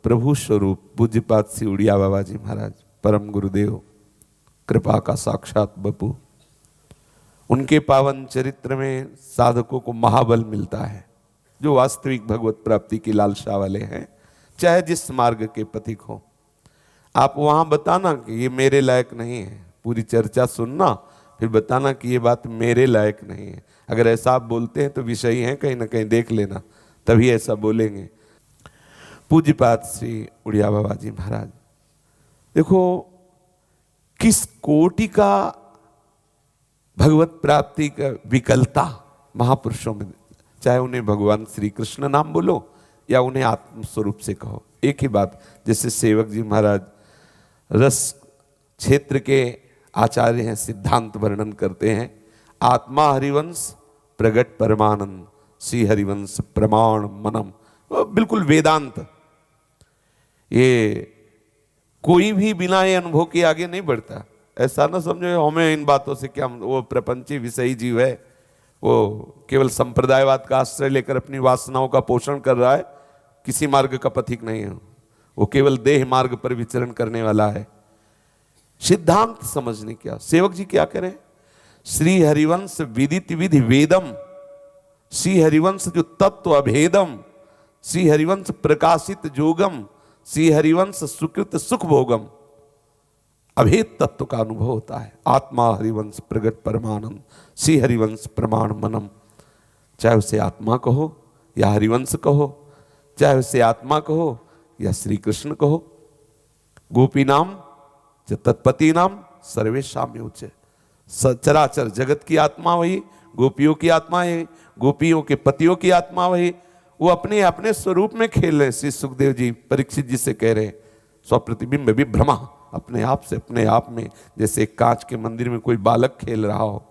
प्रभु स्वरूप पूज्यपाद श्री उड़िया बाबा जी महाराज, परम गुरुदेव, कृपा का साक्षात बपू, उनके पावन चरित्र में साधकों को महाबल मिलता है। जो वास्तविक भगवत प्राप्ति की लालसा वाले हैं, चाहे जिस मार्ग के पथिक हो, आप वहां बताना कि ये मेरे लायक नहीं है, पूरी चर्चा सुनना, फिर बताना कि ये बात मेरे लायक नहीं है। अगर ऐसा आप बोलते हैं तो विषयी हैं, कहीं ना कहीं देख लेना, तभी ऐसा बोलेंगे। पूज्यपाद श्री उड़िया बाबा जी महाराज, देखो किस कोटि का भगवत प्राप्ति का विकलता महापुरुषों में, चाहे उन्हें भगवान श्री कृष्ण नाम बोलो या उन्हें आत्म स्वरूप से कहो, एक ही बात। जैसे सेवक जी महाराज रस क्षेत्र के आचार्य हैं, सिद्धांत वर्णन करते हैं, आत्मा हरिवंश प्रगट परमानंद, श्री हरिवंश प्रमाण मनम, बिल्कुल वेदांत। ये कोई भी बिना ये अनुभव के आगे नहीं बढ़ता। ऐसा ना समझो हमें इन बातों से क्या, वो प्रपंची विषयी जीव है, वो केवल संप्रदायवाद का आश्रय लेकर अपनी वासनाओं का पोषण कर रहा है, किसी मार्ग का पथिक नहीं है, वो केवल देह मार्ग पर विचरण करने वाला है। सिद्धांत समझने क्या, सेवक जी क्या करें, श्री हरिवंश विदित विधि वेदम, श्री हरिवंश जो तत्व अभेदम, श्री हरिवंश प्रकाशित जोगम, श्री हरिवंश सुकृत सुख भोगम, अभेद तत्व का अनुभव होता है। आत्मा हरिवंश प्रगट परमानंद, श्री हरिवंश प्रमाण मनम। चाहे उसे आत्मा कहो या हरिवंश कहो, चाहे उसे आत्मा कहो या श्री कृष्ण कहो, गोपी नाम च तत्पति नाम सर्वेशाम उच्च। चराचर जगत की आत्मा वही, गोपियों की आत्मा है, गोपियों के पतियों की आत्मा वही, वो अपने अपने स्वरूप में खेल रहे हैं। श्री सुखदेव जी परीक्षित जी से कह रहे हैं, स्वप्रतिबिंब विभ्रमा, अपने आप से अपने आप में, जैसे एक कांच के मंदिर में कोई बालक खेल रहा हो,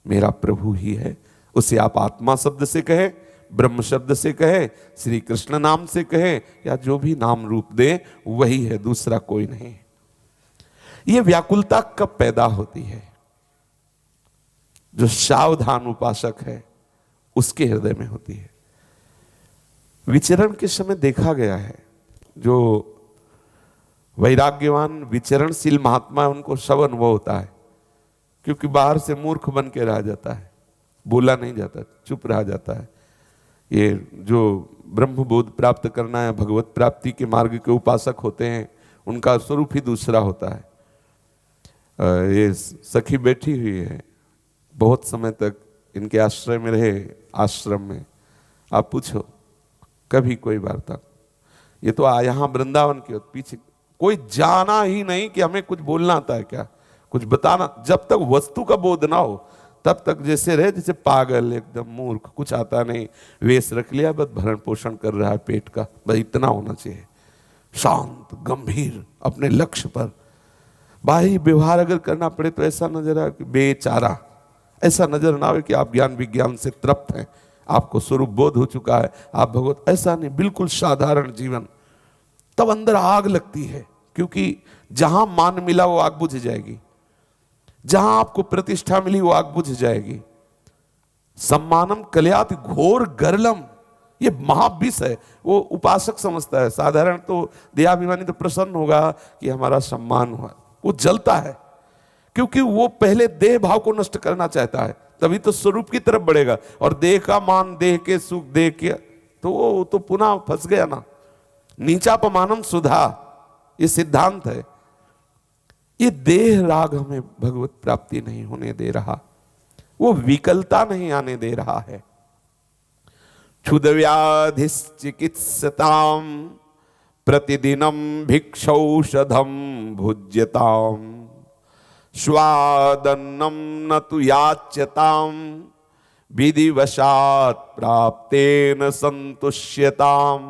मेरा प्रभु ही है। उसे आप आत्मा शब्द से कहे, ब्रह्म शब्द से कहे, श्री कृष्ण नाम से कहे, या जो भी नाम रूप दे वही है, दूसरा कोई नहीं। ये व्याकुलता कब पैदा होती है? जो सावधान उपासक है उसके हृदय में होती है। विचरण के समय देखा गया है, जो वैराग्यवान विचरणशील महात्मा है उनको सब अनुभव होता है, क्योंकि बाहर से मूर्ख बन के रह जाता है, बोला नहीं जाता, चुप रह जाता है। ये जो ब्रह्म बोध प्राप्त करना है, भगवत प्राप्ति के मार्ग के उपासक होते हैं, उनका स्वरूप ही दूसरा होता है। ये सखी बैठी हुई है, बहुत समय तक इनके आश्रय में रहे, आश्रम में, आप पूछो कभी कोई वार्ता, ये तो यहाँ वृंदावन के पीछे कोई जाना ही नहीं कि हमें कुछ बोलना आता है क्या, कुछ बताना। जब तक वस्तु का बोध ना हो तब तक जैसे रहे जैसे पागल, एकदम मूर्ख, कुछ आता नहीं, वेश रख लिया, बस भरण पोषण कर रहा है पेट का, बस इतना होना चाहिए। शांत गंभीर अपने लक्ष्य पर, बाह्य व्यवहार अगर करना पड़े तो ऐसा नजर आए कि बेचारा, ऐसा नजर ना आए कि आप ज्ञान विज्ञान से तृप्त हैं, आपको स्वरूप बोध हो चुका है, आप भगवत, ऐसा नहीं, बिल्कुल साधारण जीवन। तब अंदर आग लगती है, क्योंकि जहां मान मिला वो आग बुझ जाएगी, जहां आपको प्रतिष्ठा मिली वो आग बुझ जाएगी। सम्मानम कल्याति घोर गरलम, ये महाविष है। वो उपासक समझता है, साधारण तो देहाभिमानी तो प्रसन्न होगा कि हमारा सम्मान हुआ, वो जलता है, क्योंकि वो पहले देह भाव को नष्ट करना चाहता है, तभी तो स्वरूप की तरफ बढ़ेगा। और देह का मान, देह के सुख, देह के, तो वो तो पुनः फंस गया ना। नीचापमानम सुधा, ये सिद्धांत है। ये देह राग हमें भगवत प्राप्ति नहीं होने दे रहा, वो विकलता नहीं आने दे रहा है। क्षुद व्याधिश्चिकित्सताम प्रतिदिनम भिक्षौषधम भुज्यताम स्वादन्नम न तु याच्यताम विधिवशात् प्राप्तेन संतुष्यताम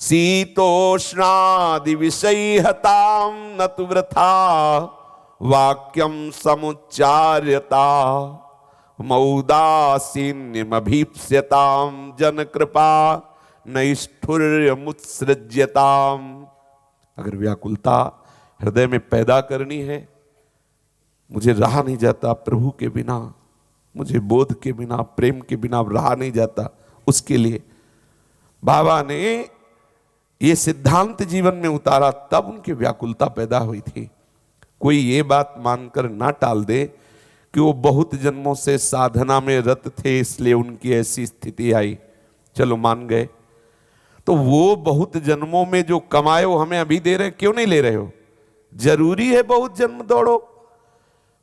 शीतोष्णादि विषयहताम न तु वृथा वाक्यम समुच्चार्यता मौदासीन्यमभीप्स्यताम जन कृपा नैष्ठुर्यमुत्सृज्यताम। अगर व्याकुलता हृदय में पैदा करनी है, मुझे रहा नहीं जाता प्रभु के बिना, मुझे बोध के बिना, प्रेम के बिना रहा नहीं जाता, उसके लिए बाबा ने ये सिद्धांत जीवन में उतारा तब उनकी व्याकुलता पैदा हुई थी। कोई ये बात मानकर ना टाल दे कि वो बहुत जन्मों से साधना में रत थे इसलिए उनकी ऐसी स्थिति आई। चलो मान गए, तो वो बहुत जन्मों में जो कमाए वो हमें अभी दे रहे, क्यों नहीं ले रहे हो? जरूरी है बहुत जन्म दौड़ो?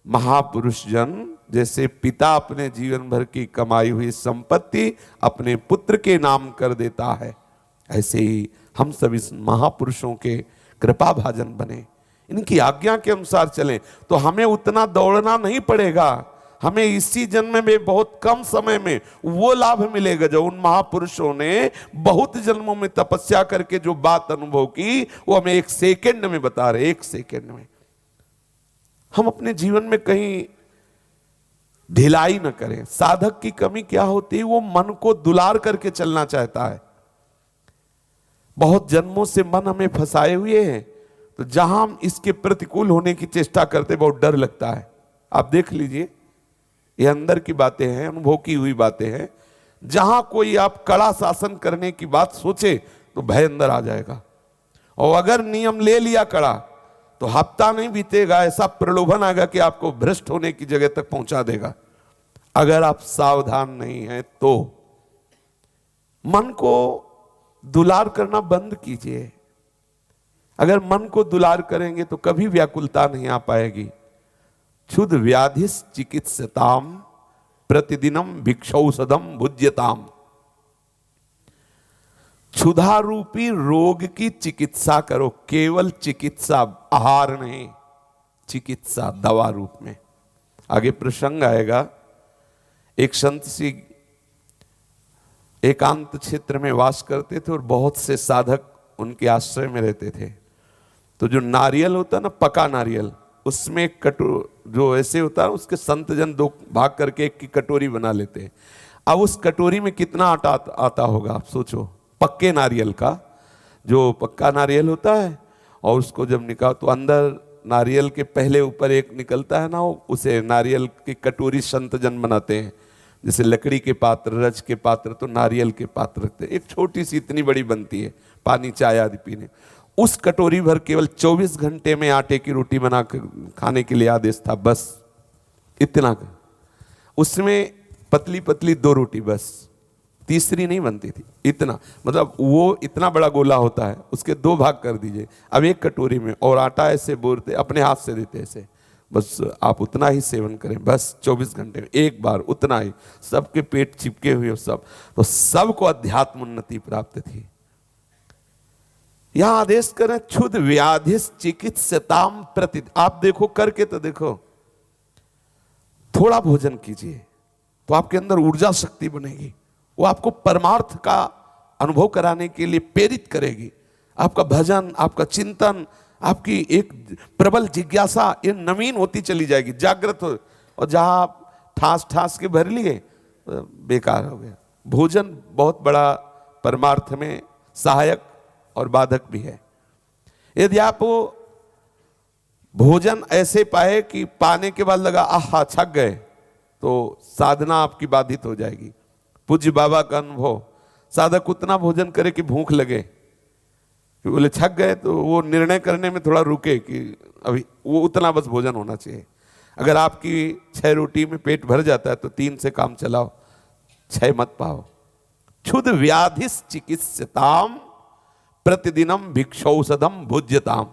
महापुरुष जन जैसे पिता अपने जीवन भर की कमाई हुई संपत्ति अपने पुत्र के नाम कर देता है, ऐसे ही हम सभी महापुरुषों के कृपा भाजन बने, इनकी आज्ञा के अनुसार चलें तो हमें उतना दौड़ना नहीं पड़ेगा। हमें इसी जन्म में बहुत कम समय में वो लाभ मिलेगा जो उन महापुरुषों ने बहुत जन्मों में तपस्या करके जो बात अनुभव की वो हमें एक सेकंड में बता रहे। एक सेकंड में हम अपने जीवन में कहीं ढिलाई न करें। साधक की कमी क्या होती है? वो मन को दुलार करके चलना चाहता है। बहुत जन्मों से मन हमें फंसाए हुए हैं, तो जहां हम इसके प्रतिकूल होने की चेष्टा करते बहुत डर लगता है। आप देख लीजिए, ये अंदर की बातें हैं, अनुभव की हुई बातें हैं। जहां कोई आप कड़ा शासन करने की बात सोचे तो भय अंदर आ जाएगा, और अगर नियम ले लिया कड़ा तो हफ्ता नहीं बीतेगा ऐसा प्रलोभन आएगा कि आपको भ्रष्ट होने की जगह तक पहुंचा देगा। अगर आप सावधान नहीं हैं तो मन को दुलार करना बंद कीजिए। अगर मन को दुलार करेंगे तो कभी व्याकुलता नहीं आ पाएगी। क्षुध व्याधिस चिकित्सताम प्रतिदिनम भिक्षौषधम भुज्यताम। क्षुधा रूपी रोग की चिकित्सा करो, केवल चिकित्सा, आहार नहीं, चिकित्सा दवा रूप में। आगे प्रसंग आएगा, एक संत सी एकांत क्षेत्र में वास करते थे और बहुत से साधक उनके आश्रय में रहते थे। तो जो नारियल होता है ना, पका नारियल, उसमें एक जो ऐसे होता है उसके संत जन दो भाग करके एक की कटोरी बना लेते हैं। अब उस कटोरी में कितना आटा आता होगा आप सोचो। पक्के नारियल का, जो पक्का नारियल होता है, और उसको जब निकाल तो अंदर नारियल के पहले ऊपर एक निकलता है ना, उसे नारियल की कटोरी संत जन बनाते हैं। जैसे लकड़ी के पात्र, रज के पात्र, तो नारियल के पात्र रखते हैं। एक छोटी सी इतनी बड़ी बनती है, पानी चाय आदि पीने। उस कटोरी भर केवल 24 घंटे में आटे की रोटी बना खाने के लिए आदेश था, बस इतना। उसमें पतली पतली 2 रोटी बस, तीसरी नहीं बनती थी। इतना, मतलब वो इतना बड़ा गोला होता है, उसके 2 भाग कर दीजिए अब एक कटोरी में, और आटा ऐसे बोलते अपने हाथ से देते ऐसे, बस आप उतना ही सेवन करें, बस 24 घंटे में एक बार उतना ही। सबके पेट चिपके हुए सब, तो सबको अध्यात्म उन्नति प्राप्त थी। यहां आदेश करें, क्षुध व्याधिस चिकित्सताम प्रति। आप देखो, करके तो देखो, थोड़ा भोजन कीजिए तो आपके अंदर ऊर्जा शक्ति बनेगी। वो आपको परमार्थ का अनुभव कराने के लिए प्रेरित करेगी। आपका भजन, आपका चिंतन, आपकी एक प्रबल जिज्ञासा ये नवीन होती चली जाएगी, जागृत हो। और जहां आप ठास ठास के भर लिए, बेकार हो गया। भोजन बहुत बड़ा परमार्थ में सहायक और बाधक भी है। यदि आप वो भोजन ऐसे पाए कि पाने के बाद लगा आहा छक गए, तो साधना आपकी बाधित हो जाएगी। पूज्य बाबा का अनुभव, साधक उतना भोजन करे कि भूख लगे, कि बोले छक गए तो वो निर्णय करने में थोड़ा रुके कि अभी वो उतना बस भोजन होना चाहिए। अगर आपकी 6 रोटी में पेट भर जाता है तो 3 से काम चलाओ, 6 मत पाओ। क्षुध व्याधिस चिकित्सताम प्रतिदिनम भिक्षौषधम भुज्यताम।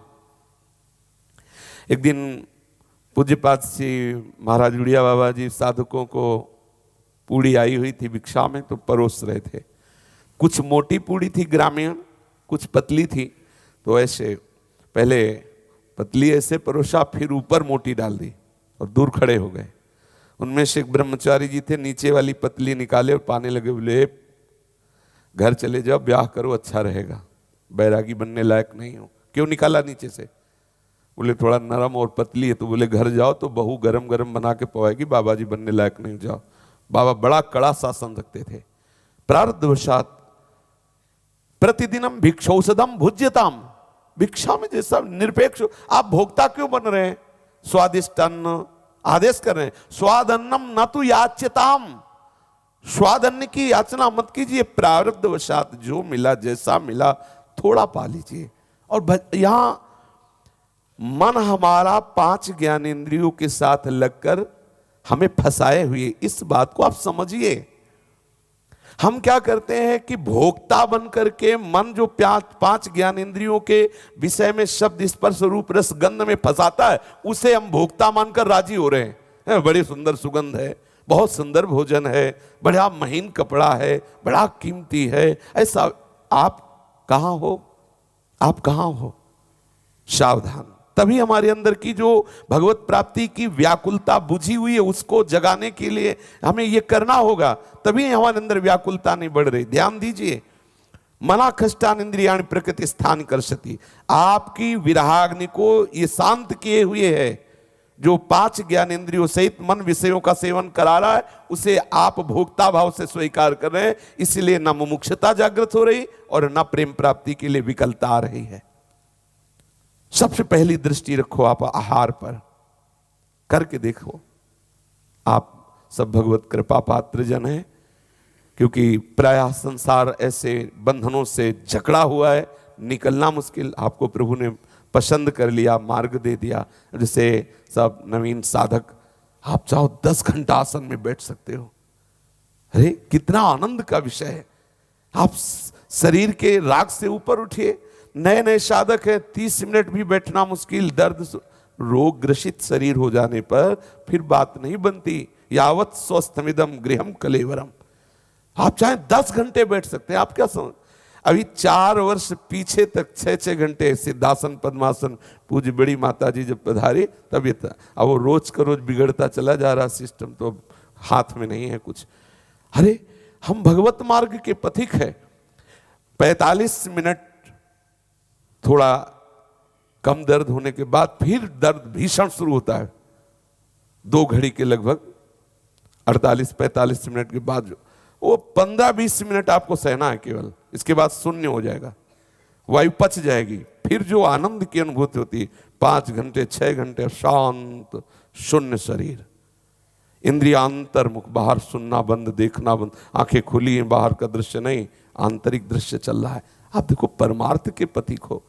एक दिन पूज्यपाद श्री महाराज उड़िया बाबा जी साधकों को पूड़ी आई हुई थी भिक्षा में, तो परोस रहे थे। कुछ मोटी पूड़ी थी ग्रामीण, कुछ पतली थी। तो ऐसे पहले पतली ऐसे परोसा, फिर ऊपर मोटी डाल दी और दूर खड़े हो गए। उनमें से एक ब्रह्मचारी जी थे, नीचे वाली पतली निकाले और पाने लगे। बोले घर चले जाओ, ब्याह करो, अच्छा रहेगा, बैरागी बनने लायक नहीं हो। क्यों निकाला नीचे से? बोले थोड़ा नरम और पतली है। तो बोले घर जाओ तो बहू गरम गरम बना के पवाएगी, बाबा जी बनने लायक नहीं, जाओ। बाबा बड़ा कड़ा शासन रखते थे। प्रारब्धवशात प्रतिदिनम भिक्षौषधम भुज्यताम। भिक्षा में जैसा निरपेक्ष, आप भोक्ता क्यों बन रहे हैं? स्वादिष्ट अन्न आदेश कर रहे हैं, स्वाद अन्नम न तो याच्यताम। स्वाद अन्न की याचना मत कीजिए। प्रारब्धवशात जो मिला, जैसा मिला थोड़ा पा लीजिए। और यहां मन हमारा 5 ज्ञानेंद्रियों के साथ लगकर हमें फंसाए हुए, इस बात को आप समझिए। हम क्या करते हैं कि भोक्ता बन करके मन जो 5 ज्ञानेंद्रियों के विषय में शब्द स्पर्श रूप रस गंध में फंसाता है, उसे हम भोक्ता मानकर राजी हो रहे हैं। बड़ी सुंदर सुगंध है, बहुत सुंदर भोजन है, बड़ा महीन कपड़ा है, बड़ा कीमती है, ऐसा। आप कहां हो? आप कहां हो? सावधान। तभी हमारे अंदर की जो भगवत प्राप्ति की व्याकुलता बुझी हुई है, उसको जगाने के लिए हमें ये करना होगा, तभी हमारे अंदर व्याकुलता नहीं बढ़ रही। ध्यान दीजिए, मना खष्टान इंद्रियाणि प्रकृति स्थान कर्षति। आपकी विरहाग्नि को ये शांत किए हुए है। जो 5 ज्ञानेंद्रियों सहित मन विषयों का सेवन करा रहा है, उसे आप भोक्ता भाव से स्वीकार कर रहे हैं। इसलिए न मुमुक्षुता जागृत हो रही और न प्रेम प्राप्ति के लिए विकलता आ रही है। सबसे पहली दृष्टि रखो आप आहार पर, करके देखो। आप सब भगवत कृपा पात्र जन हैं, क्योंकि प्रायः संसार ऐसे बंधनों से जकड़ा हुआ है, निकलना मुश्किल। आपको प्रभु ने पसंद कर लिया, मार्ग दे दिया। जैसे सब नवीन साधक, आप चाहो 10 घंटा आसन में बैठ सकते हो। अरे कितना आनंद का विषय है। आप शरीर के राग से ऊपर उठिए। नए नए साधक है, 30 मिनट भी बैठना मुश्किल। दर्द रोग ग्रसित शरीर हो जाने पर फिर बात नहीं बनती। यावत स्वस्थमिदम गृहम कलेवरम। आप चाहे 10 घंटे बैठ सकते हैं। आप क्या समझ, अभी 4 वर्ष पीछे तक 6-6 घंटे सिद्धासन पद्मासन पूज्य बड़ी माता जी जब पधारी तब ये था। अब वो रोज का रोज बिगड़ता चला जा रहा सिस्टम, तो अब हाथ में नहीं है कुछ। अरे हम भगवत मार्ग के पथिक है। 45 मिनट थोड़ा कम दर्द होने के बाद फिर दर्द भीषण शुरू होता है। 2 घड़ी के लगभग 48-45 मिनट के बाद वो 15-20 मिनट आपको सहना है केवल। इसके बाद शून्य हो जाएगा, वायु पच जाएगी। फिर जो आनंद की अनुभूति होती है, 5 घंटे 6 घंटे शांत शून्य शरीर, इंद्रियांतर्मुख, बाहर सुनना बंद, देखना बंद, आंखें खुली हैं, बाहर का दृश्य नहीं, आंतरिक दृश्य चल रहा है। आप देखो परमार्थ के पथिक हो।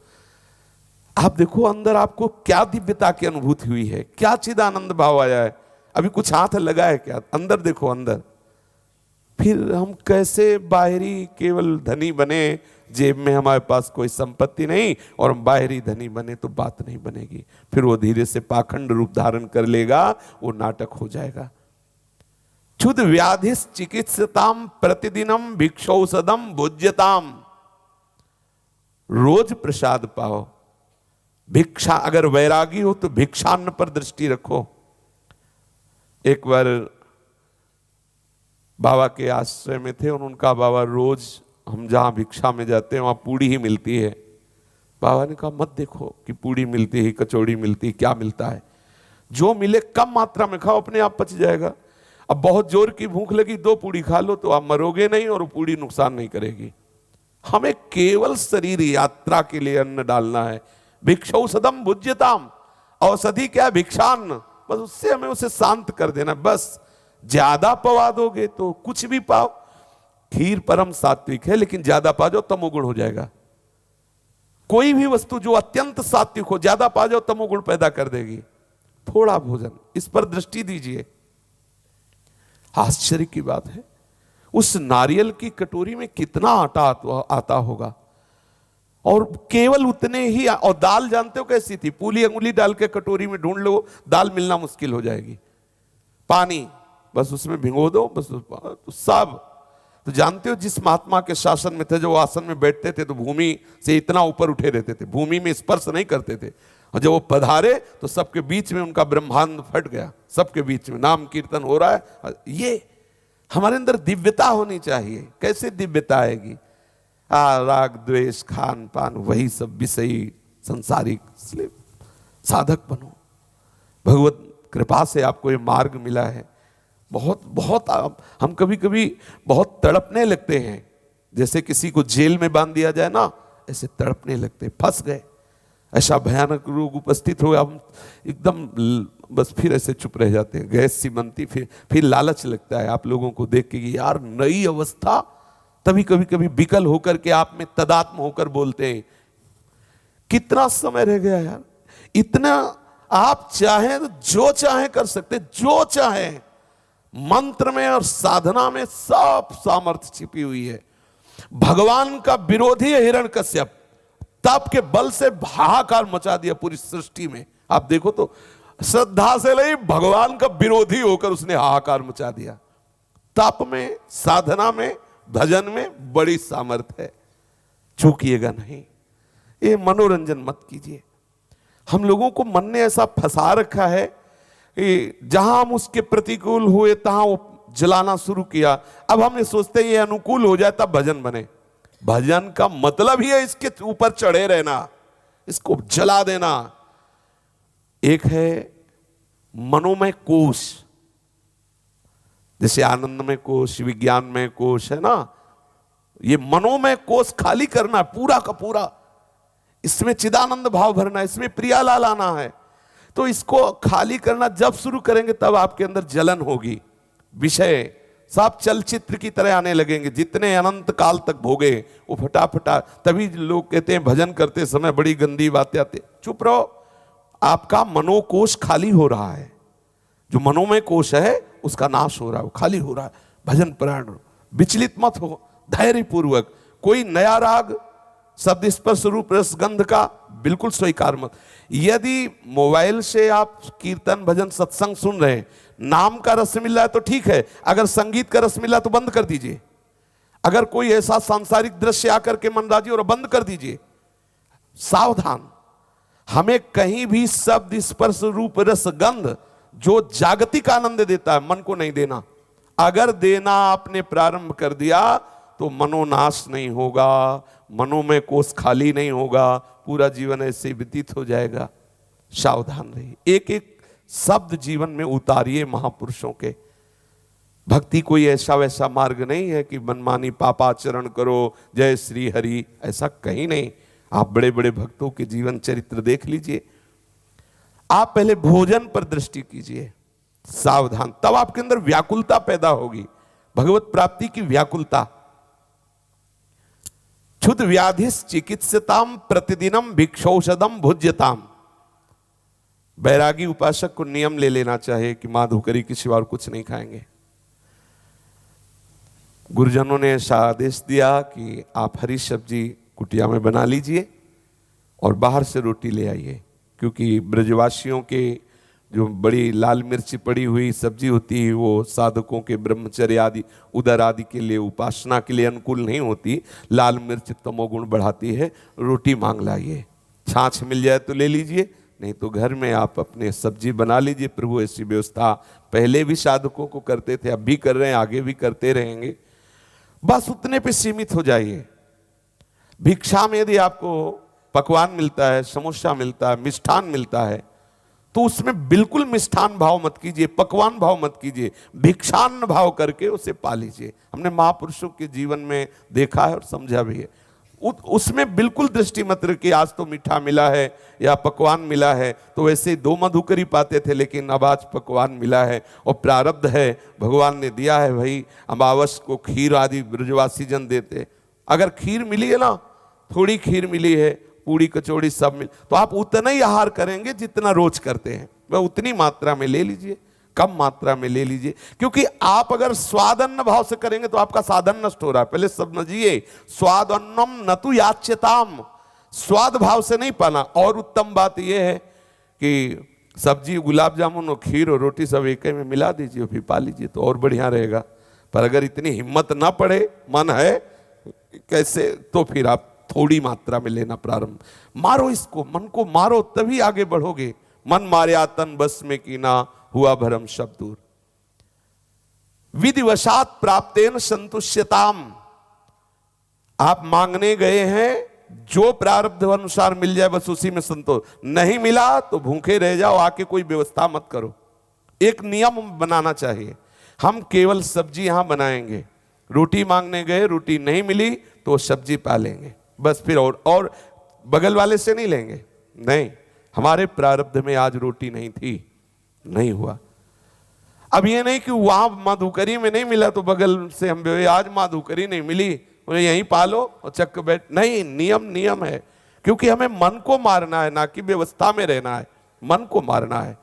आप देखो अंदर आपको क्या दिव्यता की अनुभूति हुई है, क्या चिदानंद भाव आया है। अभी कुछ हाथ लगा है क्या? अंदर देखो, अंदर। फिर हम कैसे बाहरी केवल धनी बने, जेब में हमारे पास कोई संपत्ति नहीं और हम बाहरी धनी बने तो बात नहीं बनेगी। फिर वो धीरे से पाखंड रूप धारण कर लेगा, वो नाटक हो जाएगा। क्षुद व्याधिस चिकित्सताम प्रतिदिनम भिक्षौषधम भुज्यताम। रोज प्रसाद पाओ। भिक्षा, अगर वैरागी हो तो भिक्षान्न पर दृष्टि रखो। एक बार बाबा के आश्रय में थे और उनका बाबा, रोज हम जहां भिक्षा में जाते हैं वहां पूड़ी ही मिलती है। बाबा ने कहा मत देखो कि पूड़ी मिलती है, कचौड़ी मिलती है, क्या मिलता है। जो मिले कम मात्रा में खाओ, अपने आप पच जाएगा। अब बहुत जोर की भूख लगी, 2 पूड़ी खा लो तो आप मरोगे नहीं और वो पूड़ी नुकसान नहीं करेगी। हमें केवल शरीर यात्रा के लिए अन्न डालना है। भिक्षौषधम भुज्यताम। औषधि क्या है? भिक्षान्न। बस उससे हमें उसे शांत कर देना। बस ज्यादा पवा दोगे तो कुछ भी पाओ। खीर परम सात्विक है, लेकिन ज्यादा पा जाओ तमोगुण हो जाएगा। कोई भी वस्तु जो अत्यंत सात्विक हो, ज्यादा पा जाओ तमोगुण पैदा कर देगी। थोड़ा भोजन, इस पर दृष्टि दीजिए। आश्चर्य की बात है, उस नारियल की कटोरी में कितना आटा आता होगा, और केवल उतने ही। और दाल जानते हो कैसी थी? पूली अंगुली डाल के कटोरी में ढूंढ लो, दाल मिलना मुश्किल हो जाएगी। पानी बस उसमें भिगो दो, बस तो सब। तो जानते हो जिस महात्मा के शासन में थे, जो आसन में बैठते थे तो भूमि से इतना ऊपर उठे रहते थे, भूमि में स्पर्श नहीं करते थे। और जब वो पधारे तो सबके बीच में उनका ब्रह्मांड फट गया, सबके बीच में नाम कीर्तन हो रहा है। ये हमारे अंदर दिव्यता होनी चाहिए। कैसे दिव्यता आएगी? राग द्वेष खान पान वही सब विषयी संसारिक। इसलिए साधक बनो। भगवत कृपा से आपको ये मार्ग मिला है। बहुत बहुत हम कभी कभी बहुत तड़पने लगते हैं, जैसे किसी को जेल में बांध दिया जाए ना, ऐसे तड़पने लगते, फंस गए, ऐसा भयानक रोग उपस्थित हो, हम एकदम बस फिर ऐसे चुप रह जाते हैं। गैस सी बनती, फिर लालच लगता है आप लोगों को देख के कि यार नई अवस्था, तभी कभी कभी विकल होकर के आप में तदात्म होकर बोलते हैं। कितना समय रह गया यार, इतना आप चाहें तो जो चाहे कर सकते, जो चाहे। मंत्र में और साधना में सब सामर्थ्य छिपी हुई है। भगवान का विरोधी है हिरण्यकश्यप, तप के बल से हाहाकार मचा दिया पूरी सृष्टि में। आप देखो तो श्रद्धा से नहीं, भगवान का विरोधी होकर उसने हाहाकार मचा दिया। तप में, साधना में, भजन में बड़ी सामर्थ्य है, चूकिएगा नहीं। ये मनोरंजन मत कीजिए। हम लोगों को मन ने ऐसा फंसा रखा है कि जहां हम उसके प्रतिकूल हुए तहां वो जलाना शुरू किया। अब हमने सोचते हैं ये अनुकूल हो जाए तब भजन बने। भजन का मतलब ही है इसके ऊपर चढ़े रहना, इसको जला देना। एक है मनोमय कोश, जैसे आनंदमय कोश, विज्ञानमय कोश है ना, ये मनोमय कोश खाली करना पूरा का पूरा। इसमें चिदानंद भाव भरना है, इसमें प्रियालाल आना है। तो इसको खाली करना जब शुरू करेंगे तब आपके अंदर जलन होगी। विषय सब चलचित्र की तरह आने लगेंगे, जितने अनंत काल तक भोगे वो फटाफटा। तभी लोग कहते हैं भजन करते समय बड़ी गंदी बातें आती। चुप रहो, आपका मनोकोश खाली हो रहा है। जो मनोमय कोश है उसका नाश हो रहा है, वो खाली हो रहा है। भजन परायण विचलित मत हो, धैर्यपूर्वक। कोई नया राग, शब्द स्पर्श रूप रस गंध का बिल्कुल स्वीकार मत। यदि मोबाइल से आप कीर्तन भजन सत्संग सुन रहे हैं, नाम का रस मिल रहा है तो ठीक है, अगर संगीत का रस मिला तो बंद कर दीजिए। अगर कोई ऐसा सांसारिक दृश्य आकर के मन राजी और बंद कर दीजिए। सावधान, हमें कहीं भी शब्द स्पर्श रूप रस गंध जो जागतिक आनंद देता है मन को नहीं देना। अगर देना आपने प्रारंभ कर दिया तो मनोनाश नहीं होगा, मनोमय कोश खाली नहीं होगा, पूरा जीवन ऐसे व्यतीत हो जाएगा। सावधान रहिए, एक एक शब्द जीवन में उतारिए महापुरुषों के। भक्ति कोई ऐसा वैसा मार्ग नहीं है कि मनमानी पापाचरण करो, जय श्री हरि, ऐसा कहीं नहीं। आप बड़े बड़े भक्तों के जीवन चरित्र देख लीजिए। आप पहले भोजन पर दृष्टि कीजिए, सावधान, तब आपके अंदर व्याकुलता पैदा होगी, भगवत प्राप्ति की व्याकुलता। क्षुध व्याधिस चिकित्सताम प्रतिदिनम भिक्षौषधम भुज्यताम। बैरागी उपासक को नियम ले लेना चाहिए कि माधुकरी के सिवा और कुछ नहीं खाएंगे। गुरुजनों ने ऐसा आदेश दिया कि आप हरी सब्जी कुटिया में बना लीजिए और बाहर से रोटी ले आइए, क्योंकि ब्रजवासियों के जो बड़ी लाल मिर्च पड़ी हुई सब्जी होती है वो साधकों के ब्रह्मचर्य आदि उदर आदि के लिए, उपासना के लिए अनुकूल नहीं होती। लाल मिर्च तमोगुण बढ़ाती है। रोटी मांग लाइए, छाछ मिल जाए तो ले लीजिए, नहीं तो घर में आप अपने सब्जी बना लीजिए। प्रभु ऐसी व्यवस्था पहले भी साधकों को करते थे, अब भी कर रहे हैं, आगे भी करते रहेंगे। बस उतने पे सीमित हो जाइए। भिक्षा में यदि आपको पकवान मिलता है, समोसा मिलता है, मिष्ठान मिलता है, तो उसमें बिल्कुल मिष्ठान भाव मत कीजिए, पकवान भाव मत कीजिए, भिक्षान्न भाव करके उसे पा लीजिए। हमने महापुरुषों के जीवन में देखा है और समझा भी है। उसमें बिल्कुल दृष्टि मत रखिए आज तो मीठा मिला है या पकवान मिला है। तो वैसे 2 मधुकरी पाते थे, लेकिन अब आज पकवान मिला है और प्रारब्ध है, भगवान ने दिया है। भाई अमावस को खीर आदि ब्रजवासी जन देते। अगर खीर मिली है ना, थोड़ी खीर मिली है, पूड़ी कचौड़ी सब मिल, तो आप उतना ही आहार करेंगे जितना रोज करते हैं, वह उतनी मात्रा में ले लीजिए, कम मात्रा में ले लीजिए। क्योंकि आप अगर स्वादन्न भाव से करेंगे तो आपका साधन नष्ट हो रहा है। पहले समझिए, स्वादन्नम न तु याच्यताम, स्वाद भाव से नहीं पाना। और उत्तम बात यह है कि सब्जी, गुलाब जामुन और खीर और रोटी सब एक में मिला दीजिए, फिर पा लीजिए तो और बढ़िया रहेगा। पर अगर इतनी हिम्मत ना पड़े, मन है कैसे, तो फिर आप थोड़ी मात्रा में लेना प्रारंभ। मारो इसको, मन को मारो, तभी आगे बढ़ोगे। मन मार्या तन बस में कीना, हुआ भरम सब दूर। विधिवशात प्राप्तेन संतुष्यताम। आप मांगने गए हैं, जो प्रारब्ध अनुसार मिल जाए बस उसी में संतोष। नहीं मिला तो भूखे रह जाओ, आके कोई व्यवस्था मत करो। एक नियम बनाना चाहिए, हम केवल सब्जी यहां बनाएंगे। रोटी मांगने गए, रोटी नहीं मिली तो सब्जी पा लेंगे बस। फिर और बगल वाले से नहीं लेंगे, नहीं। हमारे प्रारब्ध में आज रोटी नहीं थी, नहीं हुआ। अब ये नहीं कि वहां माधुकरी में नहीं मिला तो बगल से हम आज माधुकरी नहीं मिली उन्हें यहीं पालो और चक्कर बैठ, नहीं, नियम नियम है, क्योंकि हमें मन को मारना है, ना कि व्यवस्था में रहना है, मन को मारना है।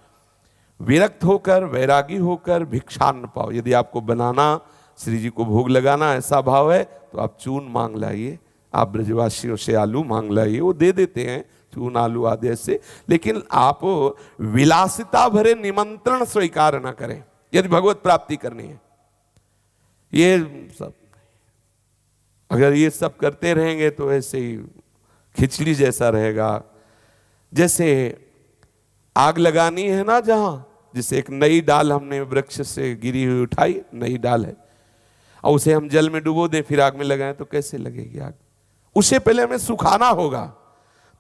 विरक्त होकर, वैरागी होकर भिक्षान्न पाओ। यदि आपको बनाना, श्री जी को भोग लगाना ऐसा भाव है तो आप चून मांग लाइए, आप ब्रजवासियों से आलू मांग लाइए, वो दे देते हैं चून आलू आदि ऐसे, लेकिन आप विलासिता भरे निमंत्रण स्वीकार न करें यदि भगवत प्राप्ति करनी है। ये सब अगर ये सब करते रहेंगे तो ऐसे ही खिचड़ी जैसा रहेगा। जैसे आग लगानी है ना, जहां जिसे एक नई डाल हमने वृक्ष से गिरी हुई उठाई, नई डाल है, और उसे हम जल में डुबो दें फिर आग में लगाएं तो कैसे लगेगी आग? उसे पहले हमें सुखाना होगा।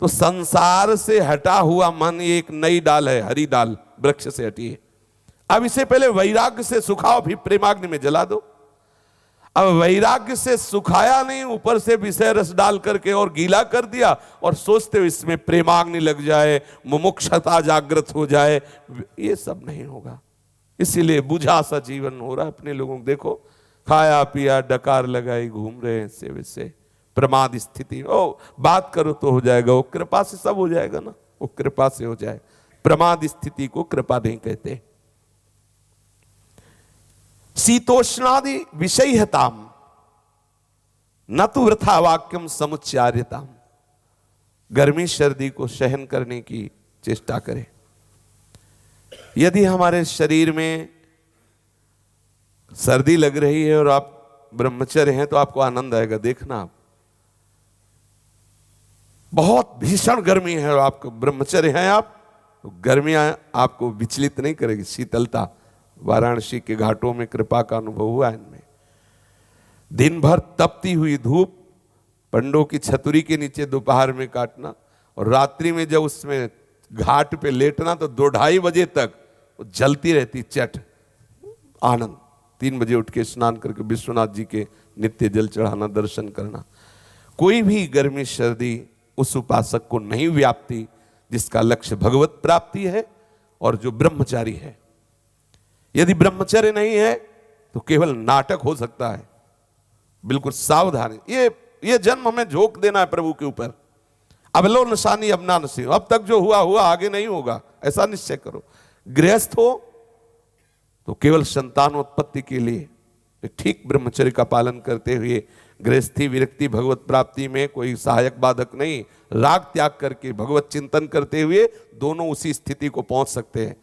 तो संसार से हटा हुआ मन ये एक नई डाल है, हरी डाल वृक्ष से हटी है। अब इसे पहले वैराग्य से सुखाओ, फिर प्रेमाग्नि में जला दो। अब वैराग्य से सुखाया नहीं, ऊपर से विषय रस डाल करके और गीला कर दिया और सोचते हो इसमें प्रेमाग्नि लग जाए, मुमुक्षता जागृत हो जाए, ये सब नहीं होगा। इसीलिए बुझा सा जीवन हो रहा है अपने लोगों को। देखो, खाया पिया डकार लगाई घूम रहे हैं से वैसे प्रमाद स्थिति। ओ बात करो तो हो जाएगा, वो कृपा से सब हो जाएगा ना, वो कृपा से हो जाए। प्रमाद स्थिति को कृपा नहीं कहते। शीतोष्णादि विषयहताम न तो वृथा वाक्यम समुच्चार्यताम। गर्मी सर्दी को सहन करने की चेष्टा करें। यदि हमारे शरीर में सर्दी लग रही है और आप ब्रह्मचर्य हैं तो आपको आनंद आएगा। देखना, आप बहुत भीषण गर्मी है और आपको ब्रह्मचर्य हैं आप, तो गर्मियां आपको विचलित नहीं करेगी। शीतलता, वाराणसी के घाटों में कृपा का अनुभव हुआ इनमें। दिन भर तपती हुई धूप पंडों की छतुरी के नीचे दोपहर में काटना, और रात्रि में जब उसमें घाट पे लेटना तो 2-2:30 बजे तक वो जलती रहती चट। आनंद। 3 बजे उठ के स्नान करके विश्वनाथ जी के नित्य जल चढ़ाना, दर्शन करना। कोई भी गर्मी सर्दी उस उपासक को नहीं व्याप्ति जिसका लक्ष्य भगवत प्राप्ति है और जो ब्रह्मचारी है। यदि ब्रह्मचर्य नहीं है तो केवल नाटक हो सकता है। बिल्कुल सावधानी। ये जन्म हमें झोंक देना है प्रभु के ऊपर। अब लो निशानी अब ना नसीब, अब तक जो हुआ हुआ आगे नहीं होगा, ऐसा निश्चय करो। गृहस्थ हो तो केवल संतानोत्पत्ति के लिए ठीक ब्रह्मचर्य का पालन करते हुए गृहस्थी विरक्ति भगवत प्राप्ति में कोई सहायक बाधक नहीं, राग त्याग करके भगवत चिंतन करते हुए दोनों उसी स्थिति को पहुंच सकते हैं।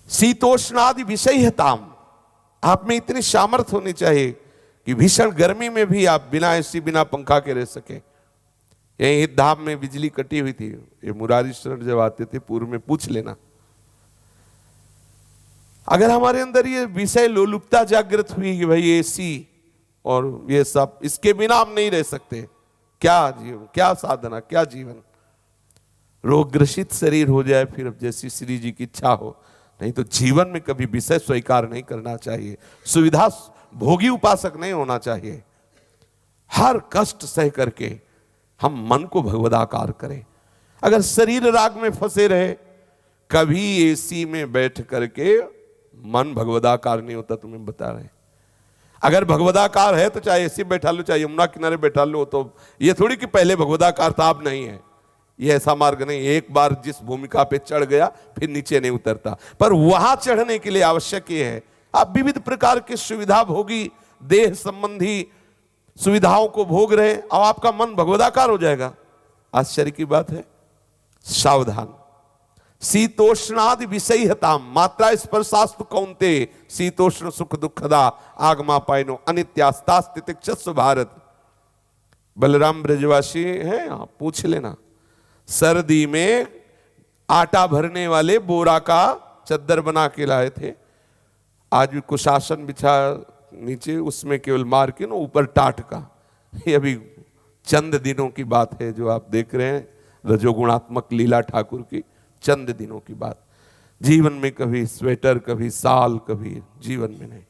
शीतोष्णादि विषयहताम। आप में इतनी सामर्थ्य होनी चाहिए कि भीषण गर्मी में भी आप बिना एसी बिना पंखा के रह सके। यही धाम में बिजली कटी हुई थी, ये मुरारी शरण जब आते थे पूर्व में पूछ लेना। अगर हमारे अंदर ये विषय लोलुपता जागृत हुई कि भाई एसी और ये सब, इसके बिना हम नहीं रह सकते, क्या जीवन, क्या साधना, क्या जीवन। रोग ग्रसित शरीर हो जाए फिर अब जैसी श्री जी की इच्छा हो, नहीं तो जीवन में कभी विषय स्वीकार नहीं करना चाहिए। सुविधा भोगी उपासक नहीं होना चाहिए। हर कष्ट सह करके हम मन को भगवदाकार करें। अगर शरीर राग में फंसे रहे, कभी एसी में बैठ करके मन भगवदाकार नहीं होता, तुम्हें बता रहे। अगर भगवदाकार है तो चाहे एसी बैठा लो, चाहे यमुना किनारे बैठा लो, तो ये थोड़ी कि पहले भगवदाकार था अब नहीं है। ये ऐसा मार्ग नहीं। एक बार जिस भूमिका पे चढ़ गया फिर नीचे नहीं उतरता। पर वहां चढ़ने के लिए आवश्यक ये है, आप विविध प्रकार की सुविधा भोगी देह संबंधी सुविधाओं को भोग रहे और आपका मन भगवदाकार हो जाएगा। आश्चर्य की बात है। सावधान। शीतोष्णादि विषयहताम। मात्रा स्पर्शास्तु कौन्ते शीतोष्ण सुख दुखदा आगमा पायनो अनित्यास्ता स्थितिक्षस्व भारत। बलराम ब्रजवासी हैं, आप पूछ लेना। सर्दी में आटा भरने वाले बोरा का चद्दर बना के लाए थे। आज भी कुशासन बिछा नीचे, उसमें केवल मार के ना ऊपर टाट का। ये अभी चंद दिनों की बात है जो आप देख रहे हैं, रजोगुणात्मक लीला ठाकुर की। चंद दिनों की बात। जीवन में कभी स्वेटर, कभी साल, कभी जीवन में नहीं।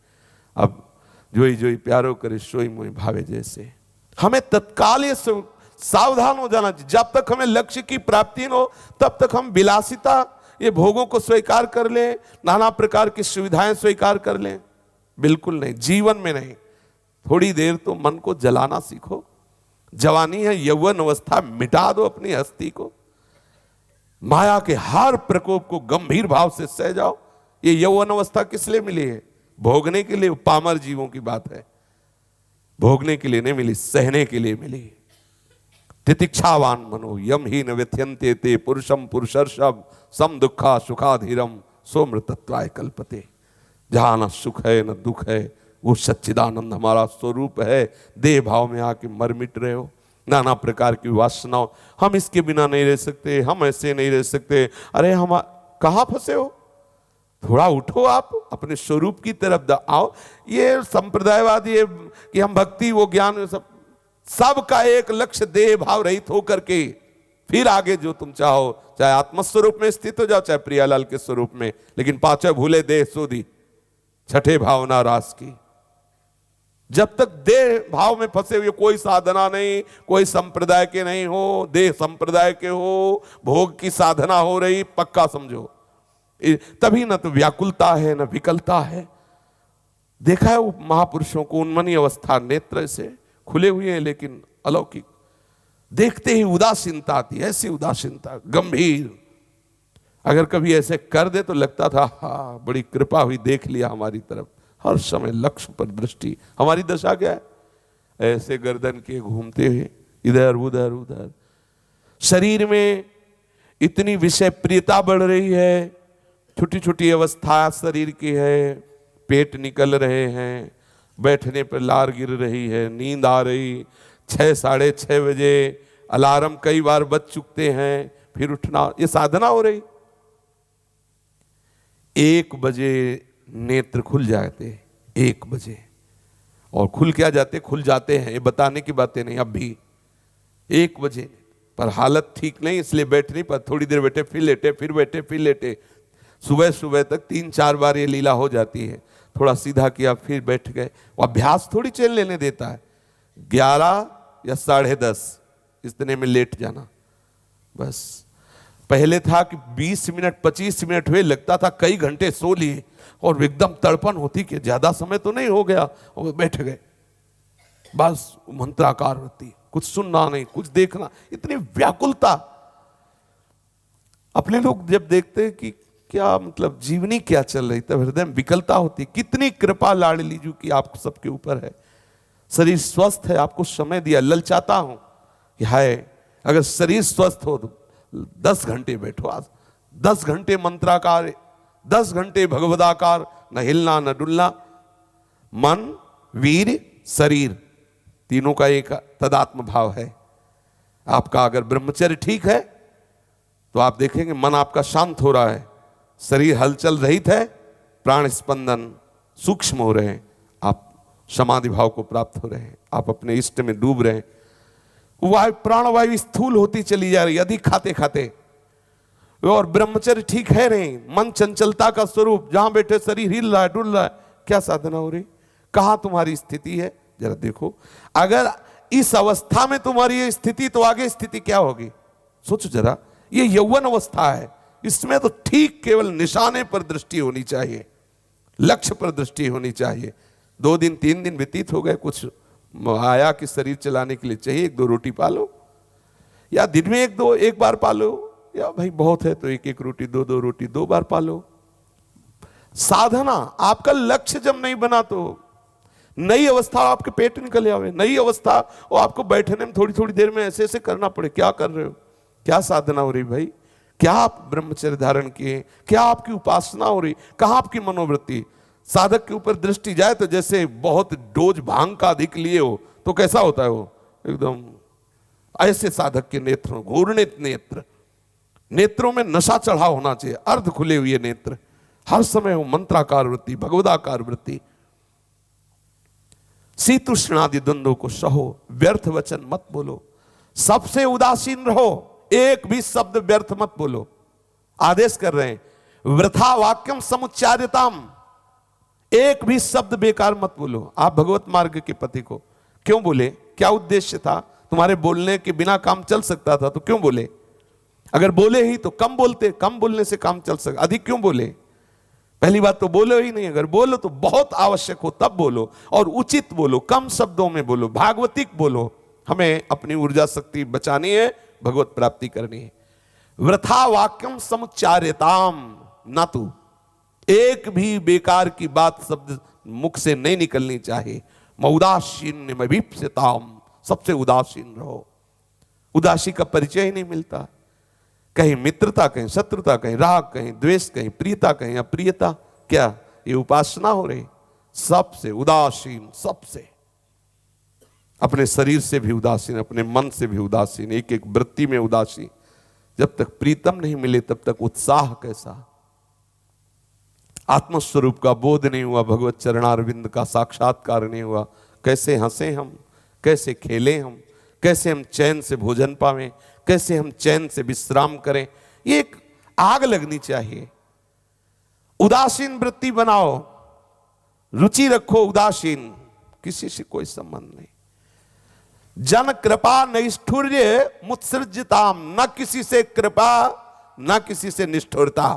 अब जोई जोई प्यारो करे सोई मोई भावे जैसे। हमें तत्काल ये सावधान हो जाना चाहिए। जब तक हमें लक्ष्य की प्राप्ति न हो तब तक हम विलासिता ये भोगों को स्वीकार कर लें, नाना प्रकार की सुविधाएं स्वीकार कर लें, बिल्कुल नहीं। जीवन में नहीं। थोड़ी देर तो मन को जलाना सीखो। जवानी है, यौवन अवस्था, मिटा दो अपनी हस्ती को। माया के हर प्रकोप को गंभीर भाव से सह जाओ। ये यौवन अवस्था किस लिए मिली है? भोगने के लिए। पामर जीवों की बात है, भोगने के लिए नहीं मिली, सहने के लिए मिली। तितिक्षावान मनो यम ही न व्यथ्यन्ते ते पुरुषम पुरुषर्षभ सम दुखा सुखाधीरम सोमृतत्वाय कल्पते। जहां न सुख है न दुख है, वो सच्चिदानंद हमारा स्वरूप है। देह भाव में आके मर मिट रहे हो, नाना प्रकार की वासनाओं, हम इसके बिना नहीं रह सकते, हम ऐसे नहीं रह सकते। अरे हम कहाँ फंसे हो? थोड़ा उठो, आप अपने स्वरूप की तरफ आओ। ये संप्रदायवाद, ये कि हम भक्ति, वो ज्ञान, सब का एक लक्ष्य देह भाव रहित होकर के फिर आगे जो तुम चाहो, चाहे आत्मस्वरूप में स्थित हो जाओ, चाहे प्रियालाल के स्वरूप में, लेकिन पांचों भूले देह सोधी, छठे भावना रास की। जब तक देह भाव में फंसे हुए, कोई साधना नहीं, कोई संप्रदाय के नहीं हो, देह संप्रदाय के हो, भोग की साधना हो रही, पक्का समझो तभी न तो व्याकुलता है न विकलता है। देखा है वो महापुरुषों को, उन्मनी अवस्था, नेत्र से खुले हुए हैं लेकिन अलौकिक, देखते ही उदासीनता आती है, ऐसी उदासीनता गंभीर। अगर कभी ऐसे कर दे तो लगता था हाँ बड़ी कृपा हुई, देख लिया हमारी तरफ, हर समय लक्ष्य पर दृष्टि। हमारी दशा क्या है? ऐसे गर्दन के घूमते हुए इधर उधर उधर। शरीर में इतनी विषय प्रियता बढ़ रही है, छोटी छोटी अवस्था शरीर की है, पेट निकल रहे हैं, बैठने पर लार गिर रही है, नींद आ रही, 6 साढ़े 6 बजे अलार्म कई बार बज चुकते हैं, फिर उठना, ये साधना हो रही। 1 बजे नेत्र खुल जाते, 1 बजे, और खुल क्या जाते? खुल जाते हैं, ये बताने की बातें नहीं। अब भी 1 बजे, पर हालत ठीक नहीं, इसलिए बैठ नहीं पर, थोड़ी देर बैठे फिर लेटे, फिर बैठे फिर लेटे, सुबह सुबह तक 3-4 बार ये लीला हो जाती है। थोड़ा सीधा किया फिर बैठ गए। वो अभ्यास थोड़ी चैन लेने देता है। 11 या 10:30 इतने में लेट जाना बस। पहले था कि 20 मिनट 25 मिनट हुए, लगता था कई घंटे सो लिए, और एकदम तड़पन होती कि ज्यादा समय तो नहीं हो गया, और बैठ गए बस। मंत्राकार होती, कुछ सुनना नहीं, कुछ देखना, इतनी व्याकुलता। अपने लोग जब देखते हैं कि क्या मतलब जीवनी क्या चल रही, तब हृदय में विकलता होती। कितनी कृपा लाडली जी की आप सबके ऊपर है। शरीर स्वस्थ है, आपको समय दिया। ललचाता हूं कि हाय अगर शरीर स्वस्थ हो तो 10 घंटे बैठो, आज 10 घंटे मंत्राकार, 10 घंटे भगवदाकार, न हिलना न डुलना। मन, वीर, शरीर, तीनों का एक तदात्म भाव है। आपका अगर ब्रह्मचर्य ठीक है तो आप देखेंगे मन आपका शांत हो रहा है, शरीर हलचल रहित है, प्राण स्पंदन सूक्ष्म हो रहे हैं, आप समाधि भाव को प्राप्त हो रहे हैं, आप अपने इष्ट में डूब रहे हैं। वायु, प्राणवायु स्थूल होती चली जा रही, अधिक खाते खाते, और ब्रह्मचर्य ठीक है नहीं। मन चंचलता का स्वरूप, जहां बैठे शरीर हिल रहा है, डुल रहा है, क्या साधना हो रही? कहां तुम्हारी स्थिति है? जरा देखो। अगर इस अवस्था में तुम्हारी ये स्थिति, तो आगे स्थिति क्या होगी? सोचो जरा। ये यौवन अवस्था है, इसमें तो ठीक केवल निशाने पर दृष्टि होनी चाहिए, लक्ष्य पर दृष्टि होनी चाहिए। 2 दिन 3 दिन व्यतीत हो गए, कुछ आया कि शरीर चलाने के लिए चाहिए 1-2 रोटी पालो, या दिन में 1 बार पालो, या भाई बहुत है तो 1-1 रोटी, 2-2 रोटी 2 बार पालो। साधना, आपका लक्ष्य जब नहीं बना तो नई अवस्था आपके पेट निकल आवे, नई अवस्था और आपको बैठने में थोड़ी थोड़ी देर में ऐसे ऐसे करना पड़े। क्या कर रहे हो? क्या साधना हो रही भाई? क्या आप ब्रह्मचर्य धारण किए? क्या आपकी उपासना हो रही? कहां आपकी मनोवृत्ति? साधक के ऊपर दृष्टि जाए तो जैसे बहुत डोज भांग का अधिक लिए हो तो कैसा होता है वो, एकदम ऐसे साधक के नेत्रों, घूर्णित नेत्र, नेत्रों में नशा चढ़ा होना चाहिए, अर्ध खुले हुए नेत्र, हर समय हो मंत्राकार वृत्ति, भगवदाकार वृत्ति। शीतुष्णादि द्वंद्वों को सहो, व्यर्थ वचन मत बोलो, सबसे उदासीन रहो, एक भी शब्द व्यर्थ मत बोलो। आदेश कर रहे हैं, वृथा वाक्यम समुच्चार्यताम, एक भी शब्द बेकार मत बोलो। आप भगवत मार्ग के पति को क्यों बोले? क्या उद्देश्य था? तुम्हारे बोलने के बिना काम चल सकता था तो क्यों बोले? अगर बोले ही तो कम बोलते, कम बोलने से काम चल सकता, अधिक क्यों बोले? पहली बात तो बोलो ही नहीं, अगर बोलो तो बहुत आवश्यक हो तब बोलो, और उचित बोलो, कम शब्दों में बोलो, भागवतिक बोलो। हमें अपनी ऊर्जा शक्ति बचानी है, भगवत प्राप्ति करनी है। वृथा वाक्यम समुच्चार्यताम, ना तू एक भी बेकार की बात शब्द मुख से नहीं निकलनी चाहिए। मौदासीन मभीप्सिताम, सबसे उदासीन रहो। उदासी का परिचय ही नहीं मिलता, कहीं मित्रता, कहीं शत्रुता, कहीं राग, कहीं द्वेष, कहीं प्रियता, कहीं अप्रियता। क्या ये उपासना हो रही? सबसे उदासीन, सबसे अपने शरीर से भी उदासीन, अपने मन से भी उदासीन, एक एक वृत्ति में उदासीन। जब तक प्रीतम नहीं मिले तब तक उत्साह कैसा? आत्मस्वरूप का बोध नहीं हुआ, भगवत चरणारविंद का साक्षात्कार नहीं हुआ, कैसे हंसे हम, कैसे खेलें हम, कैसे हम चैन से भोजन पावें, कैसे हम चैन से विश्राम करें? ये एक आग लगनी चाहिए। उदासीन वृत्ति बनाओ, रुचि रखो उदासीन, किसी से कोई संबंध नहीं। जन कृपा नैष्ठुर्य मुत्सृज्यताम, न किसी से कृपा न किसी से निष्ठुरता।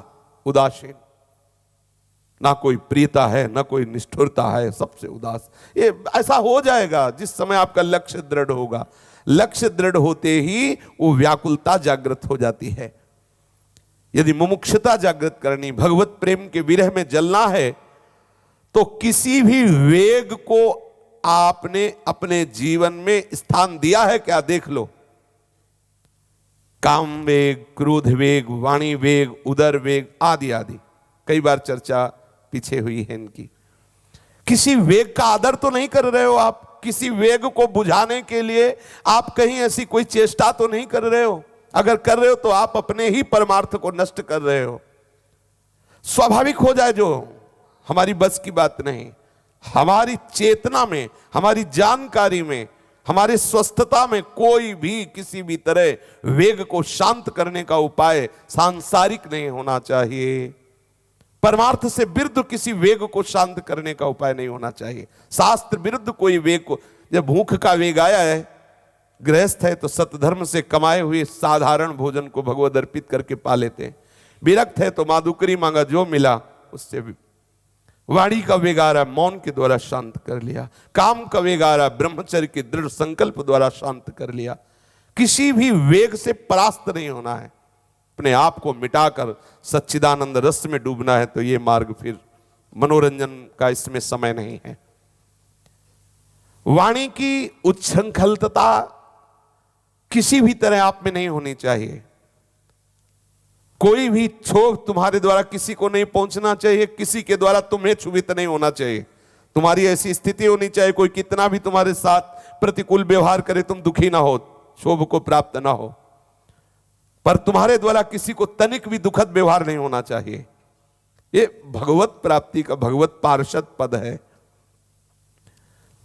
उदासीन, ना कोई प्रियता है ना कोई निष्ठुरता है, सबसे उदास। ये ऐसा हो जाएगा जिस समय आपका लक्ष्य दृढ़ होगा। लक्ष्य दृढ़ होते ही वो व्याकुलता जागृत हो जाती है। यदि मुमुक्षुता जागृत करनी, भगवत प्रेम के विरह में जलना है, तो किसी भी वेग को आपने अपने जीवन में स्थान दिया है क्या? देख लो। काम वेग, क्रोध वेग, वाणी वेग, उदर वेग, आदि आदि, कई बार चर्चा पीछे हुई है इनकी। किसी वेग का आदर तो नहीं कर रहे हो आप? किसी वेग को बुझाने के लिए आप कहीं ऐसी कोई चेष्टा तो नहीं कर रहे हो? अगर कर रहे हो तो आप अपने ही परमार्थ को नष्ट कर रहे हो। स्वाभाविक हो जाए जो, हमारी बस की बात नहीं। हमारी चेतना में, हमारी जानकारी में, हमारे स्वस्थता में कोई भी किसी भी तरह वेग को शांत करने का उपाय सांसारिक नहीं होना चाहिए। परमार्थ से विरुद्ध किसी वेग को शांत करने का उपाय नहीं होना चाहिए। शास्त्र विरुद्ध कोई वेग को, जब भूख का वेग आया है, गृहस्थ है तो सतधर्म से कमाए हुए साधारण भोजन को भगवद अर्पित करके पा लेते हैं। विरक्त है तो माधुकरी मांगा, जो मिला उससे भी। वाणी का वेग आ रहा, मौन के द्वारा शांत कर लिया। काम का वेग आ रहा, ब्रह्मचर्य के दृढ़ संकल्प द्वारा शांत कर लिया। किसी भी वेग से परास्त नहीं होना है। अपने आप को मिटाकर सच्चिदानंद रस में डूबना है, तो ये मार्ग फिर मनोरंजन का इसमें समय नहीं है। वाणी की उच्छृंखलता किसी भी तरह आप में नहीं होनी चाहिए। कोई भी क्षोभ तुम्हारे द्वारा किसी को नहीं पहुंचना चाहिए, किसी के द्वारा तुम्हें क्षुभित नहीं होना चाहिए। तुम्हारी ऐसी स्थिति होनी चाहिए, कोई कितना भी तुम्हारे साथ प्रतिकूल व्यवहार करे, तुम दुखी ना हो, क्षोभ को प्राप्त ना हो। पर तुम्हारे द्वारा किसी को तनिक भी दुखद व्यवहार नहीं होना चाहिए। ये भगवत प्राप्ति का भगवत पार्षद पद है।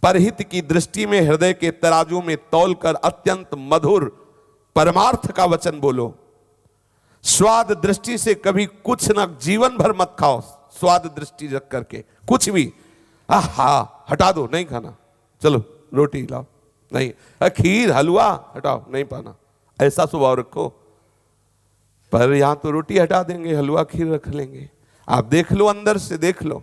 परहित की दृष्टि में हृदय के तराजू में तौलकर अत्यंत मधुर परमार्थ का वचन बोलो। स्वाद दृष्टि से कभी कुछ ना, जीवन भर मत खाओ स्वाद दृष्टि रख करके कुछ भी। आहा, हटा दो, नहीं खाना, चलो रोटी लाओ, नहीं, खीर हलवा हटाओ, नहीं पाना, ऐसा स्वभाव रखो। पर यहां तो रोटी हटा देंगे, हलवा खीर रख लेंगे। आप देख लो, अंदर से देख लो,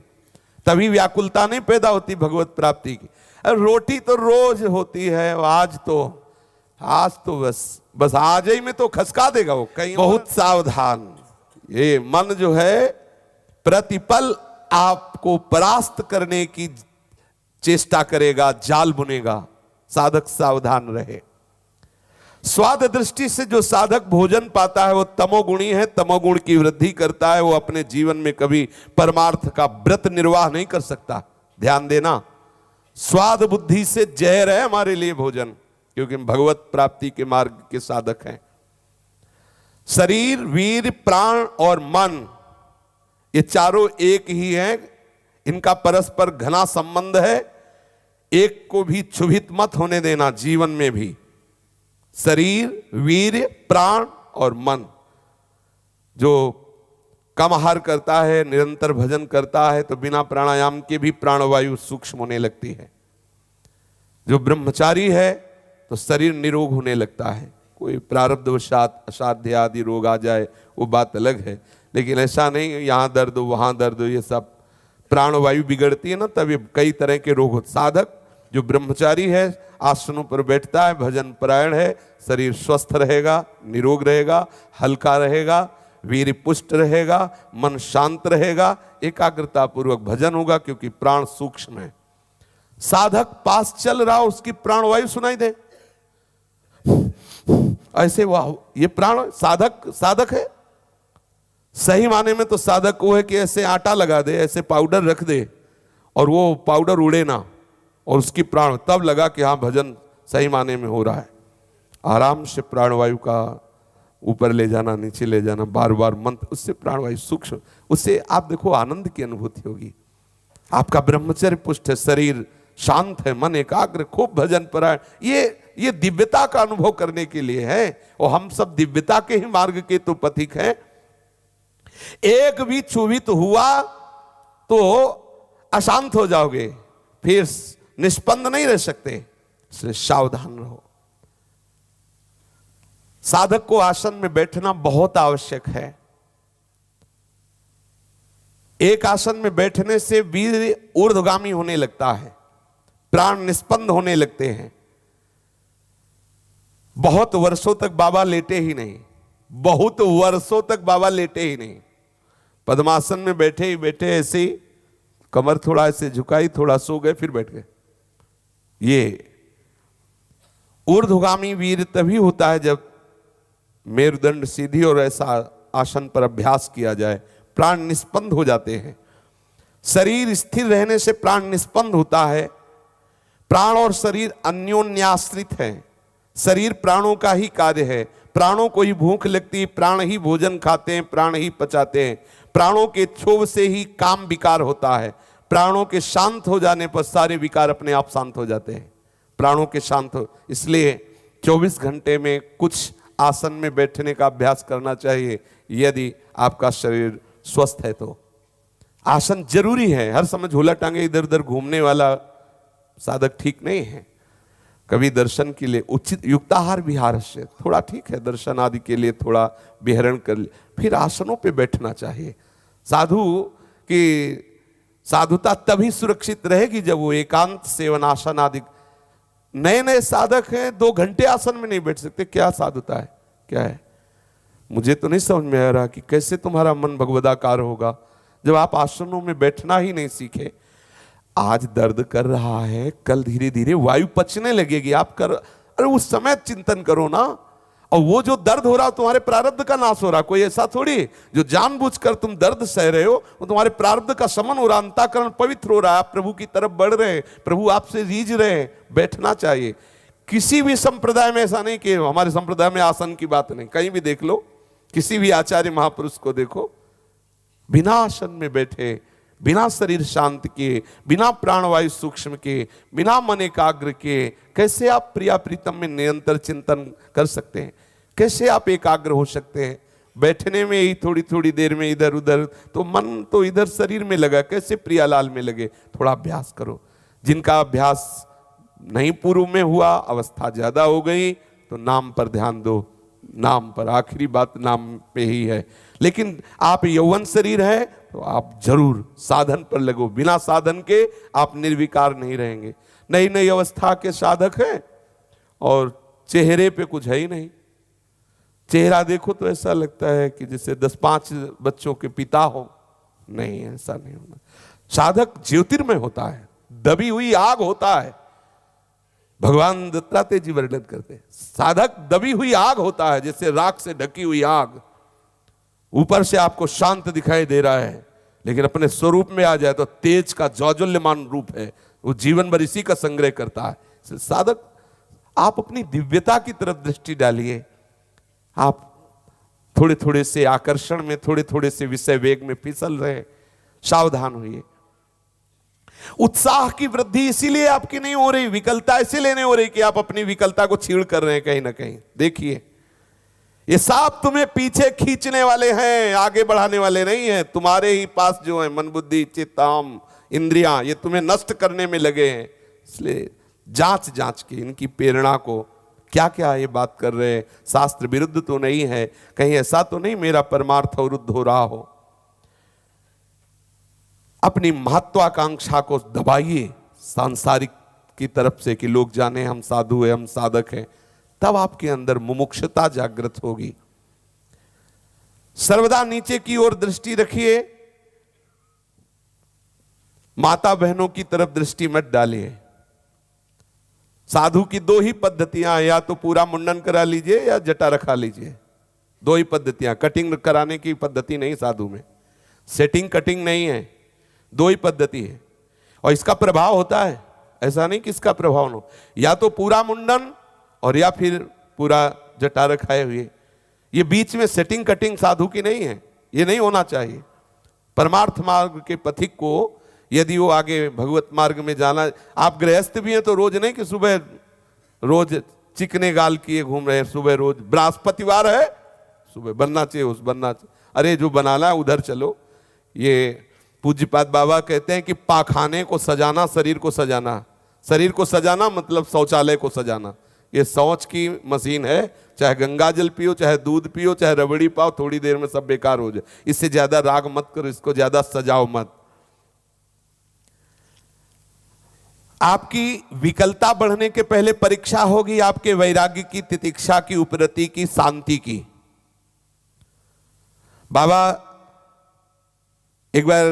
तभी व्याकुलता नहीं पैदा होती भगवत प्राप्ति की। रोटी तो रोज होती है, आज तो बस आज ही में तो खसका देगा वो कहीं। बहुत सावधान, ये मन जो है प्रतिपल आपको परास्त करने की चेष्टा करेगा, जाल बुनेगा। साधक सावधान रहे। स्वाद दृष्टि से जो साधक भोजन पाता है वो तमोगुणी है, तमोगुण की वृद्धि करता है। वो अपने जीवन में कभी परमार्थ का व्रत निर्वाह नहीं कर सकता। ध्यान देना, स्वाद बुद्धि से जहर है हमारे लिए भोजन, क्योंकि हम भगवत प्राप्ति के मार्ग के साधक हैं। शरीर, वीर, प्राण और मन, ये चारों एक ही हैं। इनका परस्पर घना संबंध है। एक को भी क्षुभित मत होने देना जीवन में भी। शरीर, वीर, प्राण और मन, जो कम आहार करता है, निरंतर भजन करता है, तो बिना प्राणायाम के भी प्राणवायु सूक्ष्म होने लगती है। जो ब्रह्मचारी है तो शरीर निरोग होने लगता है। कोई प्रारब्धवशात असाध्य आदि रोग आ जाए वो बात अलग है, लेकिन ऐसा नहीं यहाँ दर्द हो वहाँ दर्द हो, ये सब प्राणवायु बिगड़ती है ना, तब ये कई तरह के रोग होते। साधक जो ब्रह्मचारी है, आसनों पर बैठता है, भजन परायण है, शरीर स्वस्थ रहेगा, निरोग रहेगा, हल्का रहेगा, वीर पुष्ट रहेगा, मन शांत रहेगा, एकाग्रता पूर्वक भजन होगा, क्योंकि प्राण सूक्ष्म है। साधक पास चल रहा, उसकी प्राणवायु सुनाई दे, ऐसे वाह, ये प्राण साधक है। सही माने में तो साधक वो है कि ऐसे आटा लगा दे, ऐसे पाउडर रख दे और वो पाउडर उड़े ना, और उसकी प्राण तब लगा कि हाँ भजन सही माने में हो रहा है। आराम से प्राणवायु का ऊपर ले जाना, नीचे ले जाना, बार बार मंत्र, उससे प्राणवायु सूक्ष्म, उससे आप देखो आनंद की अनुभूति होगी। आपका ब्रह्मचर्य पुष्ट है, शरीर शांत है, मन एकाग्र, खूब भजन परायण, ये दिव्यता का अनुभव करने के लिए है। और हम सब दिव्यता के ही मार्ग के तो पथिक हैं। एक भी क्षुभित हुआ तो अशांत हो जाओगे, फिर निष्पन्द नहीं रह सकते, इसलिए सावधान रहो। साधक को आसन में बैठना बहुत आवश्यक है। एक आसन में बैठने से वीर ऊर्ध्वगामी होने लगता है, प्राण निष्पन्द होने लगते हैं। बहुत वर्षों तक बाबा लेटे ही नहीं, बहुत वर्षों तक बाबा लेटे ही नहीं। पद्मासन में बैठे ही बैठे ऐसे ही कमर थोड़ा ऐसे झुकाई, थोड़ा सो गए, फिर बैठ गए। ये ऊर्ध्वगामी वीर तभी होता है जब मेरुदंड सीधी और ऐसा आसन पर अभ्यास किया जाए, प्राण निष्पन्द हो जाते हैं। शरीर स्थिर रहने से प्राण निष्पन्द होता है। प्राण और शरीर अन्योन्याश्रित है। शरीर प्राणों का ही कार्य है। प्राणों को ही भूख लगती, प्राण ही भोजन खाते हैं, प्राण ही पचाते हैं। प्राणों के क्षोभ से ही काम विकार होता है। प्राणों के शांत हो जाने पर सारे विकार अपने आप शांत हो जाते हैं। प्राणों के शांत हो, इसलिए 24 घंटे में कुछ आसन में बैठने का अभ्यास करना चाहिए, यदि आपका शरीर स्वस्थ है तो। आसन जरूरी है, हर समय झोला टांगे इधर उधर घूमने वाला साधक ठीक नहीं है। कभी दर्शन के लिए उचित युक्ताहार विहार से थोड़ा ठीक है, दर्शन आदि के लिए थोड़ा विहरण कर ले, फिर आसनों पे बैठना चाहिए। साधु की साधुता तभी सुरक्षित रहेगी जब वो एकांत सेवन आसन आदि। नए नए साधक हैं, 2 घंटे आसन में नहीं बैठ सकते, क्या साधुता है, क्या है? मुझे तो नहीं समझ में आ रहा कि कैसे तुम्हारा मन भगवदाकार होगा जब आप आसनों में बैठना ही नहीं सीखे। आज दर्द कर रहा है, कल धीरे धीरे वायु पचने लगेगी, आप कर, अरे उस समय चिंतन करो ना। और वो जो दर्द हो रहा तुम्हारे प्रारब्ध का नाश हो रहा, कोई ऐसा थोड़ी जो जानबूझकर तुम दर्द सह रहे हो, वो तुम्हारे प्रारब्ध का शमन हो रहा, अंतःकरण पवित्र हो रहा है, आप प्रभु की तरफ बढ़ रहे हैं, प्रभु आपसे रीझ रहे हैं। बैठना चाहिए। किसी भी संप्रदाय में ऐसा नहीं कि हमारे संप्रदाय में आसन की बात नहीं, कहीं भी देख लो, किसी भी आचार्य महापुरुष को देखो, बिना आसन में बैठे, बिना शरीर शांत किए, बिना प्राणवायु सूक्ष्म के, बिना मन एकाग्र के कैसे आप प्रिया प्रीतम में निरंतर चिंतन कर सकते हैं? कैसे आप एकाग्र हो सकते हैं? बैठने में ही थोड़ी थोड़ी देर में इधर उधर, तो मन तो इधर शरीर में लगा, कैसे प्रियालाल में लगे? थोड़ा अभ्यास करो। जिनका अभ्यास नहीं पूर्व में हुआ, अवस्था ज्यादा हो गई, तो नाम पर ध्यान दो। नाम पर, आखिरी बात नाम पे ही है। लेकिन आप यौवन शरीर है तो आप जरूर साधन पर लगो। बिना साधन के आप निर्विकार नहीं रहेंगे। नई नई अवस्था के साधक हैं और चेहरे पे कुछ है ही नहीं। चेहरा देखो तो ऐसा लगता है कि जैसे 10-5 बच्चों के पिता हो। नहीं, ऐसा नहीं होना। साधक ज्योतिर्मय होता है, दबी हुई आग होता है। भगवान दत्तात्रेय जी वर्णन करते हैं, साधक दबी हुई आग होता है, जैसे राख से ढकी हुई आग। ऊपर से आपको शांत दिखाई दे रहा है, लेकिन अपने स्वरूप में आ जाए तो तेज का ज्वाज्वल्यमान रूप है। वो जीवन भर इसी का संग्रह करता है। साधक, आप अपनी दिव्यता की तरफ दृष्टि डालिए। आप थोड़े थोड़े से आकर्षण में, थोड़े थोड़े से विषय वेग में फिसल रहे, सावधान होइए। उत्साह की वृद्धि इसीलिए आपकी नहीं हो रही, विकलता इसीलिए नहीं हो रही कि आप अपनी विकलता को छीड़ कर रहे हैं कहीं ना कहीं। देखिए, ये सांप तुम्हें पीछे खींचने वाले हैं, आगे बढ़ाने वाले नहीं हैं। तुम्हारे ही पास जो है मन बुद्धि चित्ताम इंद्रियां, ये तुम्हें नष्ट करने में लगे हैं। इसलिए जांच जांच के इनकी प्रेरणा को क्या क्या ये बात कर रहे हैं, शास्त्र विरुद्ध तो नहीं है, कहीं ऐसा तो नहीं मेरा परमार्थ अवरुद्ध हो रहा हो। अपनी महत्वाकांक्षा को दबाइए सांसारिक की तरफ से कि लोग जाने हम साधु हैं, हम साधक हैं, तब आपके अंदर मुमुक्षुता जागृत होगी। सर्वदा नीचे की ओर दृष्टि रखिए, माता बहनों की तरफ दृष्टि मत डालिए। साधु की दो ही पद्धतियां, या तो पूरा मुंडन करा लीजिए या जटा रखा लीजिए, दो ही पद्धतियां। कटिंग कराने की पद्धति नहीं साधु में, सेटिंग कटिंग नहीं है, दो ही पद्धति है। और इसका प्रभाव होता है, ऐसा नहीं कि इसका प्रभाव न हो। या तो पूरा मुंडन और या फिर पूरा जटा रखाए हुए, ये बीच में सेटिंग कटिंग साधु की नहीं है, ये नहीं होना चाहिए। परमार्थ मार्ग के पथिक को यदि वो आगे भगवत मार्ग में जाना, आप गृहस्थ भी हैं तो रोज नहीं कि सुबह रोज चिकने गाल किए घूम रहे हैं, सुबह रोज बृहस्पतिवार है सुबह बनना चाहिए, उस बनना चाहिए, अरे जो बनाना है उधर चलो। ये पूज्यपाद बाबा कहते हैं कि पाखाने को सजाना, शरीर को सजाना, शरीर को सजाना मतलब शौचालय को सजाना। ये शौच की मशीन है, चाहे गंगा जल पियो, चाहे दूध पियो, चाहे रबड़ी पाओ, थोड़ी देर में सब बेकार हो जाए। इससे ज्यादा राग मत करो, इसको ज्यादा सजाओ मत। आपकी विकलता बढ़ने के पहले परीक्षा होगी आपके वैराग्य की, तितिक्षा की, उपरति की, शांति की। बाबा एक बार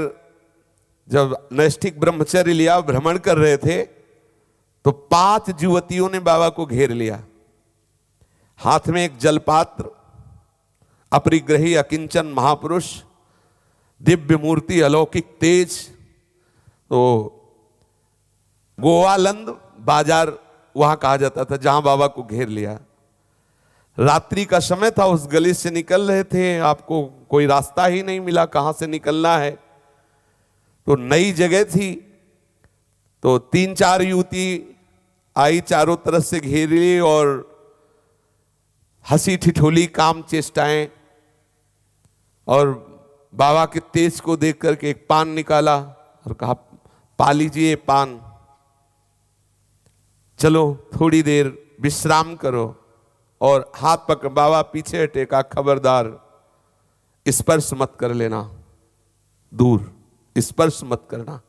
जब नैष्ठिक ब्रह्मचर्य लिया, भ्रमण कर रहे थे, तो 5 युवतियों ने बाबा को घेर लिया। हाथ में एक जलपात्र, अपरिग्रही अकिंचन महापुरुष, दिव्य मूर्ति, अलौकिक तेज। तो गोवालंद बाजार वहां कहा जाता था जहां बाबा को घेर लिया। रात्रि का समय था, उस गली से निकल रहे थे, आपको कोई रास्ता ही नहीं मिला कहां से निकलना है। तो नई जगह थी, तो 3-4 युवती आई, चारों तरफ से घेर ली और हंसी ठिठोली, काम चेष्टाएं। और बाबा के तेज को देख करके एक पान निकाला और कहा पा लीजिए पान, चलो थोड़ी देर विश्राम करो। और हाथ पकड़, बाबा पीछे हटे, कहा खबरदार स्पर्श मत कर लेना, दूर स्पर्श मत करना।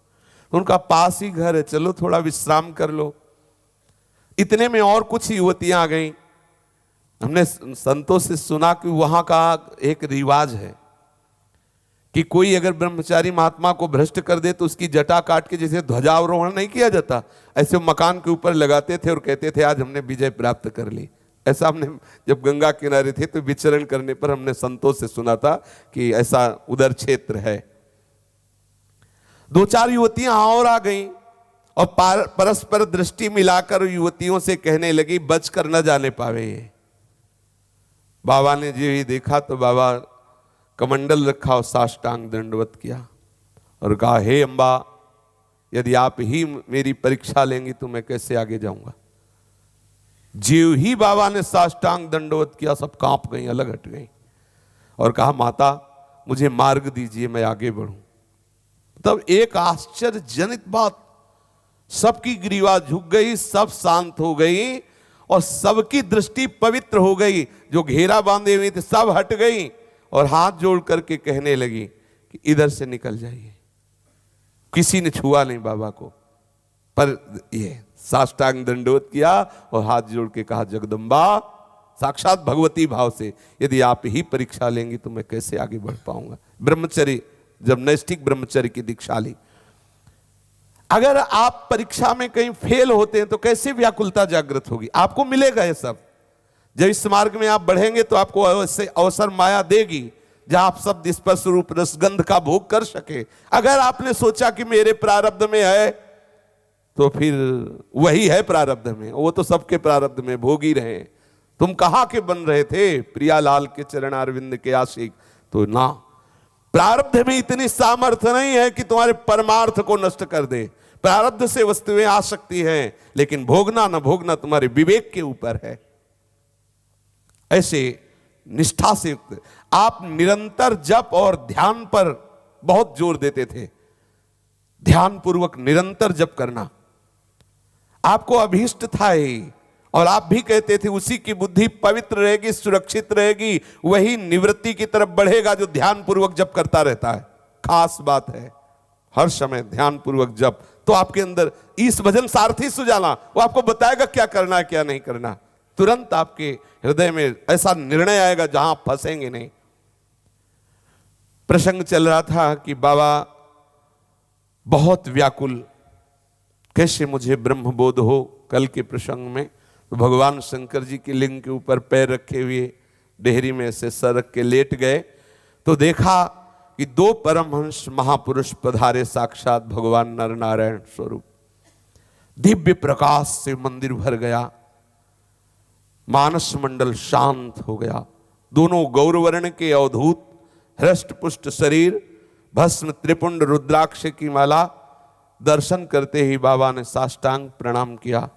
उनका पास ही घर है, चलो थोड़ा विश्राम कर लो। इतने में और कुछ युवतियां आ गई। हमने संतों से सुना कि वहां का एक रिवाज है कि कोई अगर ब्रह्मचारी महात्मा को भ्रष्ट कर दे तो उसकी जटा काट के, जैसे ध्वजारोहण नहीं किया जाता, ऐसे मकान के ऊपर लगाते थे और कहते थे आज हमने विजय प्राप्त कर ली। ऐसा हमने जब गंगा किनारे थे तो विचरण करने पर हमने संतों से सुना था कि ऐसा उधर क्षेत्र है। 2-4 युवतियां और आ गईं और परस्पर दृष्टि मिलाकर युवतियों से कहने लगी बच कर न जाने पावे ये। बाबा ने जो ही देखा तो बाबा कमंडल रखा और साष्टांग दंडवत किया और कहा हे अम्बा, यदि आप ही मेरी परीक्षा लेंगी तो मैं कैसे आगे जाऊंगा। जीव ही बाबा ने साष्टांग दंडवत किया, सब कांप गई, अलग हट गई और कहा माता मुझे मार्ग दीजिए, मैं आगे बढ़ूं। तब एक आश्चर्यजनित बात, सबकी ग्रीवा झुक गई, सब शांत हो गई और सबकी दृष्टि पवित्र हो गई। जो घेरा बांधे हुए थे सब हट गई और हाथ जोड़ करके कहने लगी कि इधर से निकल जाइए। किसी ने छुआ नहीं बाबा को, पर ये साष्टांग दंडवत किया और हाथ जोड़ के कहा जगदम्बा, साक्षात भगवती भाव से, यदि आप ही परीक्षा लेंगी तो मैं कैसे आगे बढ़ पाऊंगा। ब्रह्मचर्य, जब नैष्ठिक ब्रह्मचर्य की दीक्षा ली, अगर आप परीक्षा में कहीं फेल होते हैं तो कैसे व्याकुलता जागृत होगी। आपको मिलेगा ये सब, जब इस मार्ग में आप बढ़ेंगे तो आपको अवसर माया देगी जहां आप सब स्पर्श रूप रसगंध का भोग कर सके। अगर आपने सोचा कि मेरे प्रारब्ध में है तो फिर वही है प्रारब्ध में, वो तो सबके प्रारब्ध में भोग ही रहे। तुम कहां के बन रहे थे, प्रियालाल के चरण अरविंद के आशिक, तो ना, प्रारब्ध में इतनी सामर्थ्य नहीं है कि तुम्हारे परमार्थ को नष्ट कर दे। प्रारब्ध से वस्तुएं आ सकती हैं, लेकिन भोगना न भोगना तुम्हारे विवेक के ऊपर है। ऐसे निष्ठा से युक्त आप निरंतर जप और ध्यान पर बहुत जोर देते थे। ध्यान पूर्वक निरंतर जप करना आपको अभीष्ट था ही, और आप भी कहते थे उसी की बुद्धि पवित्र रहेगी, सुरक्षित रहेगी, वही निवृत्ति की तरफ बढ़ेगा जो ध्यान पूर्वक जप करता रहता है। खास बात है, हर समय ध्यान पूर्वक जप। तो आपके अंदर इस भजन सारथी सुजाला, वो आपको बताएगा क्या करना है क्या नहीं करना। तुरंत आपके हृदय में ऐसा निर्णय आएगा जहां आप फंसेंगे नहीं। प्रसंग चल रहा था कि बाबा बहुत व्याकुल, कैसे मुझे ब्रह्मबोध हो। कल के प्रसंग में तो भगवान शंकर जी के लिंग के ऊपर पैर रखे हुए डेहरी में से सर रख के लेट गए, तो देखा कि दो परमहंस महापुरुष पधारे, साक्षात भगवान नर नारायण स्वरूप। दिव्य प्रकाश से मंदिर भर गया, मानस मंडल शांत हो गया। दोनों गौरवर्ण के अवधूत, हृष्ट पुष्ट शरीर, भस्म त्रिपुंड रुद्राक्ष की माला, दर्शन करते ही बाबा ने साष्टांग प्रणाम किया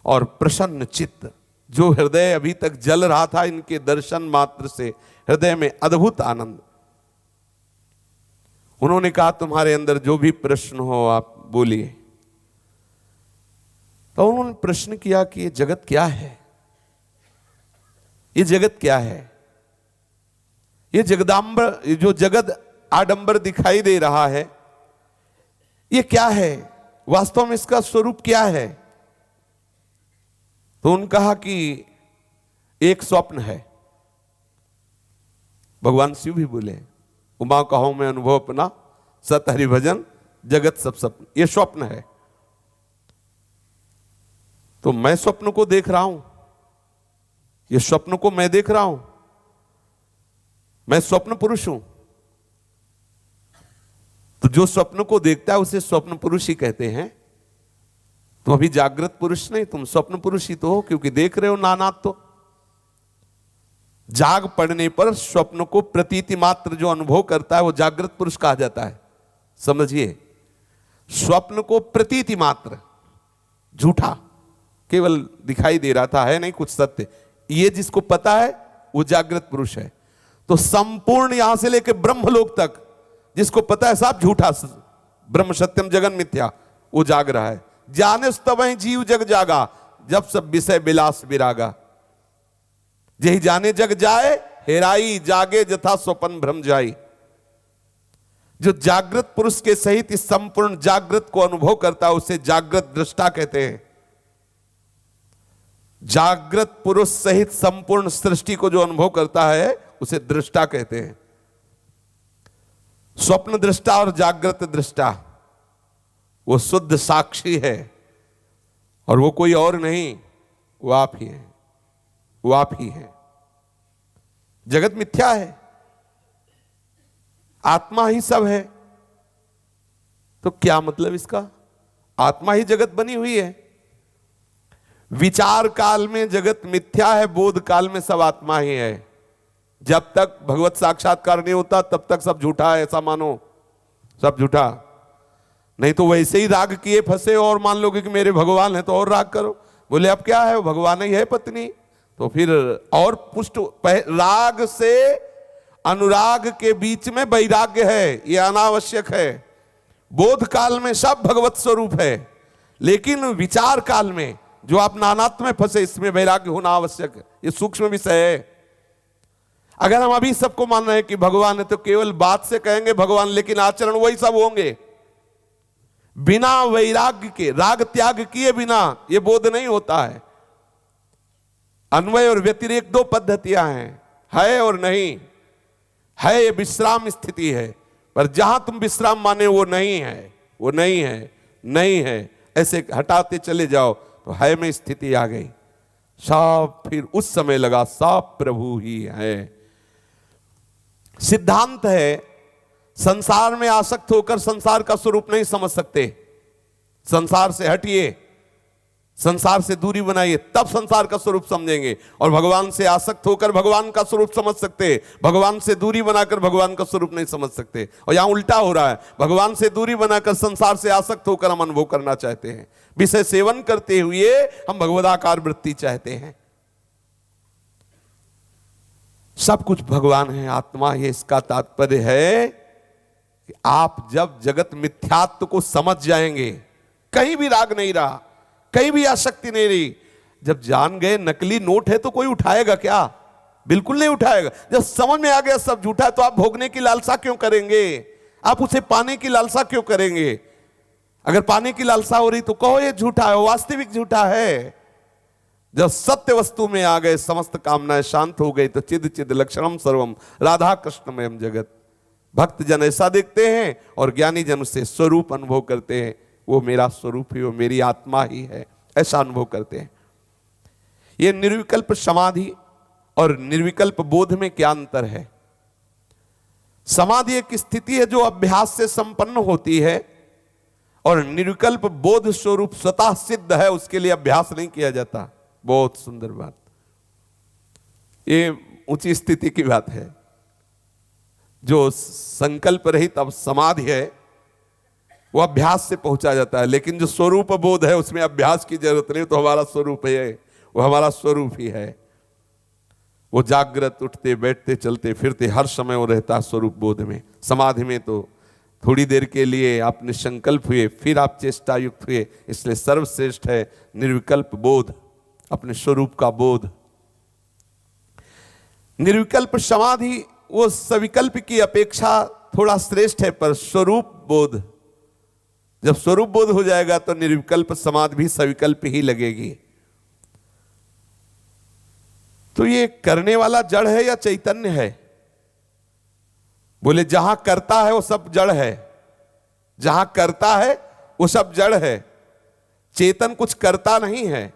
और प्रसन्न चित्त, जो हृदय अभी तक जल रहा था इनके दर्शन मात्र से, हृदय में अद्भुत आनंद। उन्होंने कहा तुम्हारे अंदर जो भी प्रश्न हो आप बोलिए। तो उन्होंने प्रश्न किया कि ये जगत क्या है, ये जगत क्या है, ये जगदांबर, ये जो जगत आडंबर दिखाई दे रहा है ये क्या है, वास्तव में इसका स्वरूप क्या है। तो उन्होंने कहा कि एक स्वप्न है। भगवान शिव भी बोले उमा कहो मैं अनुभव अपना, सत हरि भजन जगत सब स्वप्न, ये स्वप्न है। तो मैं स्वप्न को देख रहा हूं, ये स्वप्न को मैं देख रहा हूं, मैं स्वप्न पुरुष हूं। तो जो स्वप्न को देखता है उसे स्वप्न पुरुष ही कहते हैं। तुम अभी जागृत पुरुष नहीं, तुम स्वप्न पुरुष ही तो हो, क्योंकि देख रहे हो नानात। तो जाग पड़ने पर स्वप्न को प्रतीति मात्र जो अनुभव करता है वो जागृत पुरुष कहा जाता है। समझिए, स्वप्न को प्रतीति मात्र, झूठा, केवल दिखाई दे रहा था, है नहीं कुछ सत्य, ये जिसको पता है वो जागृत पुरुष है। तो संपूर्ण यहां से लेकर ब्रह्मलोक तक जिसको पता है सब झूठा, ब्रह्म सत्यम जगन मिथ्या, वो जाग रहा है। जाने तब जीव जग जागा, जब सब विषय विलास विरागा। यही जाने जग जाए, हेराई जागे जथा स्वपन भ्रम जाई। जो जागृत पुरुष के सहित इस संपूर्ण जागृत को अनुभव करता है उसे जागृत दृष्टा कहते हैं। जागृत पुरुष सहित संपूर्ण सृष्टि को जो अनुभव करता है उसे दृष्टा कहते हैं। स्वप्न दृष्टा और जागृत दृष्टा, वो शुद्ध साक्षी है और वो कोई और नहीं, वो आप ही है, वो आप ही है। जगत मिथ्या है, आत्मा ही सब है। तो क्या मतलब इसका, आत्मा ही जगत बनी हुई है। विचार काल में जगत मिथ्या है, बोध काल में सब आत्मा ही है। जब तक भगवत साक्षात्कार नहीं होता तब तक सब झूठा है, ऐसा मानो, सब झूठा। नहीं तो वैसे ही राग किए फंसे और मान लोगे कि मेरे भगवान है तो और राग करो। बोले अब क्या है, वो भगवान ही है पत्नी, तो फिर और पुष्ट। राग से अनुराग के बीच में वैराग्य है, ये अनावश्यक है। बोध काल में सब भगवत स्वरूप है, लेकिन विचार काल में जो आप नानात्व में फंसे, इसमें वैराग्य होना आवश्यक है। ये सूक्ष्म विषय है। अगर हम अभी सबको मान रहे हैं कि भगवान है तो केवल बात से कहेंगे भगवान, लेकिन आचरण वही सब होंगे। बिना वैराग्य के, राग त्याग किए बिना ये बोध नहीं होता है। अन्वय और व्यतिरेक दो पद्धतियां हैं, है और नहीं। है ये विश्राम स्थिति है, पर जहां तुम विश्राम माने वो नहीं है, वो नहीं है, नहीं है, ऐसे हटाते चले जाओ तो है में स्थिति आ गई। सब फिर उस समय लगा सब प्रभु ही है। सिद्धांत है, संसार में आसक्त होकर संसार का स्वरूप नहीं समझ सकते। संसार से हटिए, संसार से दूरी बनाइए, तब संसार का स्वरूप समझेंगे। और भगवान से आसक्त होकर भगवान का स्वरूप समझ सकते, भगवान से दूरी बनाकर भगवान का स्वरूप नहीं समझ सकते। और यहां उल्टा हो रहा है, भगवान से दूरी बनाकर संसार से आसक्त होकर हम अनुभव करना चाहते हैं। विषय सेवन करते हुए हम भगवदाकार वृत्ति चाहते हैं। सब कुछ भगवान है, आत्मा है। इसका तात्पर्य है कि आप जब जगत मिथ्यात्व को समझ जाएंगे, कहीं भी राग नहीं रहा, कहीं भी आसक्ति नहीं रही, जब जान गए नकली नोट है तो कोई उठाएगा क्या? बिल्कुल नहीं उठाएगा। जब समझ में आ गया सब झूठा है तो आप भोगने की लालसा क्यों करेंगे? आप उसे पाने की लालसा क्यों करेंगे? अगर पाने की लालसा हो रही तो कहो ये झूठा है, वास्तविक झूठा है। जब सत्य वस्तु में आ गए, समस्त कामनाएं शांत हो गई, तो चिद चिद लक्षणम सर्वम राधा कृष्णमयम जगत। भक्त जन ऐसा देखते हैं और ज्ञानी जन से स्वरूप अनुभव करते हैं, वो मेरा स्वरूप ही, वो मेरी आत्मा ही है, ऐसा अनुभव करते हैं। ये निर्विकल्प समाधि और निर्विकल्प बोध में क्या अंतर है? समाधि एक स्थिति है जो अभ्यास से संपन्न होती है, और निर्विकल्प बोध स्वरूप स्वतः सिद्ध है, उसके लिए अभ्यास नहीं किया जाता। बहुत सुंदर बात, ये ऊंची स्थिति की बात है। जो संकल्प रहित अब समाधि है वो अभ्यास से पहुंचा जाता है, लेकिन जो स्वरूप बोध है उसमें अभ्यास की जरूरत नहीं, तो हमारा स्वरूप है, वो हमारा स्वरूप ही है। वो जागृत, उठते बैठते चलते फिरते हर समय वो रहता है स्वरूप बोध में। समाधि में तो थोड़ी देर के लिए आप निसंकल्प हुए, फिर आप चेष्टा युक्त हुए, इसलिए सर्वश्रेष्ठ है निर्विकल्प बोध, अपने स्वरूप का बोध। निर्विकल्प समाधि वो सविकल्प की अपेक्षा थोड़ा श्रेष्ठ है, पर स्वरूप बोध, जब स्वरूप बोध हो जाएगा तो निर्विकल्प समाधि भी सविकल्प ही लगेगी। तो ये करने वाला जड़ है या चैतन्य है? बोले जहां करता है वो सब जड़ है, जहां करता है वो सब जड़ है। चेतन कुछ करता नहीं है,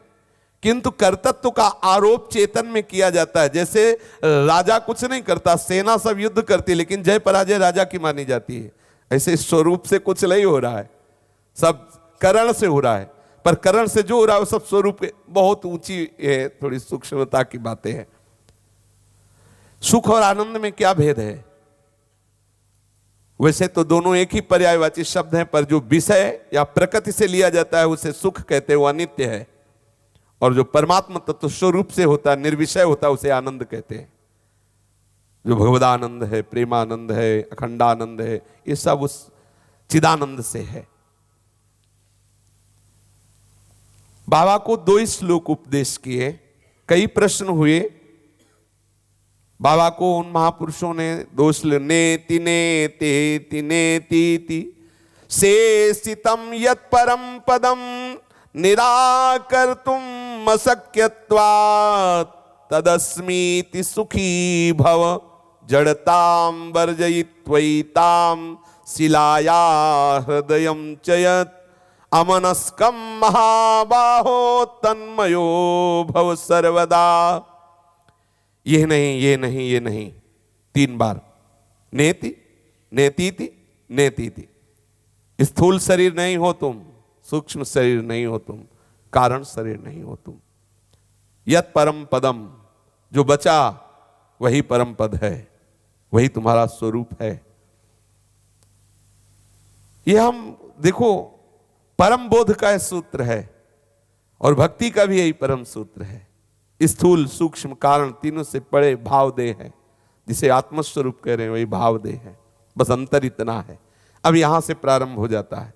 किंतु कर्तृत्व का आरोप चेतन में किया जाता है। जैसे राजा कुछ नहीं करता, सेना सब युद्ध करती, लेकिन जय पराजय राजा की मानी जाती है। ऐसे स्वरूप से कुछ नहीं हो रहा है, सब करण से हो रहा है। पर करण से जो हो रहा है वो सब स्वरूप बहुत ऊंची है, थोड़ी सूक्ष्मता की बातें हैं। सुख और आनंद में क्या भेद है? वैसे तो दोनों एक ही पर्यायवाची शब्द हैं, पर जो विषय या प्रकृति से लिया जाता है उसे सुख कहते हैं, वो अनित्य है। और जो परमात्मा तत्व स्वरूप से होता है, निर्विषय होता है, उसे आनंद कहते हैं। जो भगवदानंद है, प्रेमानंद है, अखंडानंद है, ये सब उस चिदानंद से है। बाबा को 2 श्लोक उपदेश किए, कई प्रश्न हुए। बाबा को उन महापुरुषों ने 2 श्लोक, नेति नेति नेति शेषितम यत् परम पदम निराकर्तुम अशक्यत्वात् तदस्मीति सुखी भव जड़ताम वर्जयित्वैताम शिलाया हृदयं चयत् अमनस्कम महाबाहो तन्मयो भव सर्वदा। ये नहीं, ये नहीं, ये नहीं, 3 बार। नेति नेतीति नेतीति। स्थूल शरीर नहीं हो तुम, सूक्ष्म शरीर नहीं हो तुम, कारण शरीर नहीं हो तुम। यत परम पदम, जो बचा वही परम पद है, वही तुम्हारा स्वरूप है। ये हम देखो, परम बोध का सूत्र है और भक्ति का भी यही परम सूत्र है। स्थूल सूक्ष्म कारण तीनों से परे भाव देह है, जिसे आत्मस्वरूप कह रहे हैं वही भाव देह है, बस अंतर इतना है। अब यहां से प्रारंभ हो जाता है,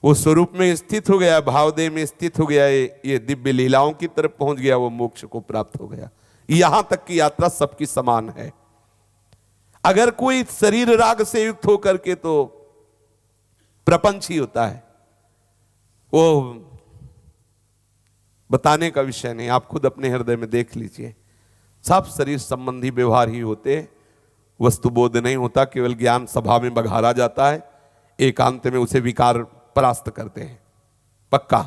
वो स्वरूप में स्थित हो गया, भाव देह में स्थित हो गया, ये दिव्य लीलाओं की तरफ पहुंच गया, वो मोक्ष को प्राप्त हो गया। यहां तक की यात्रा सबकी समान है। अगर कोई शरीर राग से युक्त होकर के, तो प्रपंच ही होता है, वो बताने का विषय नहीं, आप खुद अपने हृदय में देख लीजिए। सब शरीर संबंधी व्यवहार ही होते, वस्तुबोध नहीं होता, केवल ज्ञान सभा में बघारा जाता है, एकांत में उसे विकार परास्त करते हैं। पक्का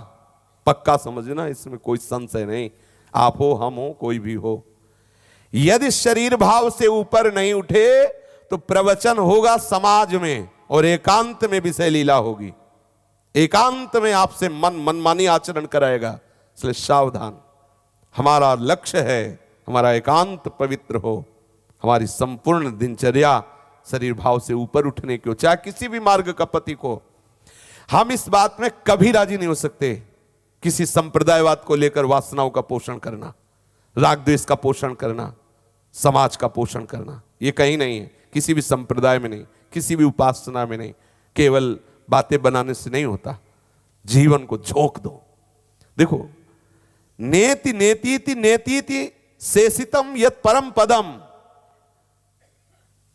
पक्का समझना, इसमें कोई संशय नहीं। आप हो, हम हो, कोई भी हो, यदि शरीर भाव से ऊपर नहीं उठे तो प्रवचन होगा समाज में और एकांत में विषय लीला होगी। एकांत में आपसे मनमानी आचरण कराएगा, इसलिए सावधान। हमारा लक्ष्य है हमारा एकांत पवित्र हो, हमारी संपूर्ण दिनचर्या शरीर भाव से ऊपर उठने की हो, चाहे किसी भी मार्ग का पथिक हो। हम इस बात में कभी राजी नहीं हो सकते किसी संप्रदायवाद को लेकर वासनाओं का पोषण करना, राग द्वेष का पोषण करना, समाज का पोषण करना, ये कहीं नहीं है, किसी भी संप्रदाय में नहीं, किसी भी उपासना में नहीं। केवल बातें बनाने से नहीं होता, जीवन को झोंक दो। देखो, नेति नेतीति नेतीति शेषितम यत परम पदम।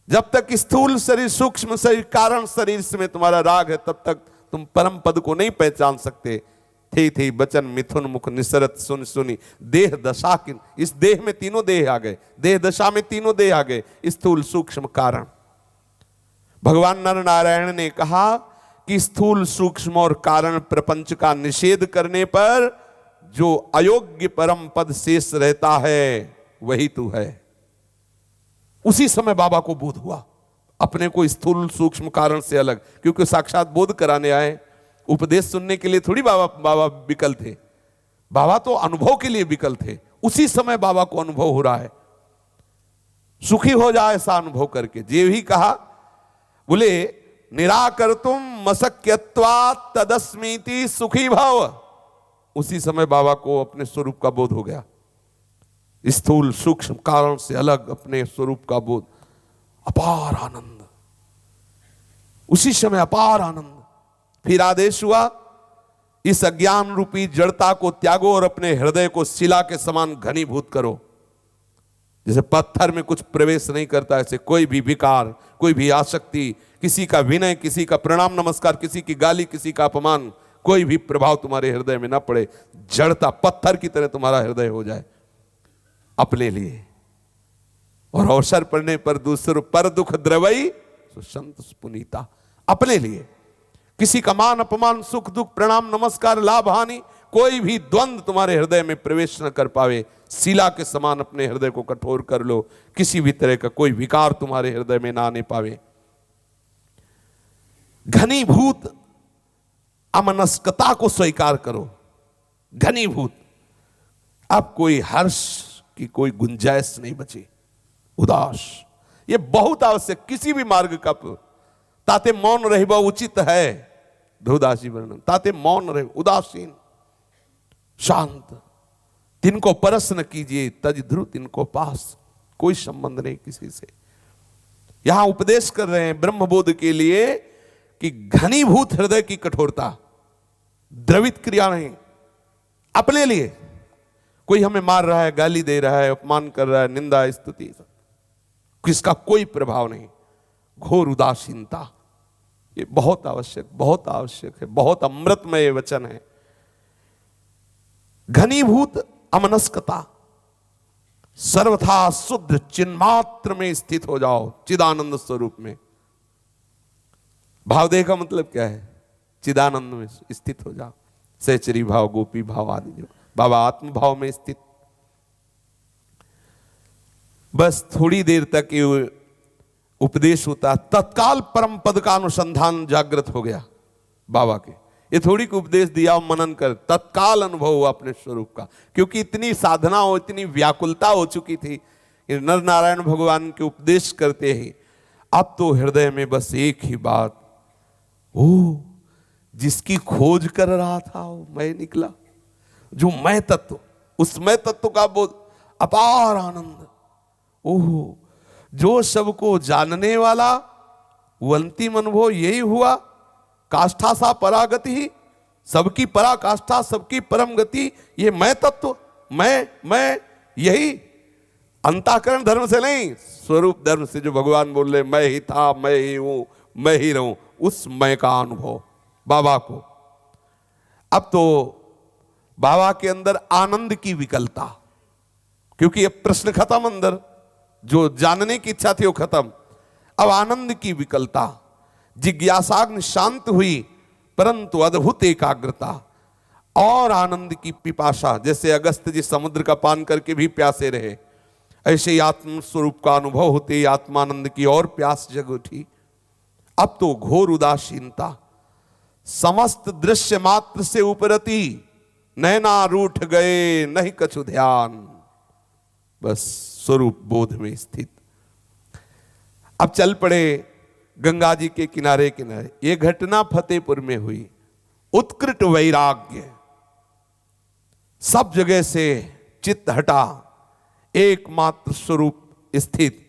जब तक स्थूल शरीर, सूक्ष्म शरीर, कारण शरीर में तुम्हारा राग है, तब तक तुम परम पद को नहीं पहचान सकते। थी बचन मिथुन मुख निसरत सुन सुनी देह दशा की। इस देह में तीनों देह आ गए, देह दशा में तीनों देह आ गए, स्थूल सूक्ष्म कारण। भगवान नर नारायण ने कहा कि स्थूल सूक्ष्म और कारण प्रपंच का निषेध करने पर जो अयोग्य परम पद शेष रहता है वही तू है। उसी समय बाबा को बोध हुआ अपने को स्थूल सूक्ष्म कारण से अलग, क्योंकि साक्षात बोध कराने आए, उपदेश सुनने के लिए थोड़ी बाबा विकल थे। बाबा तो अनुभव के लिए विकल थे। उसी समय बाबा को अनुभव हो रहा है। सुखी हो जाए ऐसा अनुभव करके। जे भी कहा, बोले निराकर्तुम मशक्यत्वा तदस्मीति सुखी भव। उसी समय बाबा को अपने स्वरूप का बोध हो गया। स्थूल सूक्ष्म कारण से अलग अपने स्वरूप का बोध, अपार आनंद, उसी समय अपार आनंद। फिर आदेश हुआ, इस अज्ञान रूपी जड़ता को त्यागो और अपने हृदय को शिला के समान घनीभूत करो। जैसे पत्थर में कुछ प्रवेश नहीं करता, ऐसे कोई भी विकार, कोई भी आसक्ति, किसी का विनय, किसी का प्रणाम नमस्कार, किसी की गाली, किसी का अपमान, कोई भी प्रभाव तुम्हारे हृदय में ना पड़े। जड़ता पत्थर की तरह तुम्हारा हृदय हो जाए अपने लिए। और अवसर पड़ने पर दूसरों पर दुख द्रवई संत पुनीता। अपने लिए किसी का मान अपमान, सुख दुख, प्रणाम नमस्कार, लाभ हानि, कोई भी द्वंद्व तुम्हारे हृदय में प्रवेश न कर पावे। शिला के समान अपने हृदय को कठोर कर लो, किसी भी तरह का कोई विकार तुम्हारे हृदय में ना आने पावे। घनीभूत अमनस्कता को स्वीकार करो। घनीभूत, अब कोई हर्ष की कोई गुंजाइश नहीं बची। उदास, ये बहुत आवश्यक। किसी भी मार्ग का ताते मौन रहबा उचित है। ध्रुवदासी वर्णन, ताते मौन रहे, उदासीन, शांत। तिनको परस न कीजिए तज ध्रुव तिनको पास। कोई संबंध नहीं किसी से। यहां उपदेश कर रहे हैं ब्रह्मबोध के लिए कि घनीभूत हृदय की कठोरता, द्रवित क्रिया नहीं। अपने लिए कोई हमें मार रहा है, गाली दे रहा है, अपमान कर रहा है, निंदा स्तुति, किसका कोई प्रभाव नहीं। घोर उदासीनता, ये बहुत आवश्यक, बहुत आवश्यक है। बहुत अमृतमय वचन है। घनीभूत अमनस्कता, सर्वथा शुद्ध चिन्मात्र में स्थित हो जाओ, चिदानंद स्वरूप में। भावदेह का मतलब क्या है? चिदानंद में स्थित हो जाओ। सहचरी भाव, गोपी भाव आदि, जो बाबा आत्म भाव में स्थित। बस थोड़ी देर तक ये उपदेश होता, तत्काल परम पद का अनुसंधान जागृत हो गया बाबा के। ये थोड़ी को उपदेश दिया और मनन कर, तत्काल अनुभव हुआ अपने स्वरूप का। क्योंकि इतनी साधना हो, इतनी व्याकुलता हो चुकी थी कि नर नारायण भगवान के उपदेश करते ही अब तो हृदय में बस एक ही बात, ओ जिसकी खोज कर रहा था वो मैं निकला। जो मैं तत्व, उस मैं तत्व का बोध, अपार आनंद। ओह, जो सबको जानने वाला वो अंतिम अनुभव यही हुआ। काष्ठा सा परागति ही, सबकी पराकाष्ठा, सबकी परम गति, ये मैं तत्व, मैं यही अंतःकरण धर्म से नहीं, स्वरूप धर्म से जो भगवान बोल रहे, मैं ही था, मैं ही हूं, मैं ही रहूं, उस मैं का अनुभव बाबा को। अब तो बाबा के अंदर आनंद की विकलता, क्योंकि अब प्रश्न खत्म, अंदर जो जानने की इच्छा थी वो खत्म। अब आनंद की विकलता, जिज्ञासाग्नि शांत हुई, परंतु अद्भुत एकाग्रता और आनंद की पिपासा। जैसे अगस्त जी समुद्र का पान करके भी प्यासे रहे, ऐसे ही आत्म स्वरूप का अनुभव होते ही आत्मानंद की और प्यास जग उठी। अब तो घोर उदासीनता, समस्त दृश्य मात्र से उपरती, नैना रूठ गए नहीं कछु ध्यान, बस स्वरूप बोध में स्थित। अब चल पड़े गंगा जी के किनारे किनारे। ये घटना फतेहपुर में हुई। उत्कृष्ट वैराग्य, सब जगह से चित्त हटा, एकमात्र स्वरूप स्थित।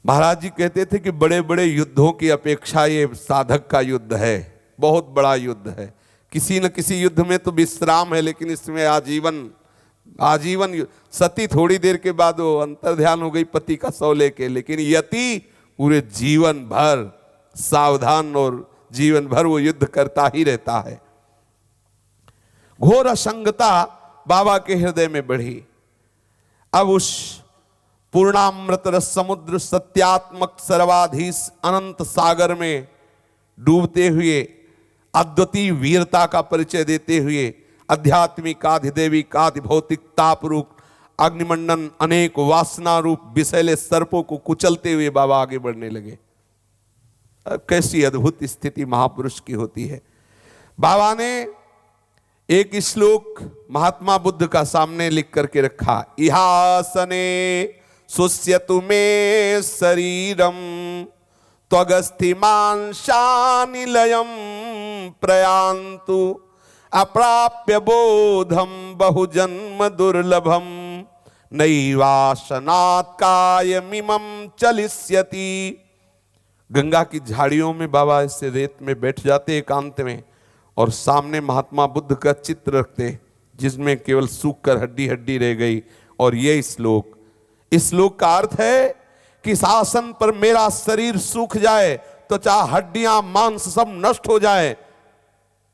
महाराज जी कहते थे कि बड़े बड़े युद्धों की अपेक्षा ये साधक का युद्ध है, बहुत बड़ा युद्ध है। किसी न किसी युद्ध में तो विश्राम है, लेकिन इसमें आजीवन आजीवन सती थोड़ी देर के बाद वो अंतर्ध्यान हो गई पति का शव लेके, लेकिन यति पूरे जीवन भर सावधान और जीवन भर वो युद्ध करता ही रहता है। घोर असंगता बाबा के हृदय में बढ़ी। अब उस पूर्णामृत रस समुद्र सत्यात्मक सर्वाधीश अनंत सागर में डूबते हुए अद्वितीय वीरता का परिचय देते हुए आध्यात्मिक आधिदेविक आधि भौतिक ताप रूप अग्निमंडन अनेक वासना रूप विषैले सर्पों को कुचलते हुए बाबा आगे बढ़ने लगे। कैसी अद्भुत स्थिति महापुरुष की होती है। बाबा ने एक श्लोक महात्मा बुद्ध का सामने लिख करके रखा, इहासने सुस्यतु मे शरीरम त्वगस्थि मांसानिलयम प्रयान्तु अप्राप्य बोधम बहुजन्म दुर्लभम नैवासनात् कायमिमं चलिष्यति। गंगा की झाड़ियों में बाबा ऐसे रेत में बैठ जाते एकांत में और सामने महात्मा बुद्ध का चित्र रखते जिसमें केवल सूख कर हड्डी हड्डी रह गई। और ये श्लोक, इस श्लोक का अर्थ है कि इस आसन पर मेरा शरीर सूख जाए तो चाहे हड्डियां मांस सब नष्ट हो जाए,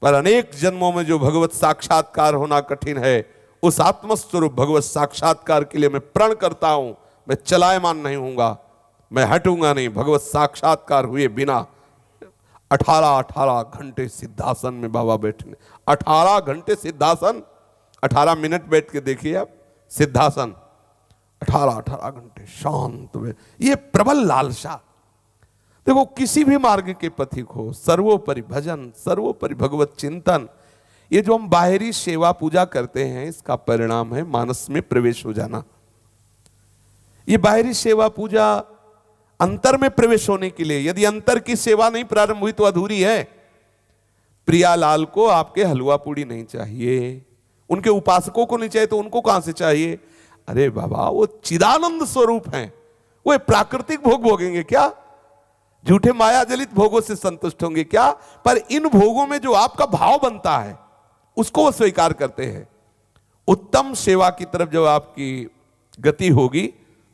पर अनेक जन्मों में जो भगवत साक्षात्कार होना कठिन है, उस आत्मस्वरूप भगवत साक्षात्कार के लिए मैं प्रण करता हूं, मैं चलायमान नहीं हूंगा, मैं हटूंगा नहीं। भगवत साक्षात्कार हुए बिना 18 घंटे सिद्धासन में बाबा बैठने, 18 घंटे सिद्धासन, 18 मिनट बैठ के देखिए आप सिद्धासन, 18 घंटे शांत में। ये प्रबल लालसा। देखो किसी भी मार्ग के पथिक हो, सर्वोपरि भजन, सर्वोपरि भगवत चिंतन, ये जो हम बाहरी सेवा पूजा करते हैं इसका परिणाम है मानस में प्रवेश हो जाना। ये बाहरी सेवा पूजा अंतर में प्रवेश होने के लिए, यदि अंतर की सेवा नहीं प्रारंभ हुई तो अधूरी है। प्रियालाल को आपके हलवा पूड़ी नहीं चाहिए, उनके उपासकों को नहीं चाहिए तो उनको कहां से चाहिए? अरे बाबा वो चिदानंद स्वरूप हैं, वो प्राकृतिक भोग भोगेंगे क्या? झूठे माया जलित भोगों से संतुष्ट होंगे क्या? पर इन भोगों में जो आपका भाव बनता है उसको वो स्वीकार करते हैं। उत्तम सेवा की तरफ जब आपकी गति होगी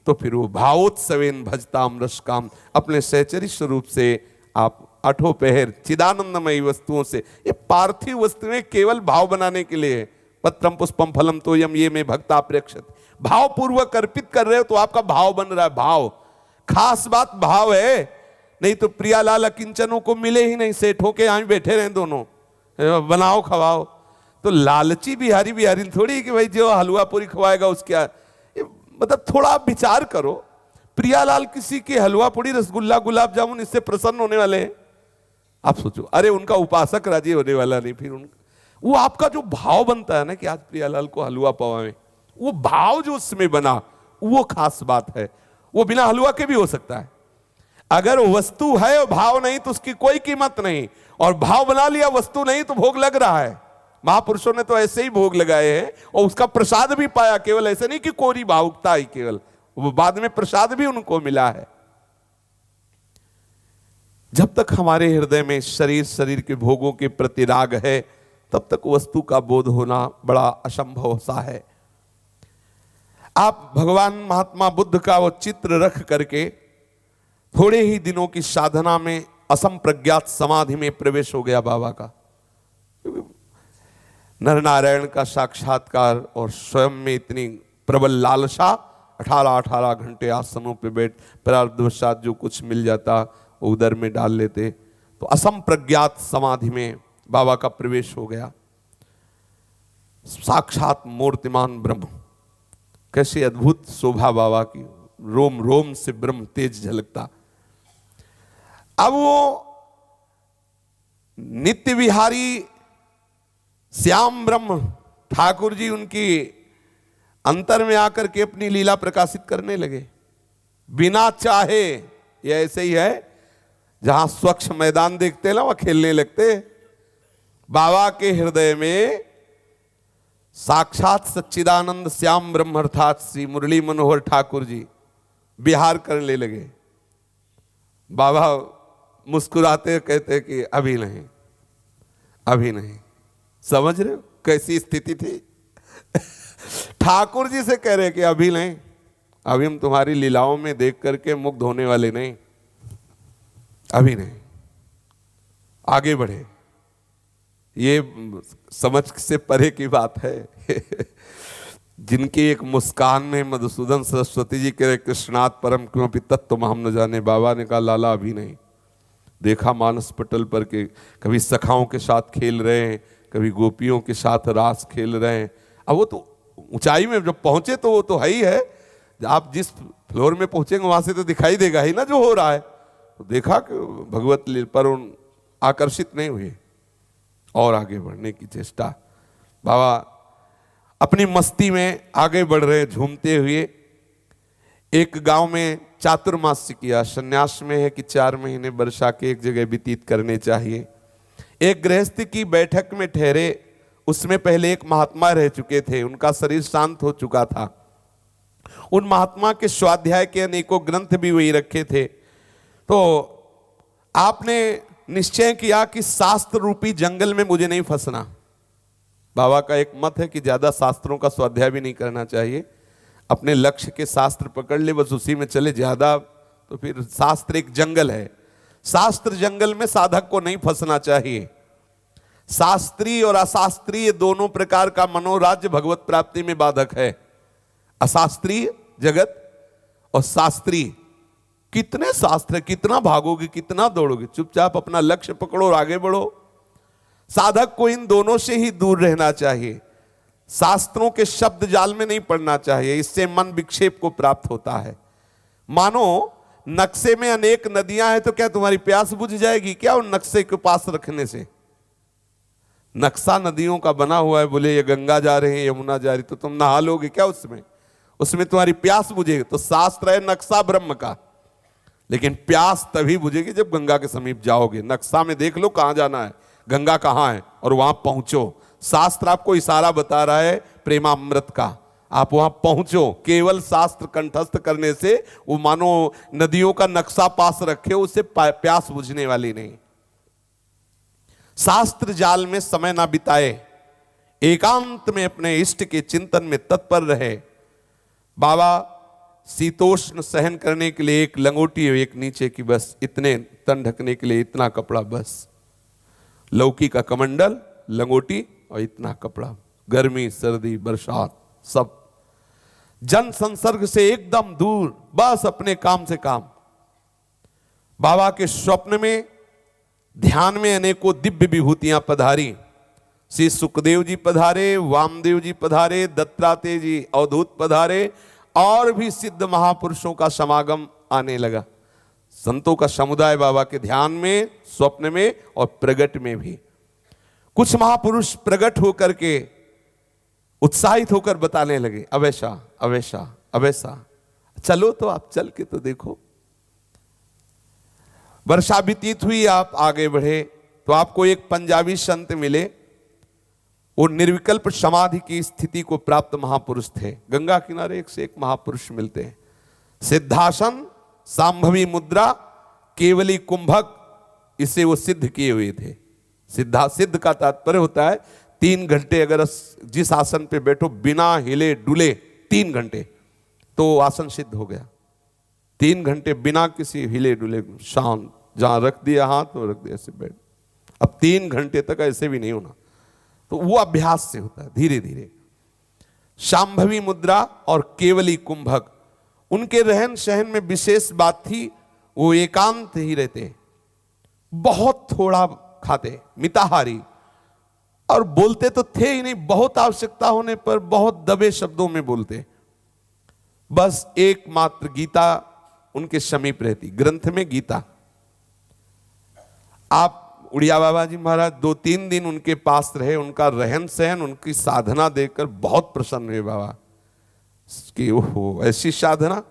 तो फिर वो भावोत्सवेन भजताम रसकाम, अपने सहचरी स्वरूप से आप आठों पहर चिदानंदमयी वस्तुओं से, ये पार्थिव वस्तुएं केवल भाव बनाने के लिए, पत्रम पुष्पम फलम तोयम ये में भक्ता प्रेक्षत, भाव पूर्वक अर्पित कर रहे हो तो आपका भाव बन रहा है। भाव खास बात भाव है, नहीं तो प्रियालाल किंचनों को मिले ही नहीं, सेठों के यहां बैठे रहे दोनों, बनाओ खवाओ। तो लालची बिहारी बिहारी थोड़ी कि भाई जो हलवा पूरी खवाएगा उसके, मतलब थोड़ा आप विचार करो। प्रियालाल किसी के हलवा पूरी रसगुल्ला गुलाब जामुन इससे प्रसन्न होने वाले हैं? आप सोचो, अरे उनका उपासक राजी होने वाला नहीं। फिर उनका वो आपका जो भाव बनता है ना कि आज प्रियालाल को हलवा पवावे, वो भाव जो उसमें बना वो खास बात है। वो बिना हलवा के भी हो सकता है। अगर वस्तु है और भाव नहीं तो उसकी कोई कीमत नहीं, और भाव बना लिया वस्तु नहीं तो भोग लग रहा है। महापुरुषों ने तो ऐसे ही भोग लगाए हैं और उसका प्रसाद भी पाया, केवल ऐसे नहीं कि कोरी भावुकता ही, केवल वो बाद में प्रसाद भी उनको मिला है। जब तक हमारे हृदय में शरीर के भोगों के प्रति राग है तब तक वस्तु का बोध होना बड़ा असंभव सा है। आप भगवान महात्मा बुद्ध का वो चित्र रख करके थोड़े ही दिनों की साधना में असंप्रज्ञात समाधि में प्रवेश हो गया बाबा का। नर नारायण का साक्षात्कार और स्वयं में इतनी प्रबल लालसा, 18 घंटे आसनों पे बैठ प्रारब्धवशात जो कुछ मिल जाता वो उदर में डाल लेते, तो असंप्रज्ञात समाधि में बाबा का प्रवेश हो गया। साक्षात मूर्तिमान ब्रह्म, कैसे अद्भुत शोभा बाबा की, रोम रोम से ब्रह्म तेज झलकता। अब वो नित्य विहारी श्याम ब्रह्म ठाकुर जी उनकी अंतर में आकर के अपनी लीला प्रकाशित करने लगे बिना चाहे। ये ऐसे ही है, जहां स्वच्छ मैदान देखते ना वहां खेलने लगते। बाबा के हृदय में साक्षात सच्चिदानंद श्याम ब्रह्म अर्थात श्री मुरली मनोहर ठाकुर जी विहार करने लगे। बाबा मुस्कुराते कहते कि अभी नहीं, अभी नहीं, समझ रहे हो कैसी स्थिति थी? ठाकुर जी से कह रहे कि अभी नहीं, अभी हम तुम्हारी लीलाओं में देख करके मुग्ध होने वाले नहीं, अभी नहीं, आगे बढ़े। ये समझ से परे की बात है। जिनकी एक मुस्कान में मधुसूदन सरस्वती जी कह रहे कृष्णात परम क्योंकि तत्व हम न जाने, बाबा ने कहा लाला अभी नहीं। देखा मानस पटल पर के कभी सखाओं के साथ खेल रहे हैं, कभी गोपियों के साथ रास खेल रहे हैं। अब वो तो ऊंचाई में जब पहुंचे तो वो तो है ही है, आप जिस फ्लोर में पहुंचेंगे वहां से तो दिखाई देगा ही ना जो हो रहा है। तो देखा कि भगवत लीला पर आकर्षित नहीं हुए और आगे बढ़ने की चेष्टा। बाबा अपनी मस्ती में आगे बढ़ रहे झूमते हुए। एक गांव में चातुर्मास्य किया, संन्यास में है कि 4 महीने वर्षा के एक जगह व्यतीत करने चाहिए। एक गृहस्थ की बैठक में ठहरे, उसमें पहले एक महात्मा रह चुके थे, उनका शरीर शांत हो चुका था। उन महात्मा के स्वाध्याय के अनेकों ग्रंथ भी वही रखे थे। तो आपने निश्चय किया कि शास्त्र रूपी जंगल में मुझे नहीं फंसना। बाबा का एक मत है कि ज्यादा शास्त्रों का स्वाध्याय भी नहीं करना चाहिए, अपने लक्ष्य के शास्त्र पकड़ ले बस उसी में चले, ज्यादा तो फिर शास्त्र एक जंगल है, शास्त्र जंगल में साधक को नहीं फंसना चाहिए। शास्त्रीय और अशास्त्रीय दोनों प्रकार का मनोराज्य भगवत प्राप्ति में बाधक है। अशास्त्रीय जगत और शास्त्रीय, कितने शास्त्र, कितना भागोगे, कितना दौड़ोगे, चुपचाप अपना लक्ष्य पकड़ो और आगे बढ़ो। साधक को इन दोनों से ही दूर रहना चाहिए, शास्त्रों के शब्द जाल में नहीं पड़ना चाहिए, इससे मन विक्षेप को प्राप्त होता है। मानो नक्शे में अनेक नदियां हैं तो क्या तुम्हारी प्यास बुझ जाएगी क्या उन नक्शे के पास रखने से? नक्शा नदियों का बना हुआ है, बोले ये गंगा जा रहे हैं, यमुना जा रही, तो तुम नहा लोगे क्या उसमें? उसमें तुम्हारी प्यास बुझेगी। तो शास्त्र है नक्शा ब्रह्म का, लेकिन प्यास तभी बुझेगी जब गंगा के समीप जाओगे। नक्शा में देख लो कहां जाना है, गंगा कहां है, और वहां पहुंचो। शास्त्र आपको इशारा बता रहा है प्रेमामृत का, आप वहां पहुंचो। केवल शास्त्र कंठस्थ करने से वो मानो नदियों का नक्शा पास रखे, उससे प्यास बुझने वाली नहीं। शास्त्र जाल में समय ना बिताए, एकांत में अपने इष्ट के चिंतन में तत्पर रहे। बाबा शीतोष्ण सहन करने के लिए एक लंगोटी है, एक नीचे की, बस इतने तन ढकने के लिए इतना कपड़ा, बस लौकी का कमंडल, लंगोटी और इतना कपड़ा। गर्मी सर्दी बरसात सब, जन संसर्ग से एकदम दूर, बस अपने काम से काम। बाबा के स्वप्न में ध्यान में अनेकों दिव्य विभूतियां पधारी। श्री सुखदेव जी पधारे, वामदेव जी पधारे, दत्तात्रेय जी अवधूत पधारे, और भी सिद्ध महापुरुषों का समागम आने लगा। संतों का समुदाय बाबा के ध्यान में, स्वप्न में और प्रगट में भी। कुछ महापुरुष प्रगट होकर के उत्साहित होकर बताने लगे, अब ऐसा अब ऐसा अब ऐसा, चलो तो आप चल के तो देखो। वर्षा व्यतीत हुई, आप आगे बढ़े तो आपको एक पंजाबी संत मिले, वो निर्विकल्प समाधि की स्थिति को प्राप्त महापुरुष थे। गंगा किनारे एक से एक महापुरुष मिलते हैं। सिद्धासन, सांभवी मुद्रा, केवली कुंभक, इसे वो सिद्ध किए हुए थे। सिद्ध का तात्पर्य होता है 3 घंटे अगर जिस आसन पे बैठो बिना हिले डुले 3 घंटे, तो आसन सिद्ध हो गया। 3 घंटे बिना किसी हिले डुले, शांत, जहां रख दिया हाथ तो रख दिया, ऐसे बैठ। अब 3 घंटे तक ऐसे भी नहीं होना, तो वो अभ्यास से होता है धीरे धीरे। शांभवी मुद्रा और केवली कुंभक, उनके रहन सहन में विशेष बात थी, वो एकांत ही रहते, बहुत थोड़ा खाते, मिताहारी, और बोलते तो थे ही नहीं, बहुत आवश्यकता होने पर बहुत दबे शब्दों में बोलते। बस एकमात्र गीता उनके समीप रहती, ग्रंथ में गीता। आप उड़िया बाबा जी महाराज 2-3 दिन उनके पास रहे, उनका रहन सहन, उनकी साधना देखकर बहुत प्रसन्न हुए बाबा कि ओहो ऐसी साधना।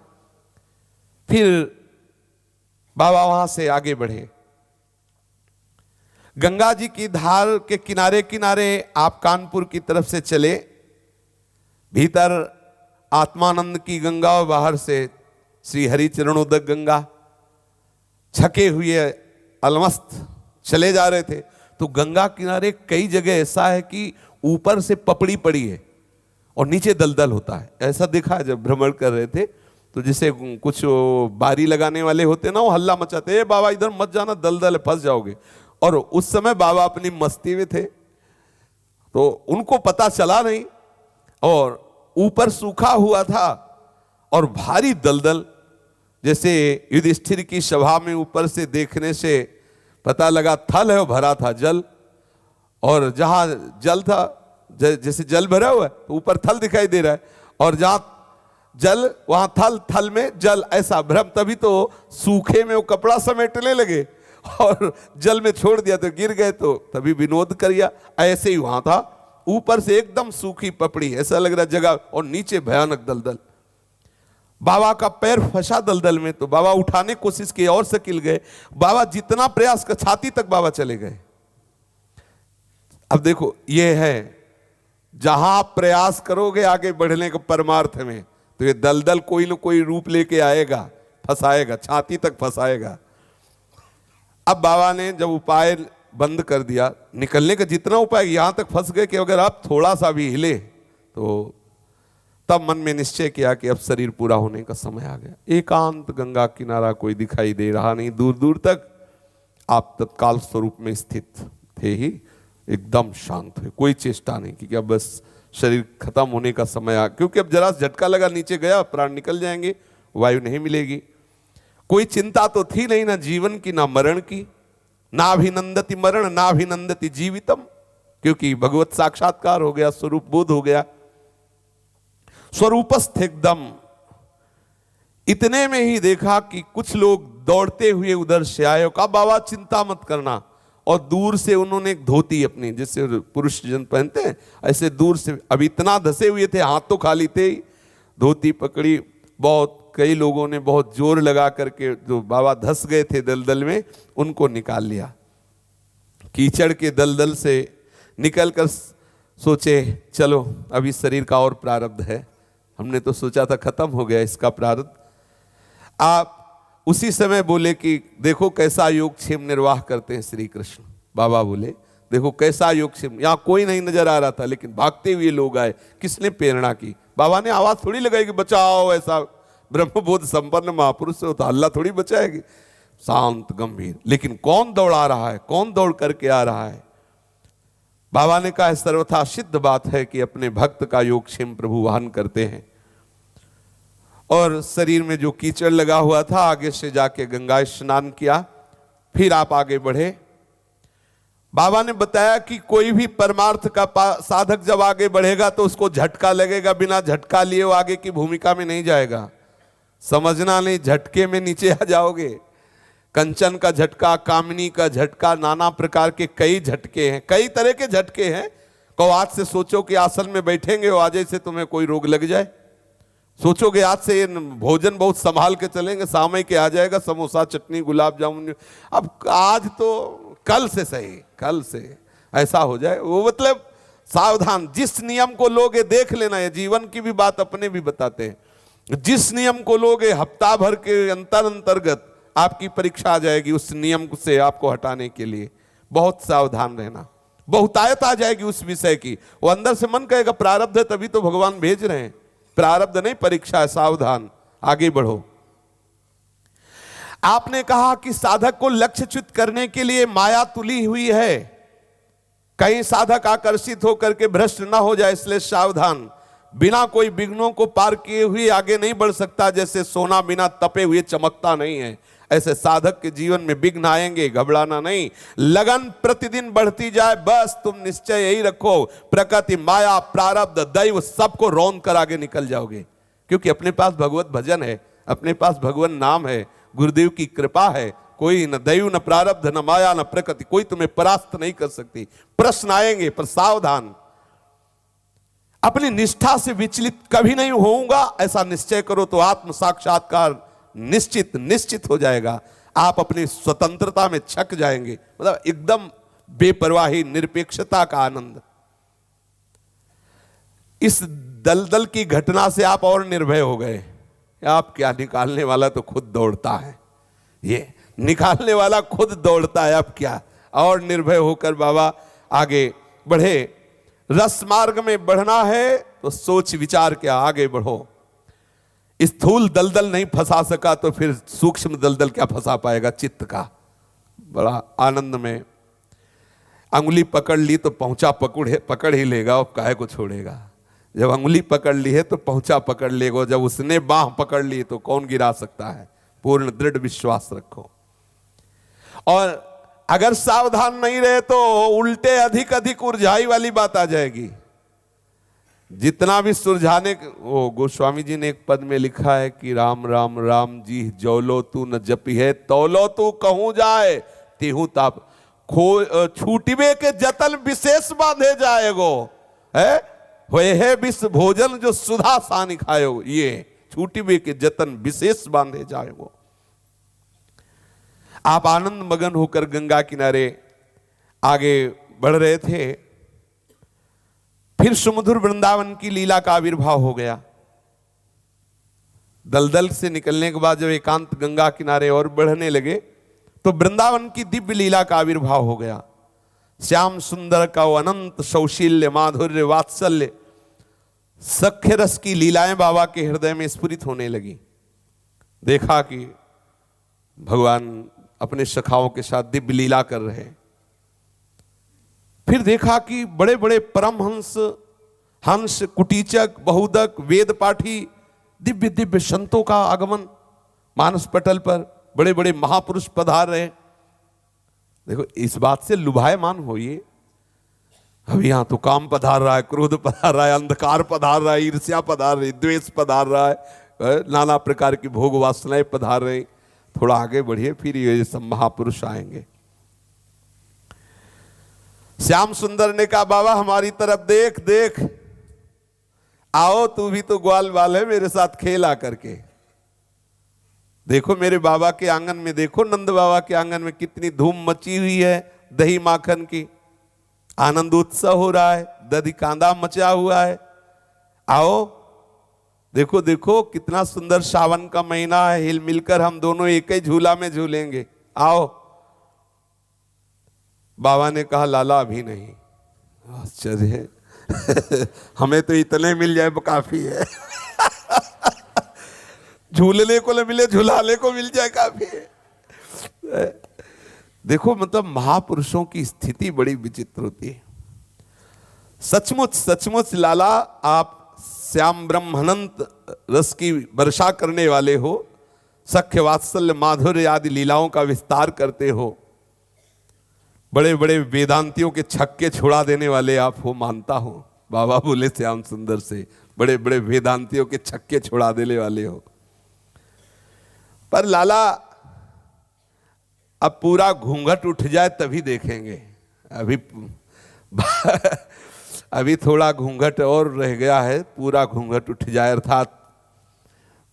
फिर बाबा वहां से आगे बढ़े, गंगा जी की धार के किनारे किनारे आप कानपुर की तरफ से चले। भीतर आत्मानंद की गंगा और बाहर से श्री हरि चरणोदक गंगा, छके हुए अलमस्त चले जा रहे थे। तो गंगा किनारे कई जगह ऐसा है कि ऊपर से पपड़ी पड़ी है और नीचे दलदल होता है। ऐसा देखा है जब भ्रमण कर रहे थे, तो जैसे कुछ बारी लगाने वाले होते ना, वो हल्ला मचाते, ए बाबा इधर मत जाना, दलदल है, फंस जाओगे। और उस समय बाबा अपनी मस्ती में थे, तो उनको पता चला नहीं, और ऊपर सूखा हुआ था और भारी दलदल। जैसे युधिष्ठिर की सभा में ऊपर से देखने से पता लगा थल है, भरा था जल, और जहां जल था, जैसे जल भरा हुआ है तो ऊपर थल दिखाई दे रहा है, और जहां जल वहां थल, थल में जल, ऐसा भ्रम। तभी तो सूखे में वो कपड़ा समेटने लगे और जल में छोड़ दिया तो गिर गए, तो तभी विनोद कर दिया। ऐसे ही वहां था, ऊपर से एकदम सूखी पपड़ी, ऐसा लग रहा जगह, और नीचे भयानक दलदल। बाबा का पैर फंसा दलदल में, तो बाबा उठाने की कोशिश की और सकिल गए। बाबा जितना प्रयास कर, छाती तक बाबा चले गए। अब देखो, ये है जहां आप प्रयास करोगे आगे बढ़ने के परमार्थ में, तो ये दलदल कोई न कोई रूप लेके आएगा, फंसाएगा, छाती तक फंसाएगा। अब बाबा ने जब उपाय बंद कर दिया, निकलने का जितना उपाय, यहां तक फंस गए कि अगर आप थोड़ा सा भी हिले, तो तब मन में निश्चय किया कि अब शरीर पूरा होने का समय आ गया। एकांत गंगा किनारा कोई दिखाई दे रहा नहीं, दूर दूर तक। आप तत्काल स्वरूप में स्थित थे ही, एकदम शांत हुए, कोई चेष्टा नहीं कि अब बस शरीर खत्म होने का समय आ, क्योंकि अब जरा झटका लगा, नीचे गया, प्राण निकल जाएंगे, वायु नहीं मिलेगी। कोई चिंता तो थी नहीं, ना जीवन की ना मरण की। ना अभिनंदति मरण ना अभिनंदति जीवितम, क्योंकि भगवत साक्षात्कार हो गया, स्वरूप बोध हो गया, स्वरूपस्थ एकदम। इतने में ही देखा कि कुछ लोग दौड़ते हुए उधर से आए, कहा बाबा चिंता मत करना। और दूर से उन्होंने एक धोती अपनी, जैसे पुरुष जन पहनते हैं, ऐसे दूर से, अब इतना धसे हुए थे, हाथ तो खाली थे ही, धोती पकड़ी। बहुत कई लोगों ने बहुत जोर लगा करके, जो बाबा धस गए थे दलदल में, उनको निकाल लिया। कीचड़ के दलदल से निकलकर सोचे चलो अभी शरीर का और प्रारब्ध है, हमने तो सोचा था खत्म हो गया इसका प्रारब्ध। आप उसी समय बोले कि देखो कैसा योगक्षेम निर्वाह करते हैं श्री कृष्ण। बाबा बोले देखो कैसा योगक्षेम, यहाँ कोई नहीं नजर आ रहा था, लेकिन भागते हुए लोग आए। किसने प्रेरणा की? बाबा ने आवाज थोड़ी लगाई कि बचाओ, ऐसा ब्रह्मबोध संपन्न महापुरुष से तो हल्ला थोड़ी बचाएगी। शांत गंभीर, लेकिन कौन दौड़ा रहा है, कौन दौड़ करके आ रहा है? बाबा ने कहा सर्वथा सिद्ध बात है कि अपने भक्त का योगक्षेम प्रभु वहन करते हैं। और शरीर में जो कीचड़ लगा हुआ था, आगे से जाके गंगा स्नान किया, फिर आप आगे बढ़े। बाबा ने बताया कि कोई भी परमार्थ का साधक जब आगे बढ़ेगा तो उसको झटका लगेगा, बिना झटका लिए वो आगे की भूमिका में नहीं जाएगा। समझना नहीं, झटके में नीचे आ जाओगे। कंचन का झटका, कामिनी का झटका, नाना प्रकार के कई झटके हैं, कई तरह के झटके हैं। को आज से सोचो कि आसन में बैठेंगे और आज से तुम्हें कोई रोग लग जाए, सोचोगे आज से ये भोजन बहुत संभाल के चलेंगे, सामय के आ जाएगा समोसा चटनी गुलाब जामुन। अब आज तो कल से सही, कल से ऐसा हो जाए, वो मतलब सावधान। जिस नियम को लोगे देख लेना, ये जीवन की भी बात अपने भी बताते हैं। जिस नियम को लोगे हफ्ता भर के अंतर्गत आपकी परीक्षा आ जाएगी, उस नियम से आपको हटाने के लिए बहुत सावधान रहना। बहुतायत आ जाएगी उस विषय की, वो अंदर से मन कहेगा प्रारब्ध है तभी तो भगवान भेज रहे हैं, प्रारब्ध नहीं परीक्षा है, सावधान आगे बढ़ो। आपने कहा कि साधक को लक्ष्यच्युत करने के लिए माया तुली हुई है, कहीं साधक आकर्षित होकर के भ्रष्ट ना हो जाए, इसलिए सावधान। बिना कोई विघ्नों को पार किए हुए आगे नहीं बढ़ सकता। जैसे सोना बिना तपे हुए चमकता नहीं है, ऐसे साधक के जीवन में विघ्न आएंगे, घबराना नहीं। लगन प्रतिदिन बढ़ती जाए, बस तुम निश्चय यही रखो, प्रकृति माया प्रारब्ध दैव सबको रौंद कर आगे निकल जाओगे। क्योंकि अपने पास भगवत भजन है, अपने पास भगवान नाम है, गुरुदेव की कृपा है। कोई न दैव न प्रारब्ध न माया न प्रकृति, कोई तुम्हें परास्त नहीं कर सकती। प्रश्न आएंगे पर सावधान, अपनी निष्ठा से विचलित कभी नहीं होऊंगा ऐसा निश्चय करो तो आत्म साक्षात्कार निश्चित निश्चित हो जाएगा। आप अपनी स्वतंत्रता में छक जाएंगे, मतलब एकदम बेपरवाही निरपेक्षता का आनंद। इस दलदल की घटना से आप और निर्भय हो गए। आप क्या, निकालने वाला तो खुद दौड़ता है, ये निकालने वाला खुद दौड़ता है। अब क्या, और निर्भय होकर बाबा आगे बढ़े। रस मार्ग में बढ़ना है तो सोच विचार के आगे बढ़ो। स्थूल दलदल नहीं फंसा सका तो फिर सूक्ष्म दलदल क्या फंसा पाएगा चित्त का। बड़ा आनंद में अंगुली पकड़ ली तो पहुंचा पकड़ ही लेगा, अब काहे को छोड़ेगा। जब अंगुली पकड़ ली है तो पहुंचा पकड़ लेगा, जब उसने बाह पकड़ ली तो कौन गिरा सकता है। पूर्ण दृढ़ विश्वास रखो। और अगर सावधान नहीं रहे तो उल्टे अधिक अधिक उलझाई वाली बात आ जाएगी। जितना भी सुलझाने, वो गोस्वामी जी ने एक पद में लिखा है कि राम राम राम जी जौलो तू न जपी है, तौलो तू कहूं जाए तिहू ताप खो छूटिबे के जतन विशेष बांधे जाएगो है। होए है विष भोजन जो सुधा सानि खायो, ये छूटिबे के जतन विशेष बांधे जाएगो। आप आनंद मगन होकर गंगा किनारे आगे बढ़ रहे थे। फिर सुमधुर वृंदावन की लीला का आविर्भाव हो गया। दलदल से निकलने के बाद जब एकांत गंगा किनारे और बढ़ने लगे तो वृंदावन की दिव्य लीला का आविर्भाव हो गया। श्याम सुंदर का वो अनंत सौशील्य माधुर्य वात्सल्य सख्य रस की लीलाएं बाबा के हृदय में स्फुरित होने लगी। देखा कि भगवान अपने सखाओं के साथ दिव्य लीला कर रहे हैं। फिर देखा कि बड़े बड़े परमहंस, हंस, कुटीचक, बहुदक, वेद पाठी, दिव्य दिव्य संतों का आगमन मानस पटल पर, बड़े बड़े महापुरुष पधार रहे। देखो इस बात से लुभायमान होइए। अभी यहां तो काम पधार रहा है, क्रोध पधार रहा है, अंधकार पधार रहा है, ईर्ष्या पधार रही, द्वेष पधार रहा है, नाना प्रकार की भोग वासनाएं पधार रही। थोड़ा आगे बढ़िए, फिर ये सब महापुरुष आएंगे। श्याम सुंदर ने कहा बाबा हमारी तरफ देख देख, आओ तू भी तो ग्वाल बाल है, मेरे साथ खेल आकर के। देखो मेरे बाबा के आंगन में, देखो नंद बाबा के आंगन में कितनी धूम मची हुई है दही माखन की, आनंद उत्सव हो रहा है, दधी कांदा मचा हुआ है। आओ देखो देखो कितना सुंदर सावन का महीना है, हिल मिलकर हम दोनों एक ही झूला में झूलेंगे, आओ। बाबा ने कहा लाला अभी नहीं। आश्चर्य है हमें तो इतने मिल जाए काफी है झूलने को न मिले झुलाने को मिल जाए काफी है। देखो मतलब महापुरुषों की स्थिति बड़ी विचित्र होती है। सचमुच सचमुच लाला आप श्याम ब्रह्मानंद रस की वर्षा करने वाले हो, सख्य वात्सल्य माधुर्य आदि लीलाओं का विस्तार करते हो, बड़े बड़े वेदांतियों के छक्के छुड़ा देने वाले आप हो, मानता हूं। बाबा बोले श्याम सुंदर से, बड़े बड़े वेदांतियों के छक्के छुड़ा देने वाले हो। पर लाला अब पूरा घूंघट उठ जाए तभी देखेंगे, अभी थोड़ा घूंघट और रह गया है, पूरा घूंघट उठ जाए। अर्थात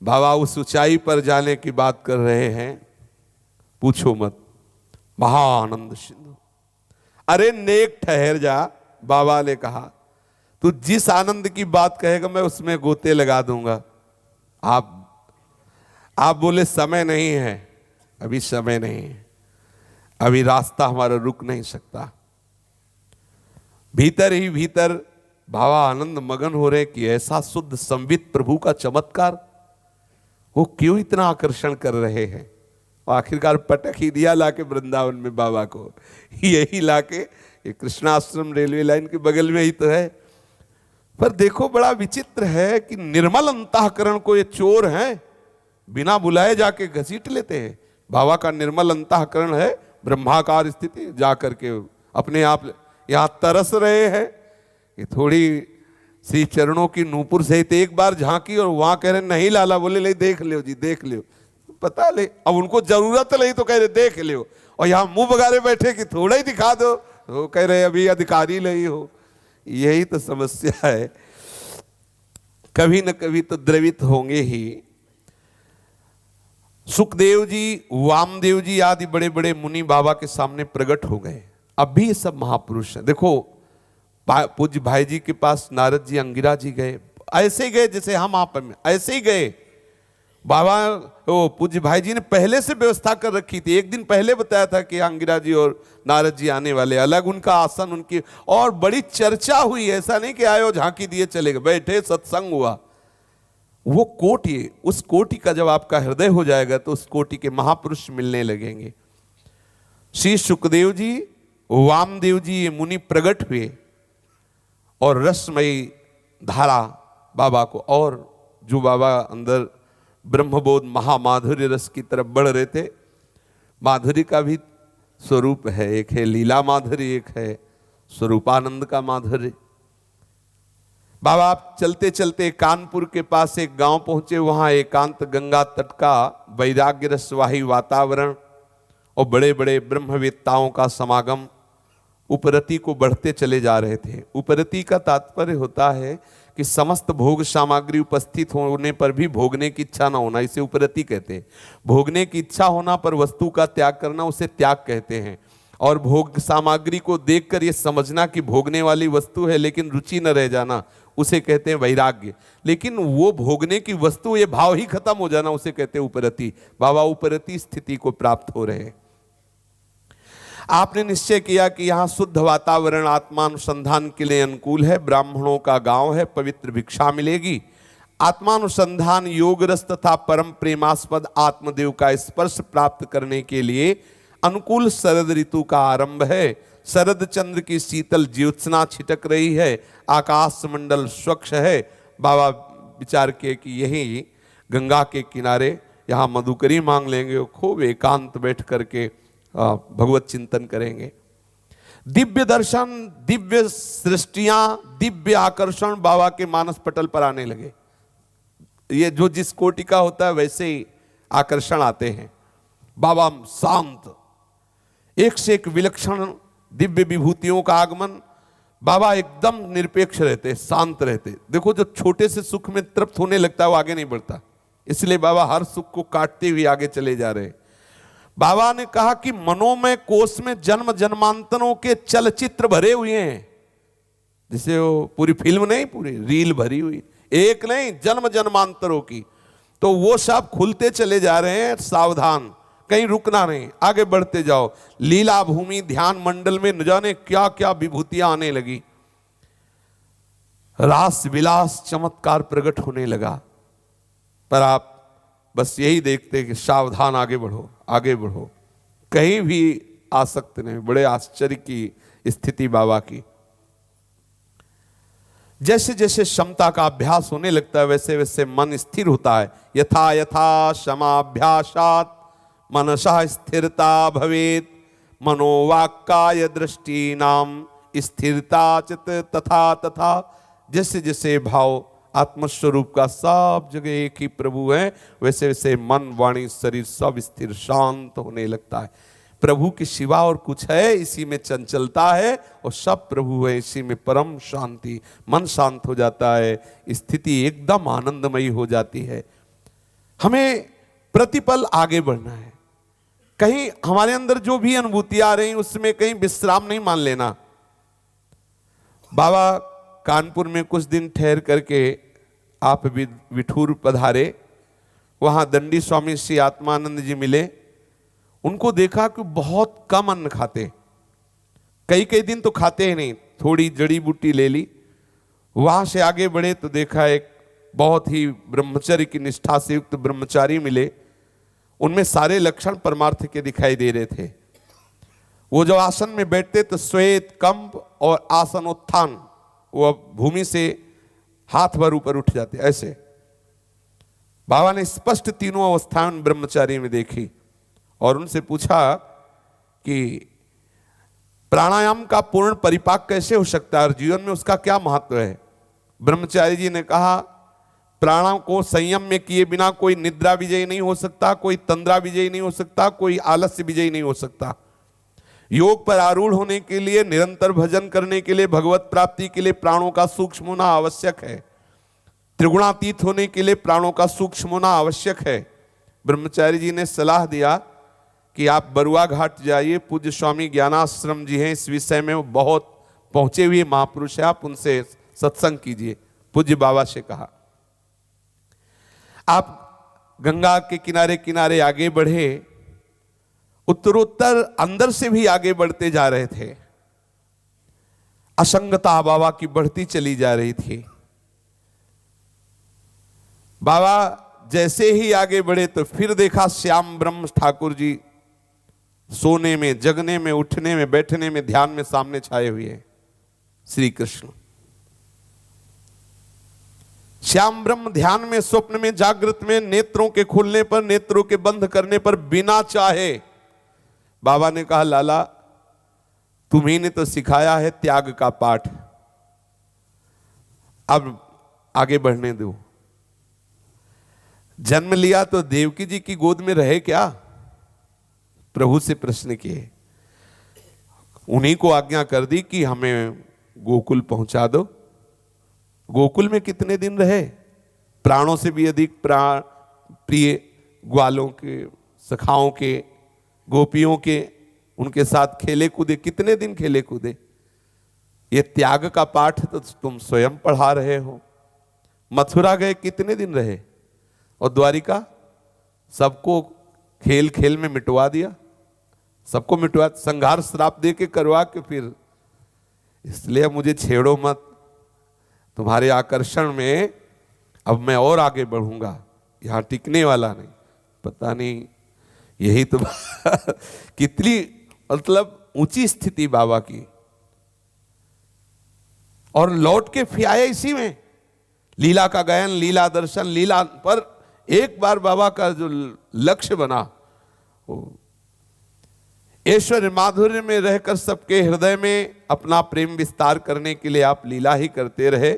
बाबा उस ऊंचाई पर जाने की बात कर रहे हैं, पूछो मत, महाआनंद सिंधु। अरे नेक ठहर जा, बाबा ने कहा तू जिस आनंद की बात कहेगा मैं उसमें गोते लगा दूंगा। आप बोले समय नहीं है, अभी समय नहीं है, अभी रास्ता हमारा रुक नहीं सकता। भीतर ही भीतर बाबा आनंद मगन हो रहे कि ऐसा शुद्ध संवित प्रभु का चमत्कार, वो क्यों इतना आकर्षण कर रहे हैं। आखिरकार पटक ही दिया लाके वृंदावन में बाबा को, यही लाके ये कृष्णाश्रम रेलवे लाइन के बगल में ही तो है। पर देखो बड़ा विचित्र है कि निर्मल अंतःकरण को ये चोर हैं, बिना बुलाए जाके घसीट लेते हैं। बाबा का निर्मल अंतःकरण है, ब्रह्माकार स्थिति, जाकर के अपने आप यहां तरस रहे हैं कि थोड़ी श्री चरणों की नूपुर सहित एक बार झांकी, और वहां कह रहे नहीं लाला, बोले ले देख लो जी देख लो, पता ले। अब उनको जरूरत नहीं तो कह रहे देख लो, और यहां मुंह बगारे बैठे कि थोड़ा ही दिखा दो, तो कह रहे अभी अधिकारी नहीं हो। यही तो समस्या है, कभी न कभी तो द्रवित होंगे ही। सुखदेव जी, वामदेव जी आदि बड़े बड़े मुनि बाबा के सामने प्रकट हो गए। अब भी ये सब महापुरुष हैं। देखो पूज्य भाई जी के पास नारद जी, अंगिरा जी गए, ऐसे ही गए जैसे हम आप में, ऐसे ही गए। बाबा वो पूज्य भाई जी ने पहले से व्यवस्था कर रखी थी, एक दिन पहले बताया था कि अंगिरा जी और नारद जी आने वाले, अलग उनका आसन उनकी, और बड़ी चर्चा हुई। ऐसा नहीं कि आए और झांकी दिए चले गए, बैठे सत्संग हुआ। वो कोटि, उस कोटि का जब आपका हृदय हो जाएगा तो उस कोटि के महापुरुष मिलने लगेंगे। श्री सुखदेव जी, वामदेव जी, ये मुनि प्रकट हुए और रसमयी धारा बाबा को, और जो बाबा अंदर ब्रह्मबोध महामाधुर्य रस की तरफ बढ़ रहे थे। माधुर्य का भी स्वरूप है, एक है लीला माधुर्य, एक है स्वरूपानंद का माधुर्य। बाबा आप चलते चलते कानपुर के पास एक गांव पहुंचे, वहां एकांत गंगा तट का वैराग्य रसवाही वातावरण और बड़े बड़े ब्रह्मवेत्ताओं का समागम उपरति को बढ़ते चले जा रहे थे। उपरति का तात्पर्य होता है कि समस्त भोग सामग्री उपस्थित होने पर भी भोगने की इच्छा ना होना, इसे उपरति कहते हैं। भोगने की इच्छा होना पर वस्तु का त्याग करना, उसे त्याग कहते हैं। और भोग सामग्री को देखकर ये समझना कि भोगने वाली वस्तु है लेकिन रुचि न रह जाना, उसे कहते हैं वैराग्य। लेकिन वो भोगने की वस्तु, ये भाव ही खत्म हो जाना, उसे कहते हैं उपरति। बाबा उपरति स्थिति को प्राप्त हो रहे हैं। आपने निश्चय किया कि यहाँ शुद्ध वातावरण आत्मानुसंधान के लिए अनुकूल है, ब्राह्मणों का गांव है, पवित्र भिक्षा मिलेगी। आत्मानुसंधान, योग रस तथा परम प्रेमास्पद आत्मदेव का स्पर्श प्राप्त करने के लिए अनुकूल शरद ऋतु का आरंभ है। शरद चंद्र की शीतल ज्योत्सना छिटक रही है, आकाश मंडल स्वच्छ है। बाबा विचार किए कि यही गंगा के किनारे यहाँ मधुकरी मांग लेंगे और खूब एकांत बैठ करके भगवत चिंतन करेंगे। दिव्य दर्शन, दिव्य सृष्टियां, दिव्य आकर्षण बाबा के मानस पटल पर आने लगे। ये जो जिस कोटि का होता है वैसे ही आकर्षण आते हैं। बाबा शांत, एक से एक विलक्षण दिव्य विभूतियों का आगमन। बाबा एकदम निरपेक्ष रहते, शांत रहते। देखो जो छोटे से सुख में तृप्त होने लगता है वो आगे नहीं बढ़ता, इसलिए बाबा हर सुख को काटते हुए आगे चले जा रहे। बाबा ने कहा कि मनोमय कोष में जन्म जन्मांतरों के चलचित्र भरे हुए हैं। जैसे वो पूरी फिल्म नहीं, पूरी रील भरी हुई, एक नहीं जन्म जन्मांतरों की। तो वो सब खुलते चले जा रहे हैं। सावधान, कहीं रुकना नहीं, आगे बढ़ते जाओ। लीला भूमि ध्यान मंडल में न जाने क्या क्या विभूतियां आने लगी। रास विलास चमत्कार प्रकट होने लगा। पर आप बस यही देखते कि सावधान, आगे बढ़ो, आगे बढ़ो, कहीं भी आसक्त नहीं। बड़े आश्चर्य की स्थिति बाबा की। जैसे जैसे क्षमता का अभ्यास होने लगता है वैसे वैसे मन स्थिर होता है। यथा यथा क्षमाभ्यासात् मनसा स्थिरता भवेत्, मनोवाक्काय दृष्टिनाम स्थिरता चित तथा तथा। जैसे जैसे भाव आत्मस्वरूप का सब जगह एक ही प्रभु है, वैसे वैसे मन वाणी शरीर सब स्थिर शांत होने लगता है। प्रभु के सिवा और कुछ है, इसी में चंचलता है, और सब प्रभु है, इसी में परम शांति। मन शांत हो जाता है, स्थिति एकदम आनंदमयी हो जाती है। हमें प्रतिपल आगे बढ़ना है। कहीं हमारे अंदर जो भी अनुभूति आ रही उसमें कहीं विश्राम नहीं मान लेना। बाबा कानपुर में कुछ दिन ठहर करके आप विठूर पधारे। वहां दंडी स्वामी श्री आत्मानंद जी मिले। उनको देखा कि बहुत कम अन्न खाते, कई कई दिन तो खाते ही नहीं, थोड़ी जड़ी बूटी ले ली। वहां से आगे बढ़े तो देखा एक बहुत ही ब्रह्मचर्य की निष्ठा से युक्त ब्रह्मचारी मिले। उनमें सारे लक्षण परमार्थ के दिखाई दे रहे थे। वो जो आसन में बैठते तो श्वेत कंप और आसनोत्थान, वो भूमि से हाथ भर ऊपर उठ जाते ऐसे। बाबा ने स्पष्ट तीनों अवस्थाएं ब्रह्मचारी में देखी और उनसे पूछा कि प्राणायाम का पूर्ण परिपाक कैसे हो सकता है और जीवन में उसका क्या महत्व है। ब्रह्मचारी जी ने कहा, प्राणायाम को संयम में किए बिना कोई निद्रा विजयी नहीं हो सकता, कोई तंद्रा विजयी नहीं हो सकता, कोई आलस्य विजयी नहीं हो सकता। योग पर आरूढ़ होने के लिए, निरंतर भजन करने के लिए, भगवत प्राप्ति के लिए प्राणों का सूक्ष्म होना आवश्यक है। त्रिगुणातीत होने के लिए प्राणों का सूक्ष्म होना आवश्यक है। ब्रह्मचारी जी ने सलाह दिया कि आप बरुआ घाट जाइए, पूज्य स्वामी ज्ञानाश्रम जी हैं, इस विषय में वो बहुत पहुंचे हुए महापुरुष है, आप उनसे सत्संग कीजिए। पूज्य बाबा से कहा। आप गंगा के किनारे किनारे आगे बढ़े, उत्तरोत्तर अंदर से भी आगे बढ़ते जा रहे थे। असंगता बाबा की बढ़ती चली जा रही थी। बाबा जैसे ही आगे बढ़े तो फिर देखा श्याम ब्रह्म ठाकुर जी सोने में, जगने में, उठने में, बैठने में, ध्यान में सामने छाए हुए श्री कृष्ण। श्याम ब्रह्म ध्यान में, स्वप्न में, जागृत में, नेत्रों के खुलने पर, नेत्रों के बंद करने पर बिना चाहे बाबा ने कहा, लाला तुम्ही ने तो सिखाया है त्याग का पाठ, अब आगे बढ़ने दो। जन्म लिया तो देवकी जी की गोद में रहे क्या? प्रभु से प्रश्न किए। उन्हीं को आज्ञा कर दी कि हमें गोकुल पहुंचा दो। गोकुल में कितने दिन रहे? प्राणों से भी अधिक प्राण प्रिय ग्वालों के, सखाओं के, गोपियों के, उनके साथ खेले कूदे। कितने दिन खेले कूदे? ये त्याग का पाठ तो तुम स्वयं पढ़ा रहे हो। मथुरा गए, कितने दिन रहे? और द्वारिका सबको खेल खेल में मिटवा दिया, सबको मिटवा, संहार श्राप दे के करवा के फिर, इसलिए मुझे छेड़ो मत, तुम्हारे आकर्षण में अब मैं और आगे बढ़ूंगा, यहां टिकने वाला नहीं। पता नहीं, यही तो कितनी मतलब ऊंची स्थिति बाबा की। और लौट के फिर आए इसी में, लीला का गायन, लीला दर्शन, लीला पर एक बार बाबा का जो लक्ष्य बना, वो ऐश्वर्य माधुर्य में रहकर सबके हृदय में अपना प्रेम विस्तार करने के लिए आप लीला ही करते रहे।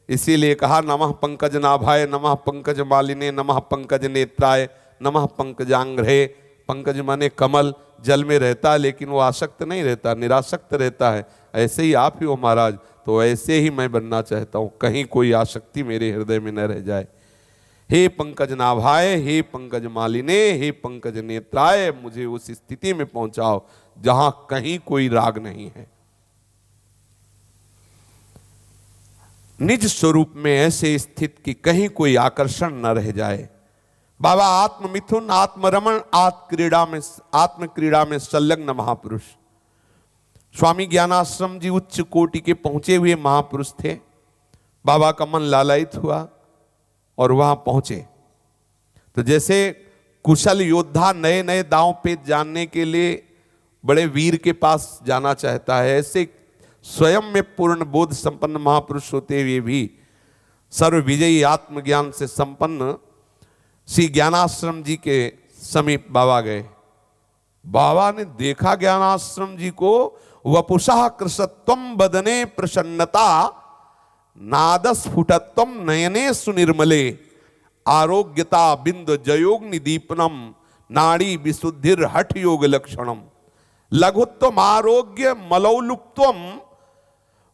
इसीलिए कहा, नमः पंकज नाभाय, नमः पंकज मालिने, नमः पंकज नेत्राय, नमः पंकजांग्रहे। पंकज माने कमल, जल में रहता लेकिन वो आसक्त नहीं रहता, निरासक्त रहता है। ऐसे ही आप ही हो महाराज, तो ऐसे ही मैं बनना चाहता हूं, कहीं कोई आसक्ति मेरे हृदय में न रह जाए। हे पंकज नाभाय, हे पंकज मालिने, हे पंकज नेत्राय, मुझे उस स्थिति में पहुंचाओ जहां कहीं कोई राग नहीं है। निज स्वरूप में ऐसे स्थित कि कहीं कोई आकर्षण न रह जाए। बाबा आत्ममिथुन, आत्मरमण, आत्म क्रीड़ा में संलग्न महापुरुष। स्वामी ज्ञानाश्रम जी उच्च कोटि के पहुंचे हुए महापुरुष थे। बाबा का मन लालायित हुआ और वहां पहुंचे तो जैसे कुशल योद्धा नए नए दांव पेच जानने के लिए बड़े वीर के पास जाना चाहता है, ऐसे स्वयं में पूर्ण बोध संपन्न महापुरुष होते हुए भी सर्व विजयी आत्मज्ञान से संपन्न श्री ज्ञानाश्रम जी के समीप बाबा गए। बाबा ने देखा ज्ञानाश्रम जी को, वपुषा कृशत्वम बदने प्रसन्नता, नादस्फुटत्वम नयने सुनिर्मले, आरोग्यता बिंद जयोग्नि दीपनम, नाड़ी विशुद्धिर हठ योग लक्षणम, लघुत्वम आरोग्य मलौलुप्त्वम,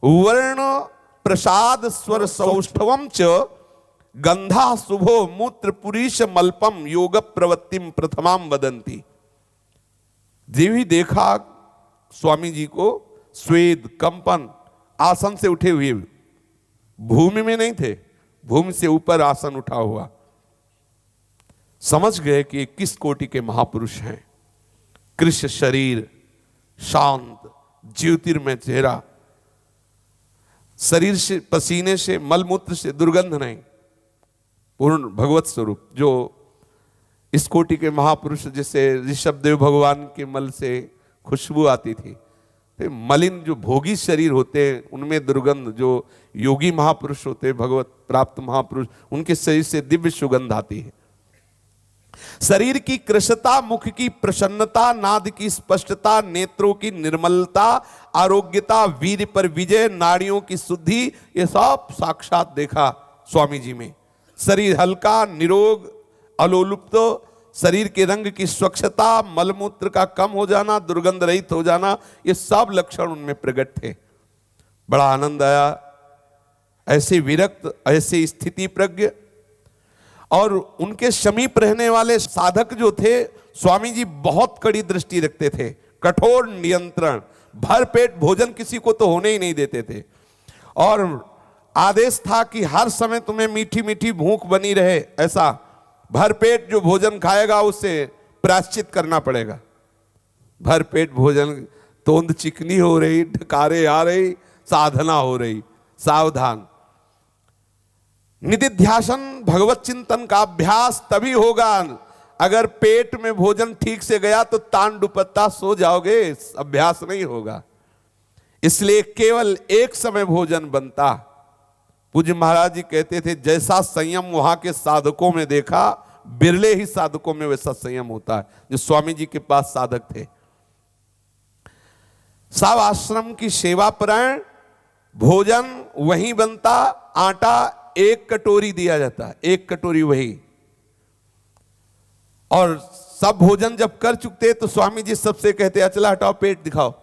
वर्ण प्रसाद स्वर सौष्ठवम च, गंधा शुभो मूत्र पुरीश मल्पम, योग प्रवृत्तिम प्रथमाम वदंती। देवी देखा स्वामी जी को, स्वेद कंपन, आसन से उठे हुए, भूमि में नहीं थे, भूमि से ऊपर आसन उठा हुआ। समझ गए कि किस कोटि के महापुरुष हैं। कृष्ण शरीर, शांत, ज्योतिर्मय चेहरा, शरीर से, पसीने से, मलमूत्र से दुर्गंध नहीं, पूर्ण भगवत स्वरूप। जो इस कोटि के महापुरुष, जैसे ऋषभदेव भगवान के मल से खुशबू आती थी, तो मलिन जो भोगी शरीर होते हैं उनमें दुर्गंध, जो योगी महापुरुष होते हैं, भगवत प्राप्त महापुरुष, उनके शरीर से दिव्य सुगंध आती है। शरीर की कृशता, मुख की प्रसन्नता, नाद की स्पष्टता, नेत्रों की निर्मलता, आरोग्यता, वीर पर विजय, नाड़ियों की शुद्धि, ये सब साक्षात देखा स्वामी जी में। शरीर हल्का, निरोग, अलोलुप्त, शरीर के रंग की स्वच्छता, मलमूत्र का कम हो जाना, दुर्गंध रहित हो जाना, ये सब लक्षण उनमें प्रकट थे। बड़ा आनंद आया। ऐसे विरक्त, ऐसे स्थिति प्रज्ञ और उनके समीप रहने वाले साधक जो थे, स्वामी जी बहुत कड़ी दृष्टि रखते थे, कठोर नियंत्रण, भर पेट भोजन किसी को तो होने ही नहीं देते थे। और आदेश था कि हर समय तुम्हें मीठी मीठी भूख बनी रहे, ऐसा भरपेट जो भोजन खाएगा उसे प्रायश्चित करना पड़ेगा। भरपेट भोजन, तोंद चिकनी हो रही, ढकारे आ रही, साधना हो रही, सावधान। निधिध्यासन भगवत चिंतन का अभ्यास तभी होगा अगर पेट में भोजन ठीक से गया तो तान दुपत्ता सो जाओगे, अभ्यास नहीं होगा। इसलिए केवल एक समय भोजन बनता। पूज्य महाराज जी कहते थे जैसा संयम वहां के साधकों में देखा, बिरले ही साधकों में वैसा संयम होता है। जो स्वामी जी के पास साधक थे, सब आश्रम की सेवा परायण, भोजन वहीं बनता, आटा एक कटोरी दिया जाता, एक कटोरी वही। और सब भोजन जब कर चुकते तो स्वामी जी सबसे कहते अचला हटाओ पेट दिखाओ,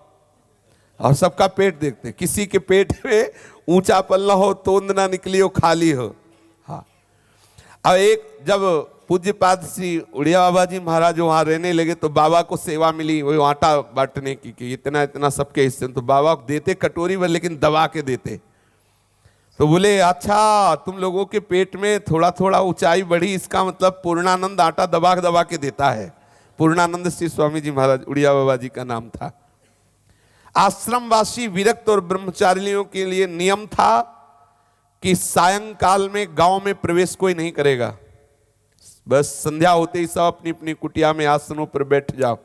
और सबका पेट देखते। किसी के पेट में ऊंचा पल्ला हो, तोंद ना निकली हो, खाली हो। हाँ, अब एक जब पूज्यपाद श्री उड़िया बाबा जी महाराज वहां रहने लगे तो बाबा को सेवा मिली वो आटा बांटने की कि इतना इतना सबके हिस्से। तो बाबा को देते कटोरी में, लेकिन दबा के देते। तो बोले अच्छा तुम लोगों के पेट में थोड़ा थोड़ा ऊंचाई बढ़ी, इसका मतलब पूर्णानंद आटा दबा के देता है। पूर्णानंद श्री स्वामी जी महाराज उड़िया बाबा जी का नाम था। आश्रमवासी विरक्त और ब्रह्मचारियों के लिए नियम था कि सायंकाल में गांव में प्रवेश कोई नहीं करेगा। बस संध्या होते ही सब अपनी अपनी कुटिया में आसनों पर बैठ जाओ।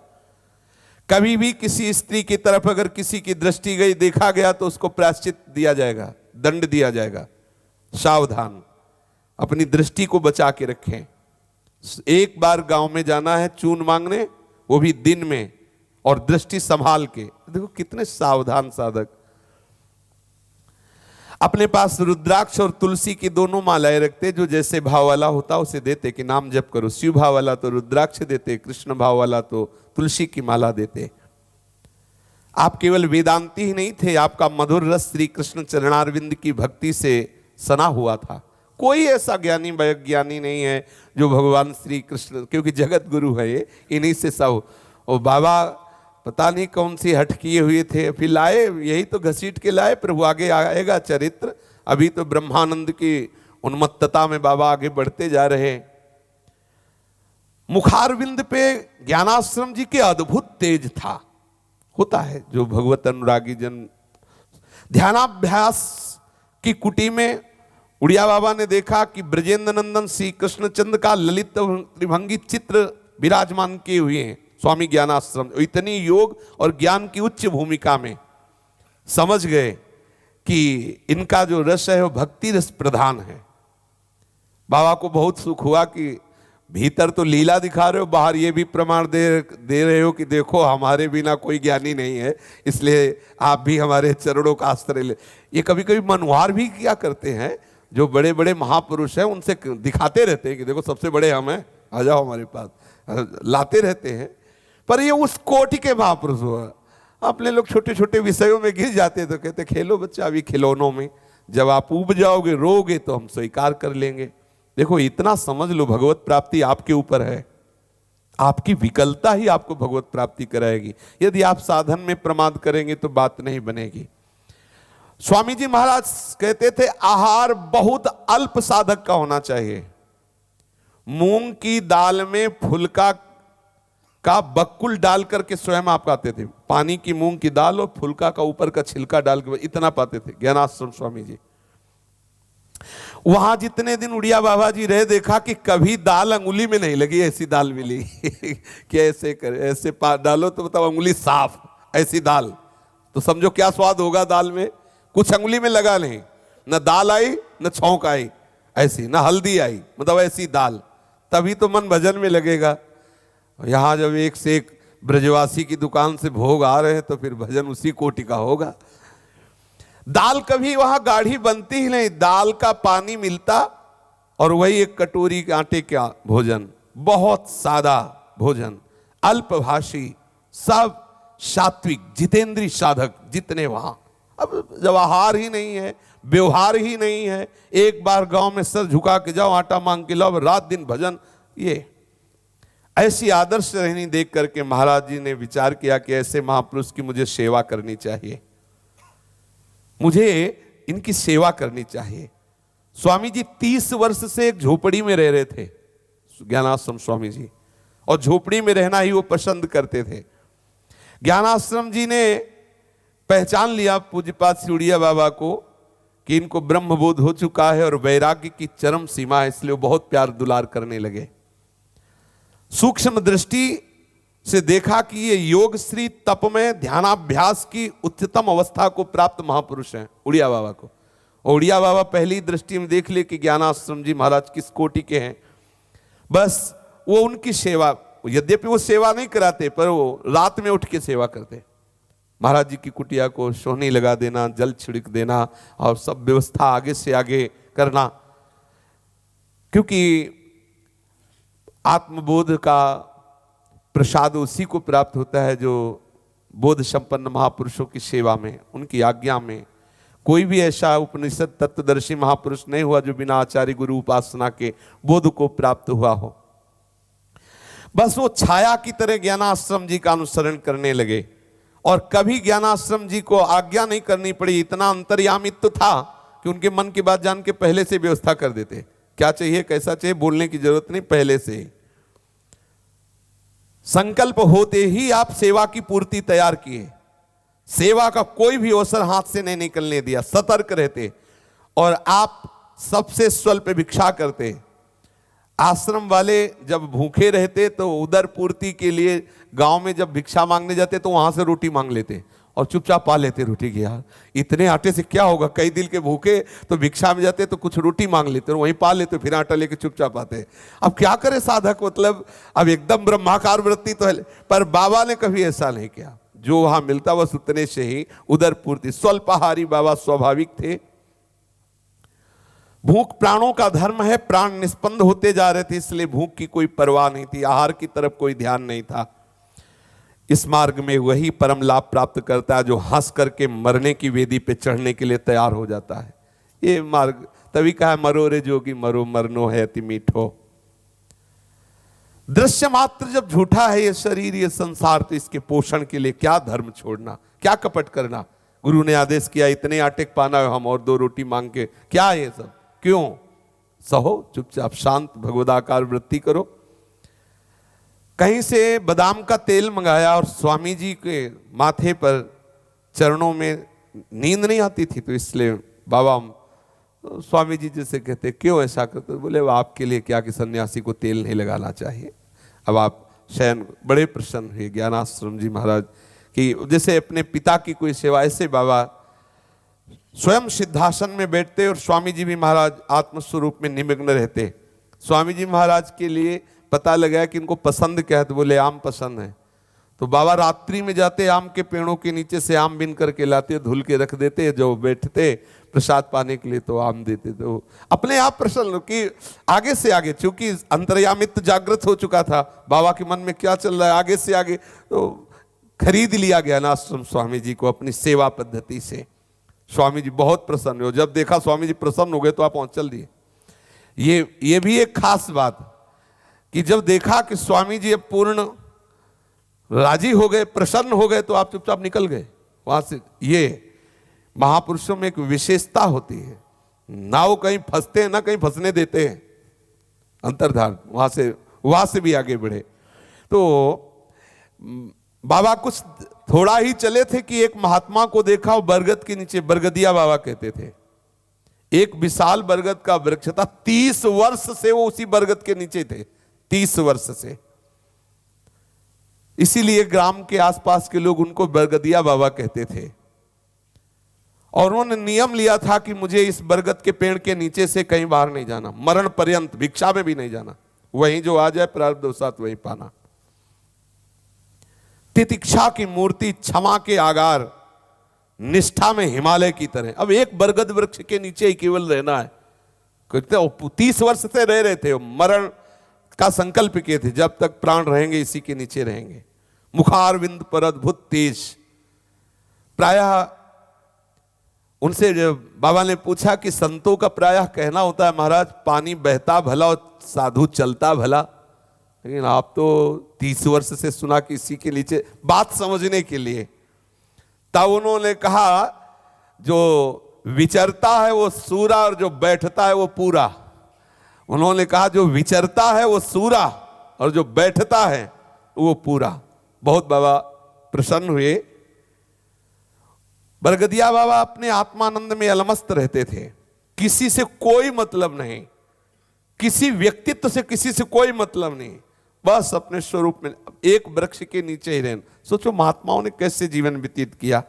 कभी भी किसी स्त्री की तरफ अगर किसी की दृष्टि गई, देखा गया तो उसको प्रायश्चित दिया जाएगा, दंड दिया जाएगा। सावधान, अपनी दृष्टि को बचा के रखें। एक बार गांव में जाना है चून मांगने, वो भी दिन में, और दृष्टि संभाल के। देखो कितने सावधान साधक। अपने पास रुद्राक्ष और तुलसी की दोनों मालाएं रखते, जो जैसे भाव वाला होता उसे देते कि नाम जप करो। शिव भाव वाला तो रुद्राक्ष देते, कृष्ण भाव वाला तो तुलसी की माला देते। आप केवल वेदांती ही नहीं थे, आपका मधुर रस श्री कृष्ण चरणारविंद की भक्ति से सना हुआ था। कोई ऐसा ज्ञानी वैज्ञानी नहीं है जो भगवान श्री कृष्ण, क्योंकि जगत गुरु है ये, इन्हीं से सब। और बाबा पता नहीं कौन सी हट किए हुए थे, फिर लाए, यही तो घसीट के लाए। प्रभु आगे आएगा चरित्र। अभी तो ब्रह्मानंद की उन्मत्तता में बाबा आगे बढ़ते जा रहे। मुखारविंद पे ज्ञानाश्रम जी के अद्भुत तेज था। होता है जो भगवत अनुरागी जन। ध्यानाभ्यास की कुटी में उड़िया बाबा ने देखा कि ब्रजेंद्र नंदन श्री कृष्णचंद्र का ललित त्रिभंगी चित्र विराजमान किए हुए हैं। स्वामी ज्ञानाश्रम इतनी योग और ज्ञान की उच्च भूमिका में समझ गए कि इनका जो रस है वो भक्ति रस प्रधान है। बाबा को बहुत सुख हुआ कि भीतर तो लीला दिखा रहे हो, बाहर ये भी प्रमाण दे रहे हो कि देखो हमारे बिना कोई ज्ञानी नहीं है, इसलिए आप भी हमारे चरणों का आश्रय ले। ये कभी कभी मनोहार भी क्या करते हैं, जो बड़े बड़े महापुरुष हैं उनसे दिखाते रहते हैं कि देखो सबसे बड़े हम हैं, आ जाओ हमारे पास, लाते रहते हैं। पर ये उस कोटि के महापुरुष हुआ। अपने लोग छोटे छोटे विषयों में गिर जाते तो कहते खेलो बच्चा, अभी खिलौनों में, जब आप उब जाओगे रोगे तो हम स्वीकार कर लेंगे। देखो इतना समझ लो, भगवत प्राप्ति आपके ऊपर है। आपकी विकलता ही आपको भगवत प्राप्ति कराएगी। यदि आप साधन में प्रमाद करेंगे तो बात नहीं बनेगी। स्वामी जी महाराज कहते थे आहार बहुत अल्प साधक का होना चाहिए। मूंग की दाल में फुलका का बक्कुल डाल करके स्वयं आप खाते थे। पानी की मूंग की दाल और फुलका का ऊपर का छिलका डाल के इतना पाते थे ज्ञानाश्रम स्वामी जी। वहां जितने दिन उड़िया बाबा जी रहे, देखा कि कभी दाल अंगुली में नहीं लगी, ऐसी दाल मिली कि ऐसे करे, ऐसे डालो तो मतलब अंगुली साफ, ऐसी दाल। तो समझो क्या स्वाद होगा दाल में। कुछ अंगुली में लगा नहीं, न दाल आई न छौंक आई, ऐसी न हल्दी आई, मतलब ऐसी दाल। तभी तो मन भजन में लगेगा। यहां जब एक से एक ब्रजवासी की दुकान से भोग आ रहे हैं तो फिर भजन उसी कोटि का होगा। दाल कभी वहां गाढ़ी बनती ही नहीं, दाल का पानी मिलता और वही एक कटोरी आटे का भोजन, बहुत सादा भोजन, अल्पभाषी, सब सात्विक जितेंद्रीय साधक जितने वहां। अब जब आहार ही नहीं है, व्यवहार ही नहीं है, एक बार गांव में सर झुका के जाओ, आटा मांग के लाओ, रात दिन भजन, ये ऐसी आदर्श रहनी देख करके महाराज जी ने विचार किया कि ऐसे महापुरुष की मुझे सेवा करनी चाहिए, मुझे इनकी सेवा करनी चाहिए। स्वामी जी 30 वर्ष से एक झोपड़ी में रह रहे थे। ज्ञानाश्रम स्वामी जी, और झोपड़ी में रहना ही वो पसंद करते थे। ज्ञानाश्रम जी ने पहचान लिया पूज्यपाद सिउड़िया बाबा को कि इनको ब्रह्मबोध हो चुका है और वैराग्य की चरम सीमा है, इसलिए वो बहुत प्यार दुलार करने लगे। सूक्ष्म दृष्टि से देखा कि ये योग श्री तप में ध्यानाभ्यास की उच्चतम अवस्था को प्राप्त महापुरुष हैं उड़िया बाबा को। उड़िया बाबा पहली दृष्टि में देख ले कि ज्ञानाश्रम जी महाराज किस कोटि के हैं। बस वो उनकी सेवा, यद्यपि वो सेवा नहीं कराते पर वो रात में उठ के सेवा करते। महाराज जी की कुटिया को सोहनी लगा देना, जल छिड़क देना और सब व्यवस्था आगे से आगे करना, क्योंकि आत्मबोध का प्रसाद उसी को प्राप्त होता है जो बोध संपन्न महापुरुषों की सेवा में, उनकी आज्ञा में। कोई भी ऐसा उपनिषद तत्वदर्शी महापुरुष नहीं हुआ जो बिना आचार्य गुरु उपासना के बोध को प्राप्त हुआ हो। बस वो छाया की तरह ज्ञानाश्रम जी का अनुसरण करने लगे और कभी ज्ञानाश्रम जी को आज्ञा नहीं करनी पड़ी। इतना अंतर्यामित्व था कि उनके मन की बात जान के पहले से व्यवस्था कर देते, क्या चाहिए कैसा चाहिए बोलने की जरूरत नहीं, पहले से ही संकल्प होते ही आप सेवा की पूर्ति तैयार किए। सेवा का कोई भी अवसर हाथ से नहीं निकलने दिया, सतर्क रहते और आप सबसे स्वल्प भिक्षा करते। आश्रम वाले जब भूखे रहते तो उदर पूर्ति के लिए गांव में जब भिक्षा मांगने जाते तो वहां से रोटी मांग लेते और चुपचाप पा लेते रोटी की। यार इतने आटे से क्या होगा, कई दिन के भूखे तो भिक्षा में जाते तो कुछ रोटी मांग लेते और वहीं पा लेते, फिर आटा लेके चुपचाप आते। अब क्या करे साधक, मतलब अब एकदम ब्रह्माकार वृत्ति तो है, पर बाबा ने कभी ऐसा नहीं किया। जो वहां मिलता बस उतने से ही उदर पूर्ति। स्वल्पाहारी बाबा स्वाभाविक थे। भूख प्राणों का धर्म है, प्राण निस्पंद होते जा रहे थे, इसलिए भूख की कोई परवाह नहीं थी, आहार की तरफ कोई ध्यान नहीं था। इस मार्ग में वही परम लाभ प्राप्त करता है जो हंस करके मरने की वेदी पे चढ़ने के लिए तैयार हो जाता है। ये मार्ग तभी कहा मरो रे जोगी मरो, मरनो है अति मीठो। दृश्य मात्र जब झूठा है ये शरीर ये संसार, तो इसके पोषण के लिए क्या धर्म छोड़ना, क्या कपट करना। गुरु ने आदेश किया इतने आटे पाना है हम और 2 रोटी मांग के, क्या ये सब, क्यों? सहो चुपचाप शांत भगवदाकार वृत्ति करो। कहीं से बादाम का तेल मंगाया और स्वामी जी के माथे पर चरणों में नींद नहीं आती थी, तो इसलिए बाबा स्वामी जी जैसे कहते क्यों ऐसा करते, बोले वो आपके लिए क्या कि सन्यासी को तेल नहीं लगाना चाहिए। अब आप शयन बड़े प्रसन्न हुए ज्ञानाश्रम जी महाराज की, जैसे अपने पिता की कोई सेवा, ऐसे बाबा स्वयं सिद्धासन में बैठते और स्वामी जी भी महाराज आत्मस्वरूप में निमग्न रहते। स्वामी जी महाराज के लिए पता लगा कि इनको पसंद क्या है, तो बोले आम पसंद है। तो बाबा रात्रि में जाते, आम के पेड़ों के नीचे से आम बिन करके लाते, धुल के रख देते, जो बैठते प्रसाद पाने के लिए तो आम देते। तो अपने आप प्रसन्न कि आगे से आगे, चूंकि अंतर्यामित्व जागृत हो चुका था, बाबा के मन में क्या चल रहा है आगे से आगे, तो खरीद लिया ज्ञानाश्रम स्वामी जी को अपनी सेवा पद्धति से। स्वामी जी बहुत प्रसन्न हो, जब देखा स्वामी जी प्रसन्न हो गए तो आप पहुंच चल दिए। ये भी एक खास बात कि जब देखा कि स्वामी जी अब पूर्ण राजी हो गए, प्रसन्न हो गए, तो आप चुपचाप निकल गए वहां से। ये महापुरुषों में एक विशेषता होती है, ना वो कहीं फंसते हैं ना कहीं फंसने देते हैं, अंतर्धान वहां से भी आगे बढ़े। तो बाबा कुछ थोड़ा ही चले थे कि एक महात्मा को देखा, वो बरगद के नीचे, बरगदिया बाबा कहते थे, एक विशाल बरगद का वृक्ष था। 30 वर्ष से वो उसी बरगद के नीचे थे, 30 वर्ष से। इसीलिए ग्राम के आसपास के लोग उनको बरगदिया बाबा कहते थे। और उन्होंने नियम लिया था कि मुझे इस बरगद के पेड़ के नीचे से कहीं बाहर नहीं जाना, मरण पर्यंत भिक्षा में भी नहीं जाना, वहीं जो आ जाए प्रारब्धवशात वहीं पाना। तितिक्षा की मूर्ति, क्षमा के आगार, निष्ठा में हिमालय की तरह। अब एक बरगद वृक्ष के नीचे ही केवल रहना है। 30 वर्ष से रह रहे थे, मरण का संकल्प किए थे, जब तक प्राण रहेंगे इसी के नीचे रहेंगे। मुखारविंद पर अद्भुत तेज। प्रायः उनसे जब बाबा ने पूछा कि संतों का प्रायः कहना होता है महाराज पानी बहता भला और साधु चलता भला, लेकिन आप तो 30 वर्ष से सुना कि इसी के नीचे, बात समझने के लिए। तब उन्होंने कहा जो विचरता है वो सूरा और जो बैठता है वो पूरा। उन्होंने कहा जो विचरता है वो सूरा और जो बैठता है वो पूरा। बहुत बाबा प्रसन्न हुए। बरगदिया बाबा अपने आत्मानंद में अलमस्त रहते थे, किसी से कोई मतलब नहीं, किसी व्यक्तित्व से किसी से कोई मतलब नहीं, बस अपने स्वरूप में एक वृक्ष के नीचे ही रहना। सोचो महात्माओं ने कैसे जीवन व्यतीत किया।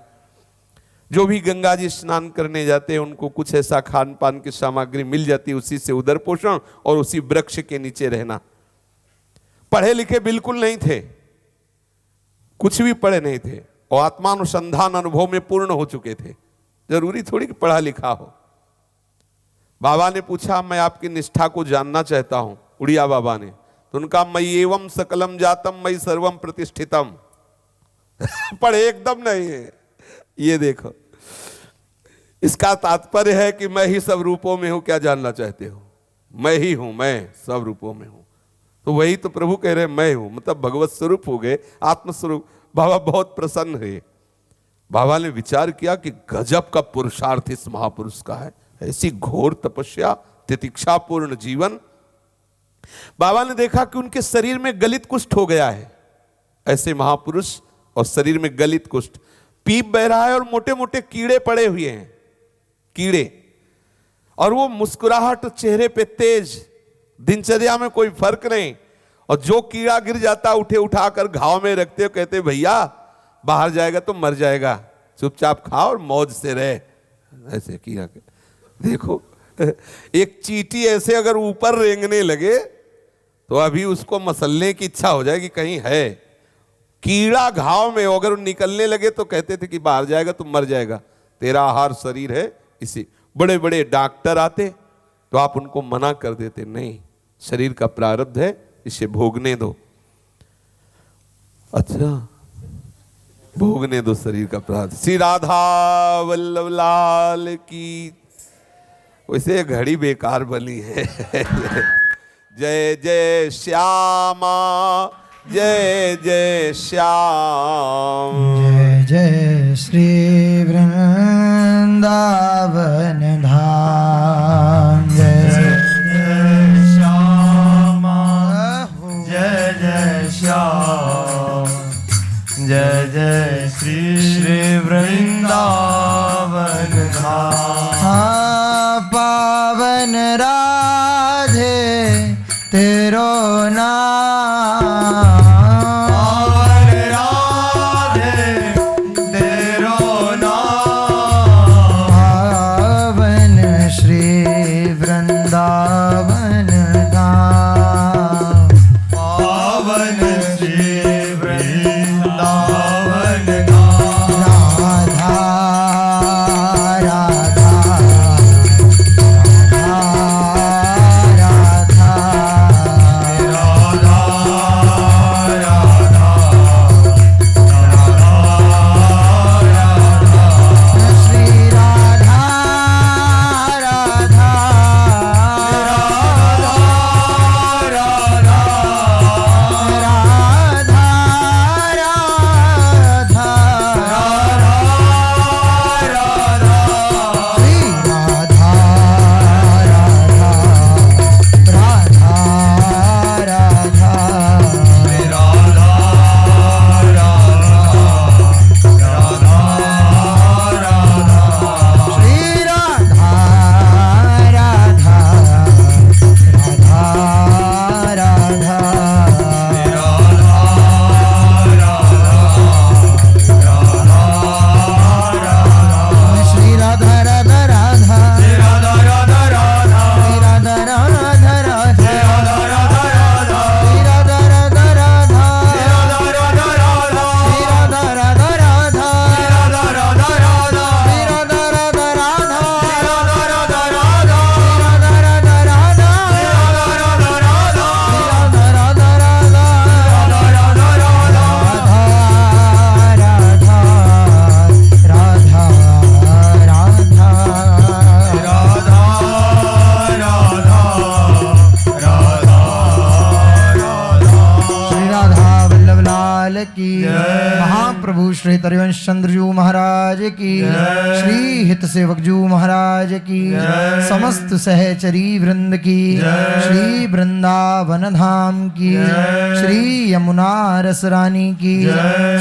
जो भी गंगा जी स्नान करने जाते हैं उनको कुछ ऐसा खान पान की सामग्री मिल जाती, उसी से उदर पोषण और उसी वृक्ष के नीचे रहना। पढ़े लिखे बिल्कुल नहीं थे, कुछ भी पढ़े नहीं थे और आत्मानुसंधान अनुभव में पूर्ण हो चुके थे। जरूरी थोड़ी कि पढ़ा लिखा हो। बाबा ने पूछा मैं आपकी निष्ठा को जानना चाहता हूं, उड़िया बाबा ने, तो उनका मयि एवं सकलम जातम मयि सर्वम प्रतिष्ठितम। पढ़े एकदम नहीं है। ये देखो, इसका तात्पर्य है कि मैं ही सब रूपों में हूं। क्या जानना चाहते हो? मैं ही हूं, मैं सब रूपों में हूं। तो वही तो प्रभु कह रहे हैं मैं हूं, मतलब भगवत स्वरूप हो गए, आत्मस्वरूप। बाबा बहुत प्रसन्न हुए। बाबा ने विचार किया कि गजब का पुरुषार्थ इस महापुरुष का है, ऐसी घोर तपस्या, तितिक्षापूर्ण जीवन। बाबा ने देखा कि उनके शरीर में गलित कुष्ठ हो गया है। ऐसे महापुरुष और शरीर में गलित कुष्ठ, पीप बह रहा है और मोटे मोटे कीड़े पड़े हुए हैं, कीड़े, और वो मुस्कुराहट चेहरे पे तेज, दिनचर्या में कोई फर्क नहीं। और जो कीड़ा गिर जाता उठे उठाकर घाव में रखते हो, कहते भैया बाहर जाएगा तो मर जाएगा, चुपचाप खाओ और मौज से रहे। ऐसे कीड़ा देखो, एक चींटी ऐसे अगर ऊपर रेंगने लगे तो अभी उसको मसलने की इच्छा हो जाएगी, कहीं है। कीड़ा घाव में अगर निकलने लगे तो कहते थे कि बाहर जाएगा तो मर जाएगा, तेरा आहार शरीर है। इसी बड़े बड़े डॉक्टर आते तो आप उनको मना कर देते, नहीं शरीर का प्रारब्ध है, इसे भोगने दो। अच्छा, भोगने दो शरीर का प्रारब्ध। श्री राधा वल्लभ लाल की। वैसे घड़ी बेकार बनी है। जय जय श्यामा, जय जय श्याम, जय जय श्री वृंदावन धाम। जय जय श्यामा, जय जय श्याम, जय जय श्री वृंदावन धाम। पावन राधे तेरो नाम, की महापुरुष प्रभु श्री हरिवंश चंद्र जू महाराज की, श्री हित सेवक जू महाराज की, समस्त सहचरी वृंद की, श्री वृंदावन धाम की, श्री यमुना रस रानी की,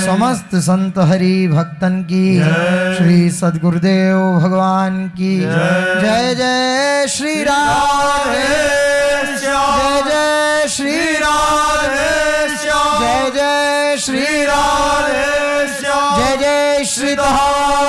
समस्त संत हरि भक्तन की, श्री सद्गुरुदेव भगवान की जय जय श्री राधे जय जय श्री राधे जय जय श्री राधे जय जय श्री राधे।